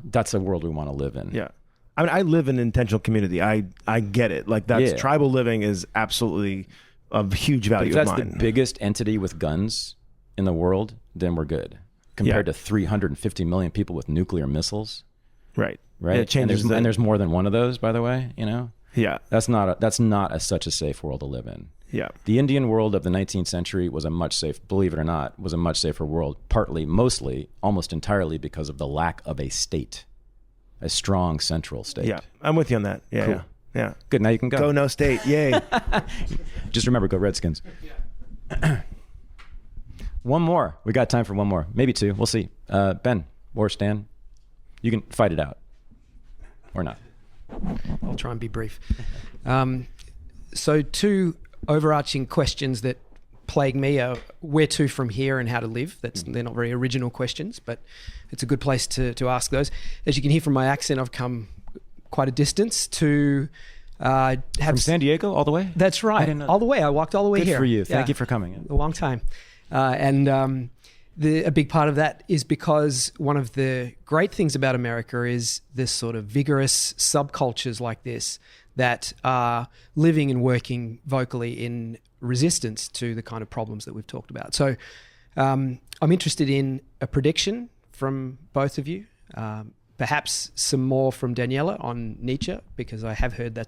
that's a world we want to live in. Yeah. I mean, I live in an intentional community. I get it. Like, that's tribal living is absolutely of huge value. If that's the biggest entity with guns in the world, then we're good. Compared to 350 million people with nuclear missiles. Right. Right. It changes and there's more than one of those, by the way, Yeah. That's not such a safe world to live in. Yeah. The Indian world of the 19th century was believe it or not, was a much safer world, mostly, almost entirely because of the lack of a state, a strong central state. Yeah. I'm with you on that. Yeah. Cool. Yeah. Good. Now you can go. Go no state. Yay. Just remember, go Redskins. One more. We got time for one more. Maybe two. We'll see. Ben or Stan, you can fight it out. Or not. I'll try and be brief. So two overarching questions that plague me are where to from here and how to live. They're not very original questions, but it's a good place to ask those. As you can hear from my accent, I've come quite a distance to have... From San Diego all the way? That's right. All the way. I walked all the way Good here. For you. Thank you for coming. A long time. A big part of that is because one of the great things about America is this sort of vigorous subcultures like this that are living and working vocally in resistance to the kind of problems that we've talked about. So I'm interested in a prediction from both of you, perhaps some more from Daniele on Nietzsche, because I have heard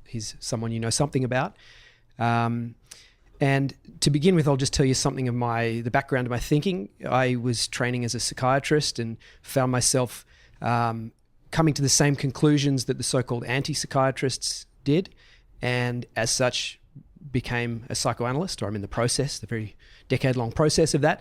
he's someone you know something about. And to begin with, I'll just tell you something of the background of my thinking. I was training as a psychiatrist and found myself coming to the same conclusions that the so-called anti-psychiatrists did, and as such became a psychoanalyst, or I'm in the process, the very decade-long process of that.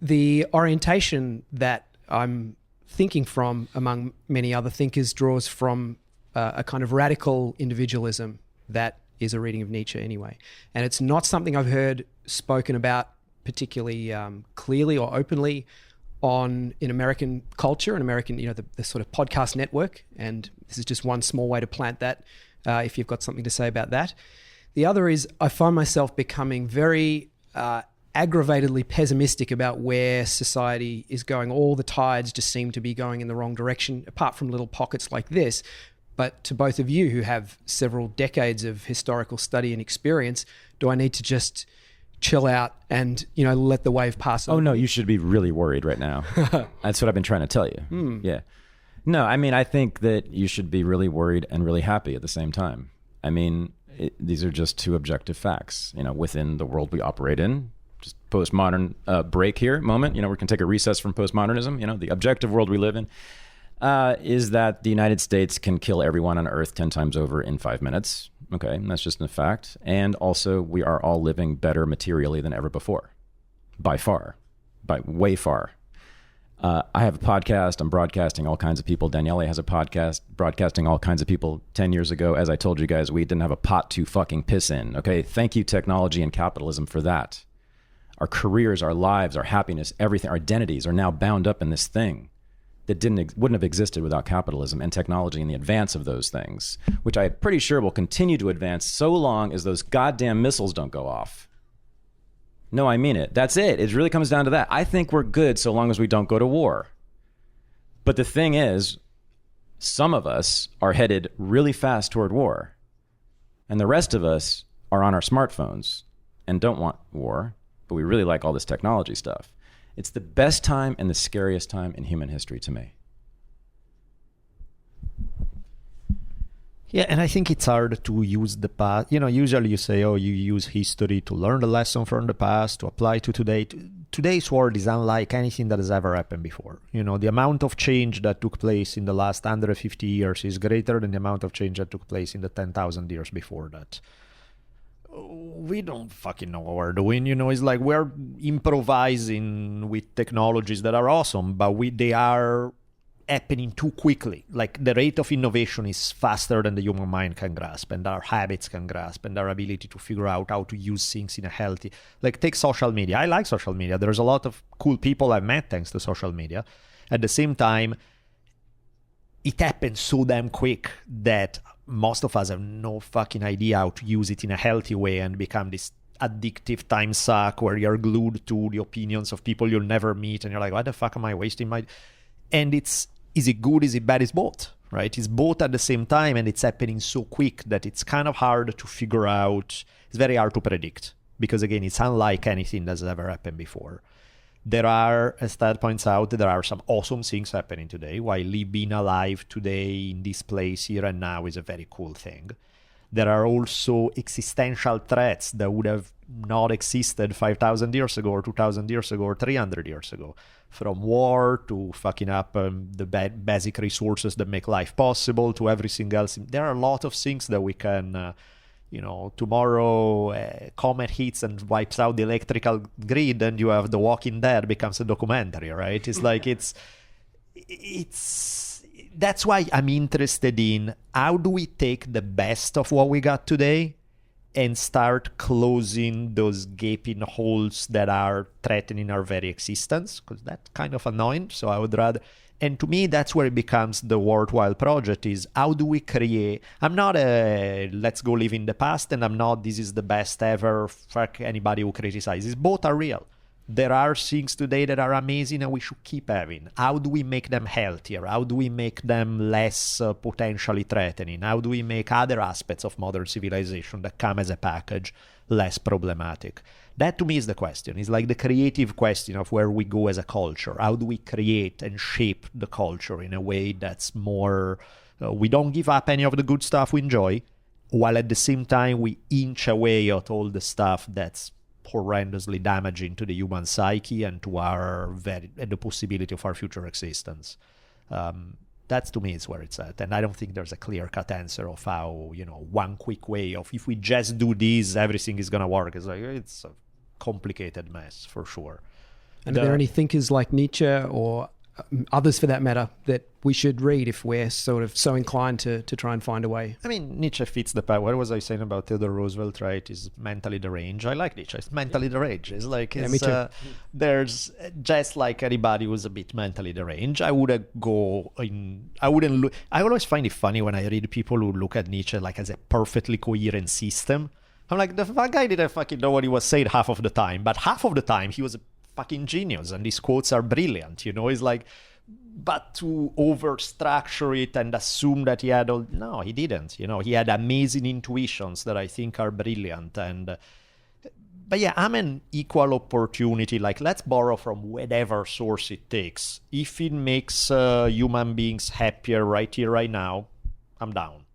The orientation that I'm thinking from, among many other thinkers, draws from a kind of radical individualism that is a reading of Nietzsche anyway. And it's not something I've heard spoken about particularly clearly or openly in American culture and American, the sort of podcast network. And this is just one small way to plant that, if you've got something to say about that. The other is I find myself becoming very aggravatedly pessimistic about where society is going. All the tides just seem to be going in the wrong direction, apart from little pockets like this. But to both of you who have several decades of historical study and experience, do I need to just chill out and, let the wave pass over? Oh, no, you should be really worried right now. That's what I've been trying to tell you. Yeah. No, I mean, I think that you should be really worried and really happy at the same time. I mean, these are just two objective facts, within the world we operate in. Just postmodern break here, moment. We can take a recess from postmodernism. The objective world we live in. Is that the United States can kill everyone on Earth 10 times over in 5 minutes. Okay, that's just a fact. And also, we are all living better materially than ever before. By far. By way far. I have a podcast. I'm broadcasting all kinds of people. Daniele has a podcast broadcasting all kinds of people. 10 years ago, as I told you guys, we didn't have a pot to fucking piss in. Okay, thank you, technology and capitalism, for that. our careers, our lives, our happiness, everything, our identities are now bound up in this thing that wouldn't have existed without capitalism and technology and the advance of those things, which I'm pretty sure will continue to advance so long as those goddamn missiles don't go off. No, I mean it. That's it. It really comes down to that. I think we're good so long as we don't go to war. But the thing is, some of us are headed really fast toward war, and the rest of us are on our smartphones and don't want war, but we really like all this technology stuff. It's the best time and the scariest time in human history to me. Yeah, and I think it's hard to use the past. Usually you say, oh, you use history to learn the lesson from the past, to apply to today. Today's world is unlike anything that has ever happened before. The amount of change that took place in the last 150 years is greater than the amount of change that took place in the 10,000 years before that. We don't fucking know what we're doing. It's like we're improvising with technologies that are awesome, but they are happening too quickly. Like the rate of innovation is faster than the human mind can grasp, and our habits can grasp, and our ability to figure out how to use things in a healthy, like take social media. I like social media. There's a lot of cool people I've met thanks to social media. At the same time, it happens so damn quick that most of us have no fucking idea how to use it in a healthy way and become this addictive time suck where you're glued to the opinions of people you'll never meet, and you're like, why the fuck am I wasting my... And is it good, is it bad? It's both, right? It's both at the same time, and it's happening so quick that it's kind of hard to figure out. It's very hard to predict because, again, it's unlike anything that's ever happened before. There are, as Tad points out, there are some awesome things happening today. While being alive today in this place here and now is a very cool thing. There are also existential threats that would have not existed 5,000 years ago or 2,000 years ago or 300 years ago. From war to fucking up the basic resources that make life possible to everything else. There are a lot of things that we can, tomorrow a comet hits and wipes out the electrical grid and you have The Walking Dead becomes a documentary, right? It's like, that's why I'm interested in how do we take the best of what we got today and start closing those gaping holes that are threatening our very existence, because that's kind of annoying. So I would rather, and to me, that's where it becomes the worthwhile project is how do we create, I'm not a let's go live in the past, and I'm not this is the best ever, fuck anybody who criticizes. Both are real. There are things today that are amazing and we should keep having. How do we make them healthier? How do we make them less potentially threatening? How do we make other aspects of modern civilization that come as a package less problematic? That to me is the question. It's like the creative question of where we go as a culture. How do we create and shape the culture in a way that's more... we don't give up any of the good stuff we enjoy, while at the same time we inch away at all the stuff that's horrendously damaging to the human psyche and to the possibility of our future existence. That's to me is where it's at, and I don't think there's a clear-cut answer of how one quick way of if we just do this everything is gonna work. It's a complicated mess for sure. And are there any thinkers like Nietzsche or others for that matter that we should read if we're sort of so inclined to try and find a way? I mean, Nietzsche fits the part. What was I saying about Theodore Roosevelt, right? Is mentally deranged. I like Nietzsche. It's mentally deranged. It's like, me too. There's just like anybody who's a bit mentally deranged. I wouldn't look. I always find it funny when I read people who look at Nietzsche like as a perfectly coherent system. I'm like, the guy didn't fucking know what he was saying half of the time, but half of the time he was a fucking genius and his quotes are brilliant. It's like, but to over-structure it and assume that he had all... No, he didn't. He had amazing intuitions that I think are brilliant. But yeah, I'm an equal opportunity. Like, let's borrow from whatever source it takes. If it makes human beings happier right here, right now, I'm down.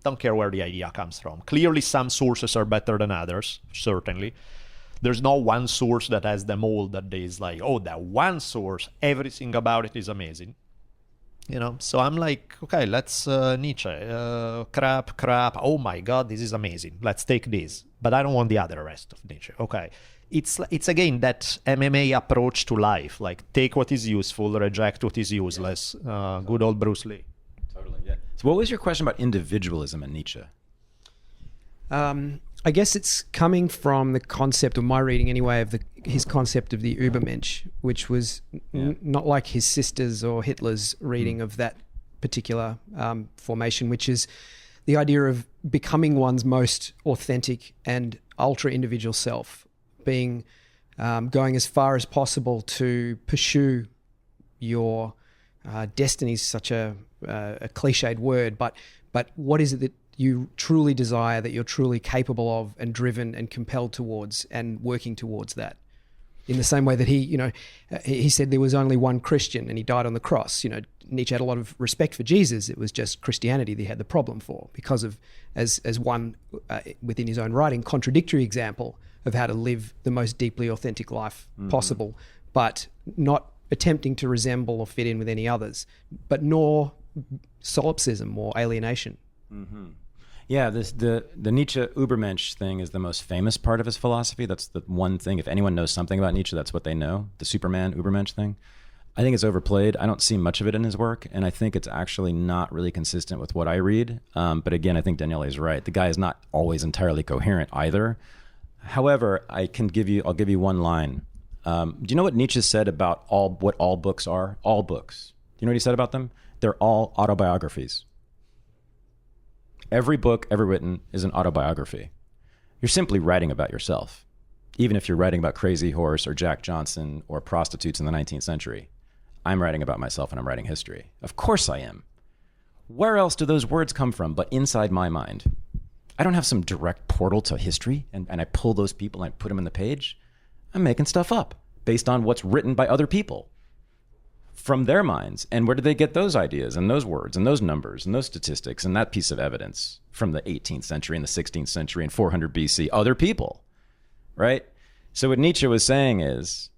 Don't care where the idea comes from. Clearly, some sources are better than others, certainly. There's no one source that has them all that is like, oh, that one source, everything about it is amazing. So I'm like, okay, let's Nietzsche, crap. Oh my God, this is amazing. Let's take this. But I don't want the other rest of Nietzsche. Okay. It's again, that MMA approach to life. Like, take what is useful, reject what is useless. Good old Bruce Lee. Totally, yeah. So what was your question about individualism in Nietzsche? I guess it's coming from the concept, or my reading anyway, of his concept of the Übermensch, which was not like his sister's or Hitler's reading of that particular formation, which is the idea of becoming one's most authentic and ultra individual self, being going as far as possible to pursue your destiny is such a cliched word, but what is it that you truly desire, that you're truly capable of and driven and compelled towards, and working towards that? In the same way that he said there was only one Christian and he died on the cross. Nietzsche had a lot of respect for Jesus. It was just Christianity that he had the problem for, because of, as one within his own writing, contradictory example of how to live the most deeply authentic life possible, but not attempting to resemble or fit in with any others, but nor solipsism or alienation. Mm-hmm. Yeah, the Nietzsche Übermensch thing is the most famous part of his philosophy. That's the one thing, if anyone knows something about Nietzsche, that's what they know, the Superman Übermensch thing. I think it's overplayed. I don't see much of it in his work, and I think it's actually not really consistent with what I read. But again, I think Daniele is right. The guy is not always entirely coherent either. However, I'll give you one line. Do you know what Nietzsche said about what all books are? All books. Do you know what he said about them? They're all autobiographies. Every book ever written is an autobiography. You're simply writing about yourself, even if you're writing about Crazy Horse or Jack Johnson or prostitutes in the 19th century. I'm writing about myself and I'm writing history. Of course I am. Where else do those words come from but inside my mind? I don't have some direct portal to history and I pull those people and I put them in the page. I'm making stuff up based on what's written by other people from their minds. And where did they get those ideas and those words and those numbers and those statistics and that piece of evidence from the 18th century and the 16th century and 400 BC? Other people, right? So what Nietzsche was saying is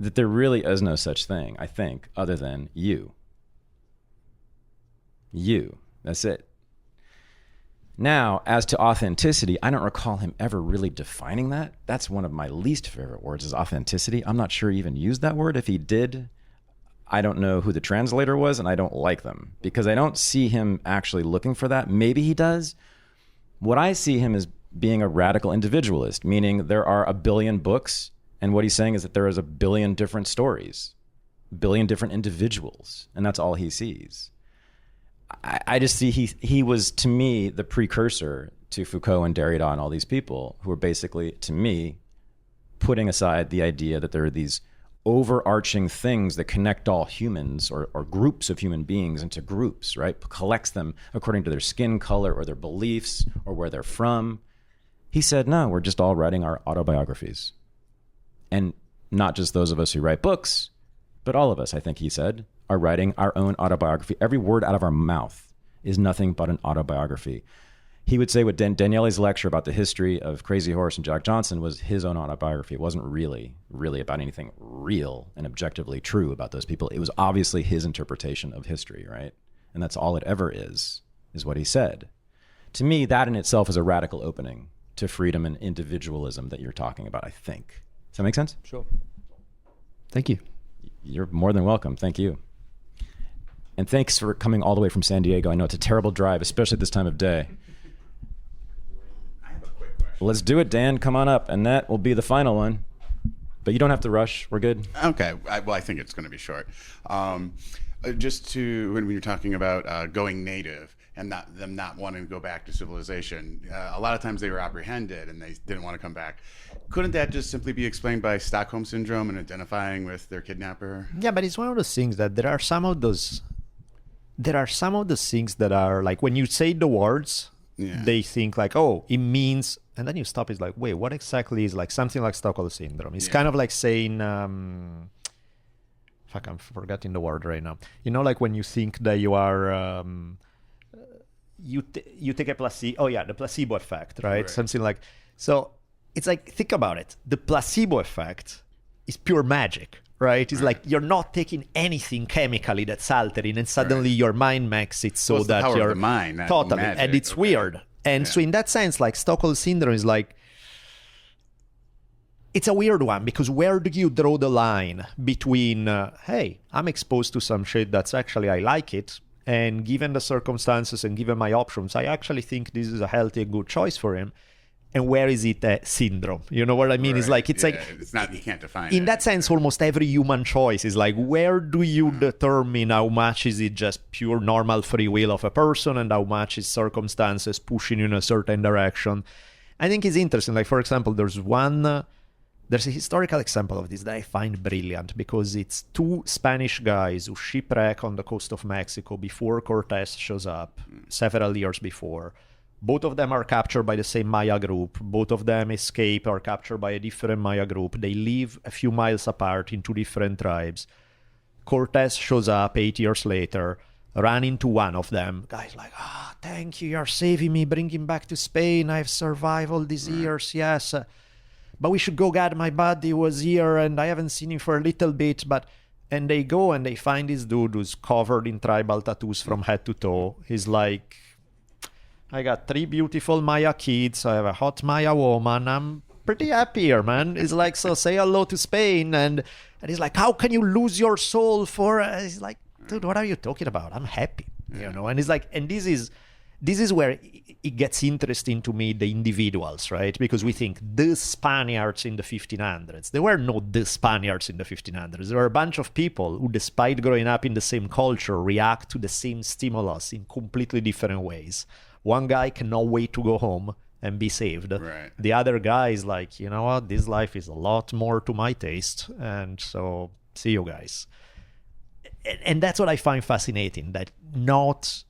that there really is no such thing, I think, other than you. You. That's it. Now, as to authenticity, I don't recall him ever really defining that. That's one of my least favorite words, is authenticity. I'm not sure he even used that word. If he did, I don't know who the translator was, and I don't like them because I don't see him actually looking for that. Maybe he does. What I see him as being a radical individualist, meaning there are a billion books, and what he's saying is that there is a billion different stories, a billion different individuals, and that's all he sees. I just see he was, to me, the precursor to Foucault and Derrida and all these people who are basically, to me, putting aside the idea that there are these overarching things that connect all humans or groups of human beings into groups, right? Collects them according to their skin color or their beliefs or where they're from. He said, no, we're just all writing our autobiographies. And not just those of us who write books, but all of us, I think he said, are writing our own autobiography. Every word out of our mouth is nothing but an autobiography. He would say what Daniele's lecture about the history of Crazy Horse and Jack Johnson was his own autobiography. It wasn't really about anything real and objectively true about those people. It was obviously his interpretation of history, right? And that's all it ever is what he said. To me, that in itself is a radical opening to freedom and individualism that you're talking about, I think. Does that make sense? Sure. Thank you. You're more than welcome. Thank you. And thanks for coming all the way from San Diego. I know it's a terrible drive, especially at this time of day. I have a quick question. Let's do it, Dan. Come on up. And that will be the final one. But you don't have to rush. We're good. Okay. I think it's going to be short. Just to, when you're talking about going native and them not wanting to go back to civilization, a lot of times they were apprehended and they didn't want to come back. Couldn't that just simply be explained by Stockholm Syndrome and identifying with their kidnapper? Yeah, but it's one of those things that there are some of those things that are like, when you say the words, they think like, oh, it means, and then you stop. It's like, wait, what exactly is like something like Stockholm Syndrome? It's kind of like saying, fuck, I'm forgetting the word right now. You know, like when you think that you are, you take a placebo. Oh yeah, the placebo effect, right? Something like, so it's like, think about it. The placebo effect is pure magic, right? It's like you're not taking anything chemically that's altering, and suddenly your mind makes it so that power you're of the mind, not totally, magic. and it's weird. And so in that sense, like Stockholm Syndrome is like, it's a weird one, because where do you draw the line between, hey, I'm exposed to some shit that's actually, I like it, and given the circumstances and given my options, I actually think this is a healthy and good choice for him. and where is it a syndrome? You know what I mean? It's like it's not, you can't define in it. that sense. Almost every human choice is like, where do you determine how much is it just pure normal free will of a person and how much is circumstances pushing you in a certain direction? I think it's interesting. Like, for example, there's a historical example of this that I find brilliant, because it's two Spanish guys who shipwreck on the coast of Mexico before Cortez shows up, several years before. Both of them are captured by the same Maya group. Both of them escape or captured by a different Maya group. They live a few miles apart in two different tribes. Cortez shows up 8 years later, ran into one of them. Guy's like, thank you, you're saving me, bringing back to Spain. I've survived all these years, yes. But we should go get my buddy who was here and I haven't seen him for a little bit. And they go and they find this dude who's covered in tribal tattoos from head to toe. He's like, I got 3 beautiful Maya kids. I have a hot Maya woman. I'm pretty happy here, man. It's like, so say hello to Spain. And he's like, how can you lose your soul for... He's like, dude, what are you talking about? I'm happy, you know? And it's like, and this is where it gets interesting to me, the individuals, right? Because we think the Spaniards in the 1500s. There were no the Spaniards in the 1500s. There were a bunch of people who, despite growing up in the same culture, react to the same stimulus in completely different ways. One guy cannot wait to go home and be saved. Right. The other guy is like, you know what, this life is a lot more to my taste. And so, see you guys. And that's what I find fascinating, that not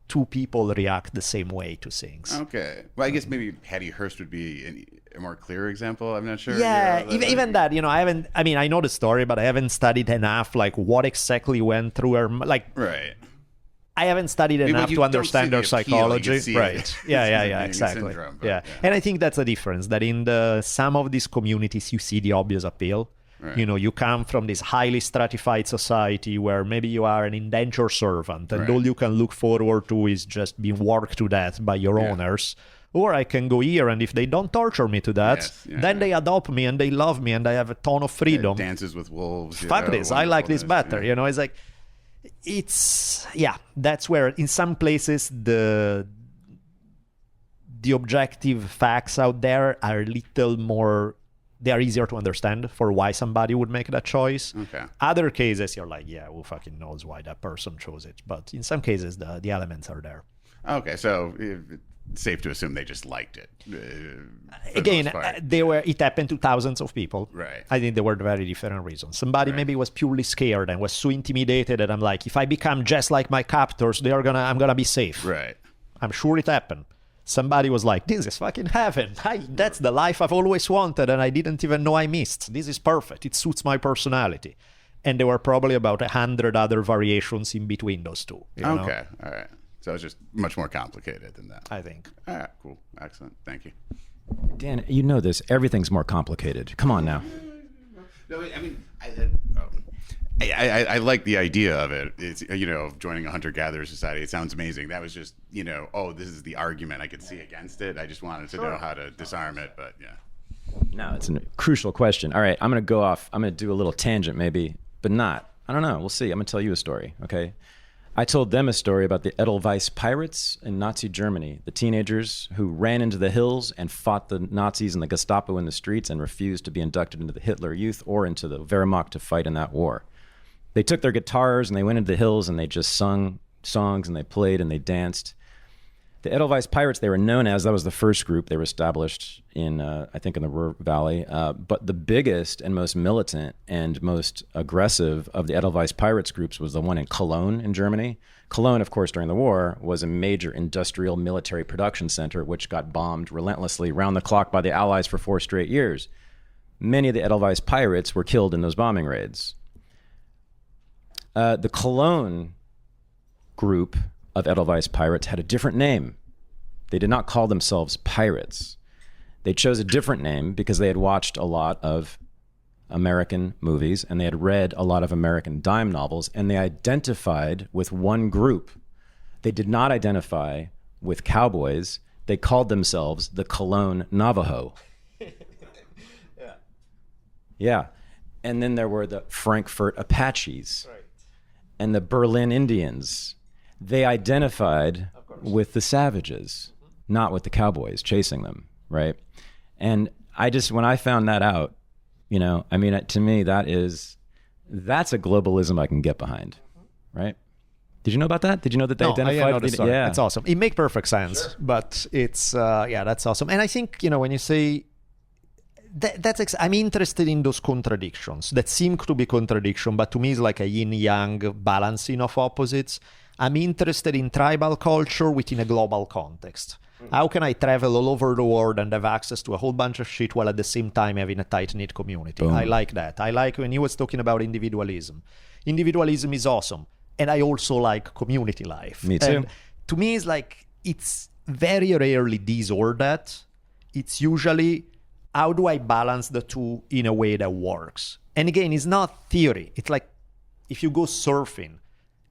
two people react the same way to things. Okay. Well, I guess maybe Hattie Hearst would be a more clear example. I'm not sure. Yeah, even that, you know, I know the story, but I haven't studied enough, like, what exactly went through her, like... Right. I haven't studied enough to understand their psychology. Right. Yeah, exactly. Syndrome, yeah. And I think that's a difference, that in some of these communities, you see the obvious appeal. Right. You know, you come from this highly stratified society where maybe you are an indentured servant and all you can look forward to is just being worked to death by your owners. Or I can go here, and if they don't torture me to death, then they adopt me and they love me and I have a ton of freedom. Dances with wolves. Fuck this. I like this better. You know, it's like... that's where in some places the objective facts out there are a little more, they are easier to understand for why somebody would make that choice. Okay. Other cases you're like, who fucking knows why that person chose it, but in some cases the elements are there. Okay, so it's safe to assume they just liked it. Again, it happened to thousands of people. Right. I think there were very different reasons. Somebody maybe was purely scared and was so intimidated that I'm like, if I become just like my captors, I'm gonna be safe. Right. I'm sure it happened. Somebody was like, this is fucking heaven. That's the life I've always wanted and I didn't even know I missed. This is perfect. It suits my personality. And there were probably about 100 other variations in between those two. You know? All right. So it's just much more complicated than that. I think. All right, cool. Excellent. Thank you. Dan, you know this. Everything's more complicated. Come on now. No, I mean, I like the idea of it. It's, you know, joining a hunter-gatherer society. It sounds amazing. That was just, you know, this is the argument I could see against it. I just wanted to know how to disarm it, but yeah. No, it's a crucial question. All right, I'm going to go off. I'm going to do a little tangent maybe, but not. I don't know. We'll see. I'm going to tell you a story, okay? I told them a story about the Edelweiss pirates in Nazi Germany, the teenagers who ran into the hills and fought the Nazis and the Gestapo in the streets and refused to be inducted into the Hitler Youth or into the Wehrmacht to fight in that war. They took their guitars and they went into the hills and they just sung songs and they played and they danced. The Edelweiss Pirates, they were known as, that was the first group. They were established in, I think, in the Ruhr Valley. But the biggest and most militant and most aggressive of the Edelweiss Pirates groups was the one in Cologne in Germany. Cologne, of course, during the war, was a major industrial military production center, which got bombed relentlessly round the clock by the Allies for 4 straight years. Many of the Edelweiss Pirates were killed in those bombing raids. The Cologne group of Edelweiss Pirates had a different name. They did not call themselves pirates. They chose a different name because they had watched a lot of American movies and they had read a lot of American dime novels, and they identified with one group. They did not identify with cowboys. They called themselves the Cologne Navajo. Yeah. And then there were the Frankfurt Apaches and the Berlin Indians. They identified with the savages, not with the cowboys chasing them. right? And when I found that out, to me, that's a globalism I can get behind, right? Did you know about that? Did you know that they identified? Yeah, it's awesome. It makes perfect sense, sure. But it's that's awesome. And I think when you say I'm interested in those contradictions that seem to be contradiction, but to me it's like a yin-yang balancing of opposites. I'm interested in tribal culture within a global context. How can I travel all over the world and have access to a whole bunch of shit while at the same time having a tight-knit community? Boom. I like that. I like when he was talking about individualism. Individualism is awesome. And I also like community life. Me too. And to me, it's very rarely this or that. It's usually, how do I balance the two in a way that works? And again, it's not theory. It's like if you go surfing,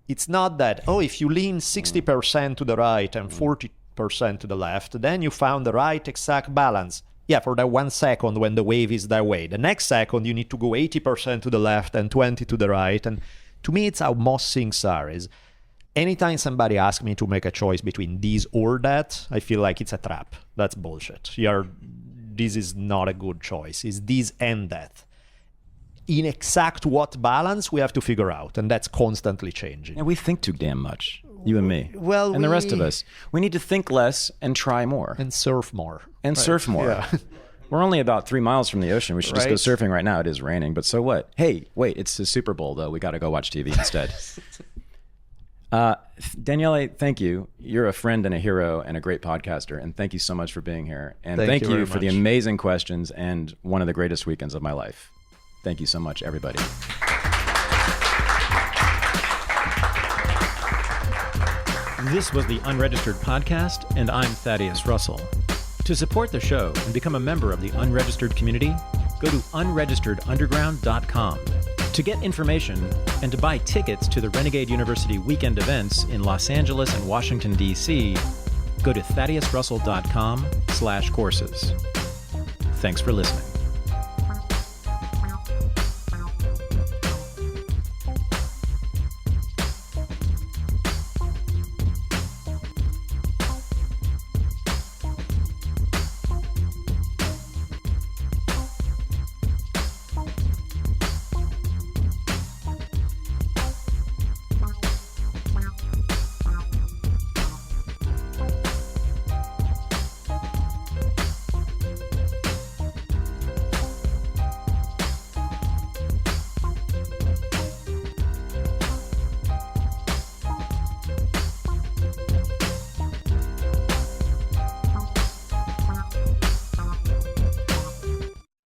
it's not that, if you lean 60% to the right and 40% to the left, then you found the right exact balance. Yeah, for that 1 second when the wave is that way. The next second, you need to go 80% to the left and 20 to the right. And to me, it's how most things are. Is anytime somebody asks me to make a choice between this or that, I feel like it's a trap. That's bullshit. This is not a good choice. It's this and that. In exact what balance, we have to figure out, and that's constantly changing. And we think too damn much, you and me, and the rest of us. We need to think less and try more. And surf more. And surf more. Yeah. We're only about 3 miles from the ocean. We should just go surfing right now. It is raining, but so what? Hey, wait, it's the Super Bowl, though. We got to go watch TV instead. Daniele, thank you. You're a friend and a hero and a great podcaster, and thank you so much for being here. And thank you for the amazing questions and one of the greatest weekends of my life. Thank you so much, everybody. This was the Unregistered podcast, and I'm Thaddeus Russell. To support the show and become a member of the Unregistered community, go to unregisteredunderground.com. To get information and to buy tickets to the Renegade University Weekend events in Los Angeles and Washington, D.C., go to thaddeusrussell.com/courses. Thanks for listening.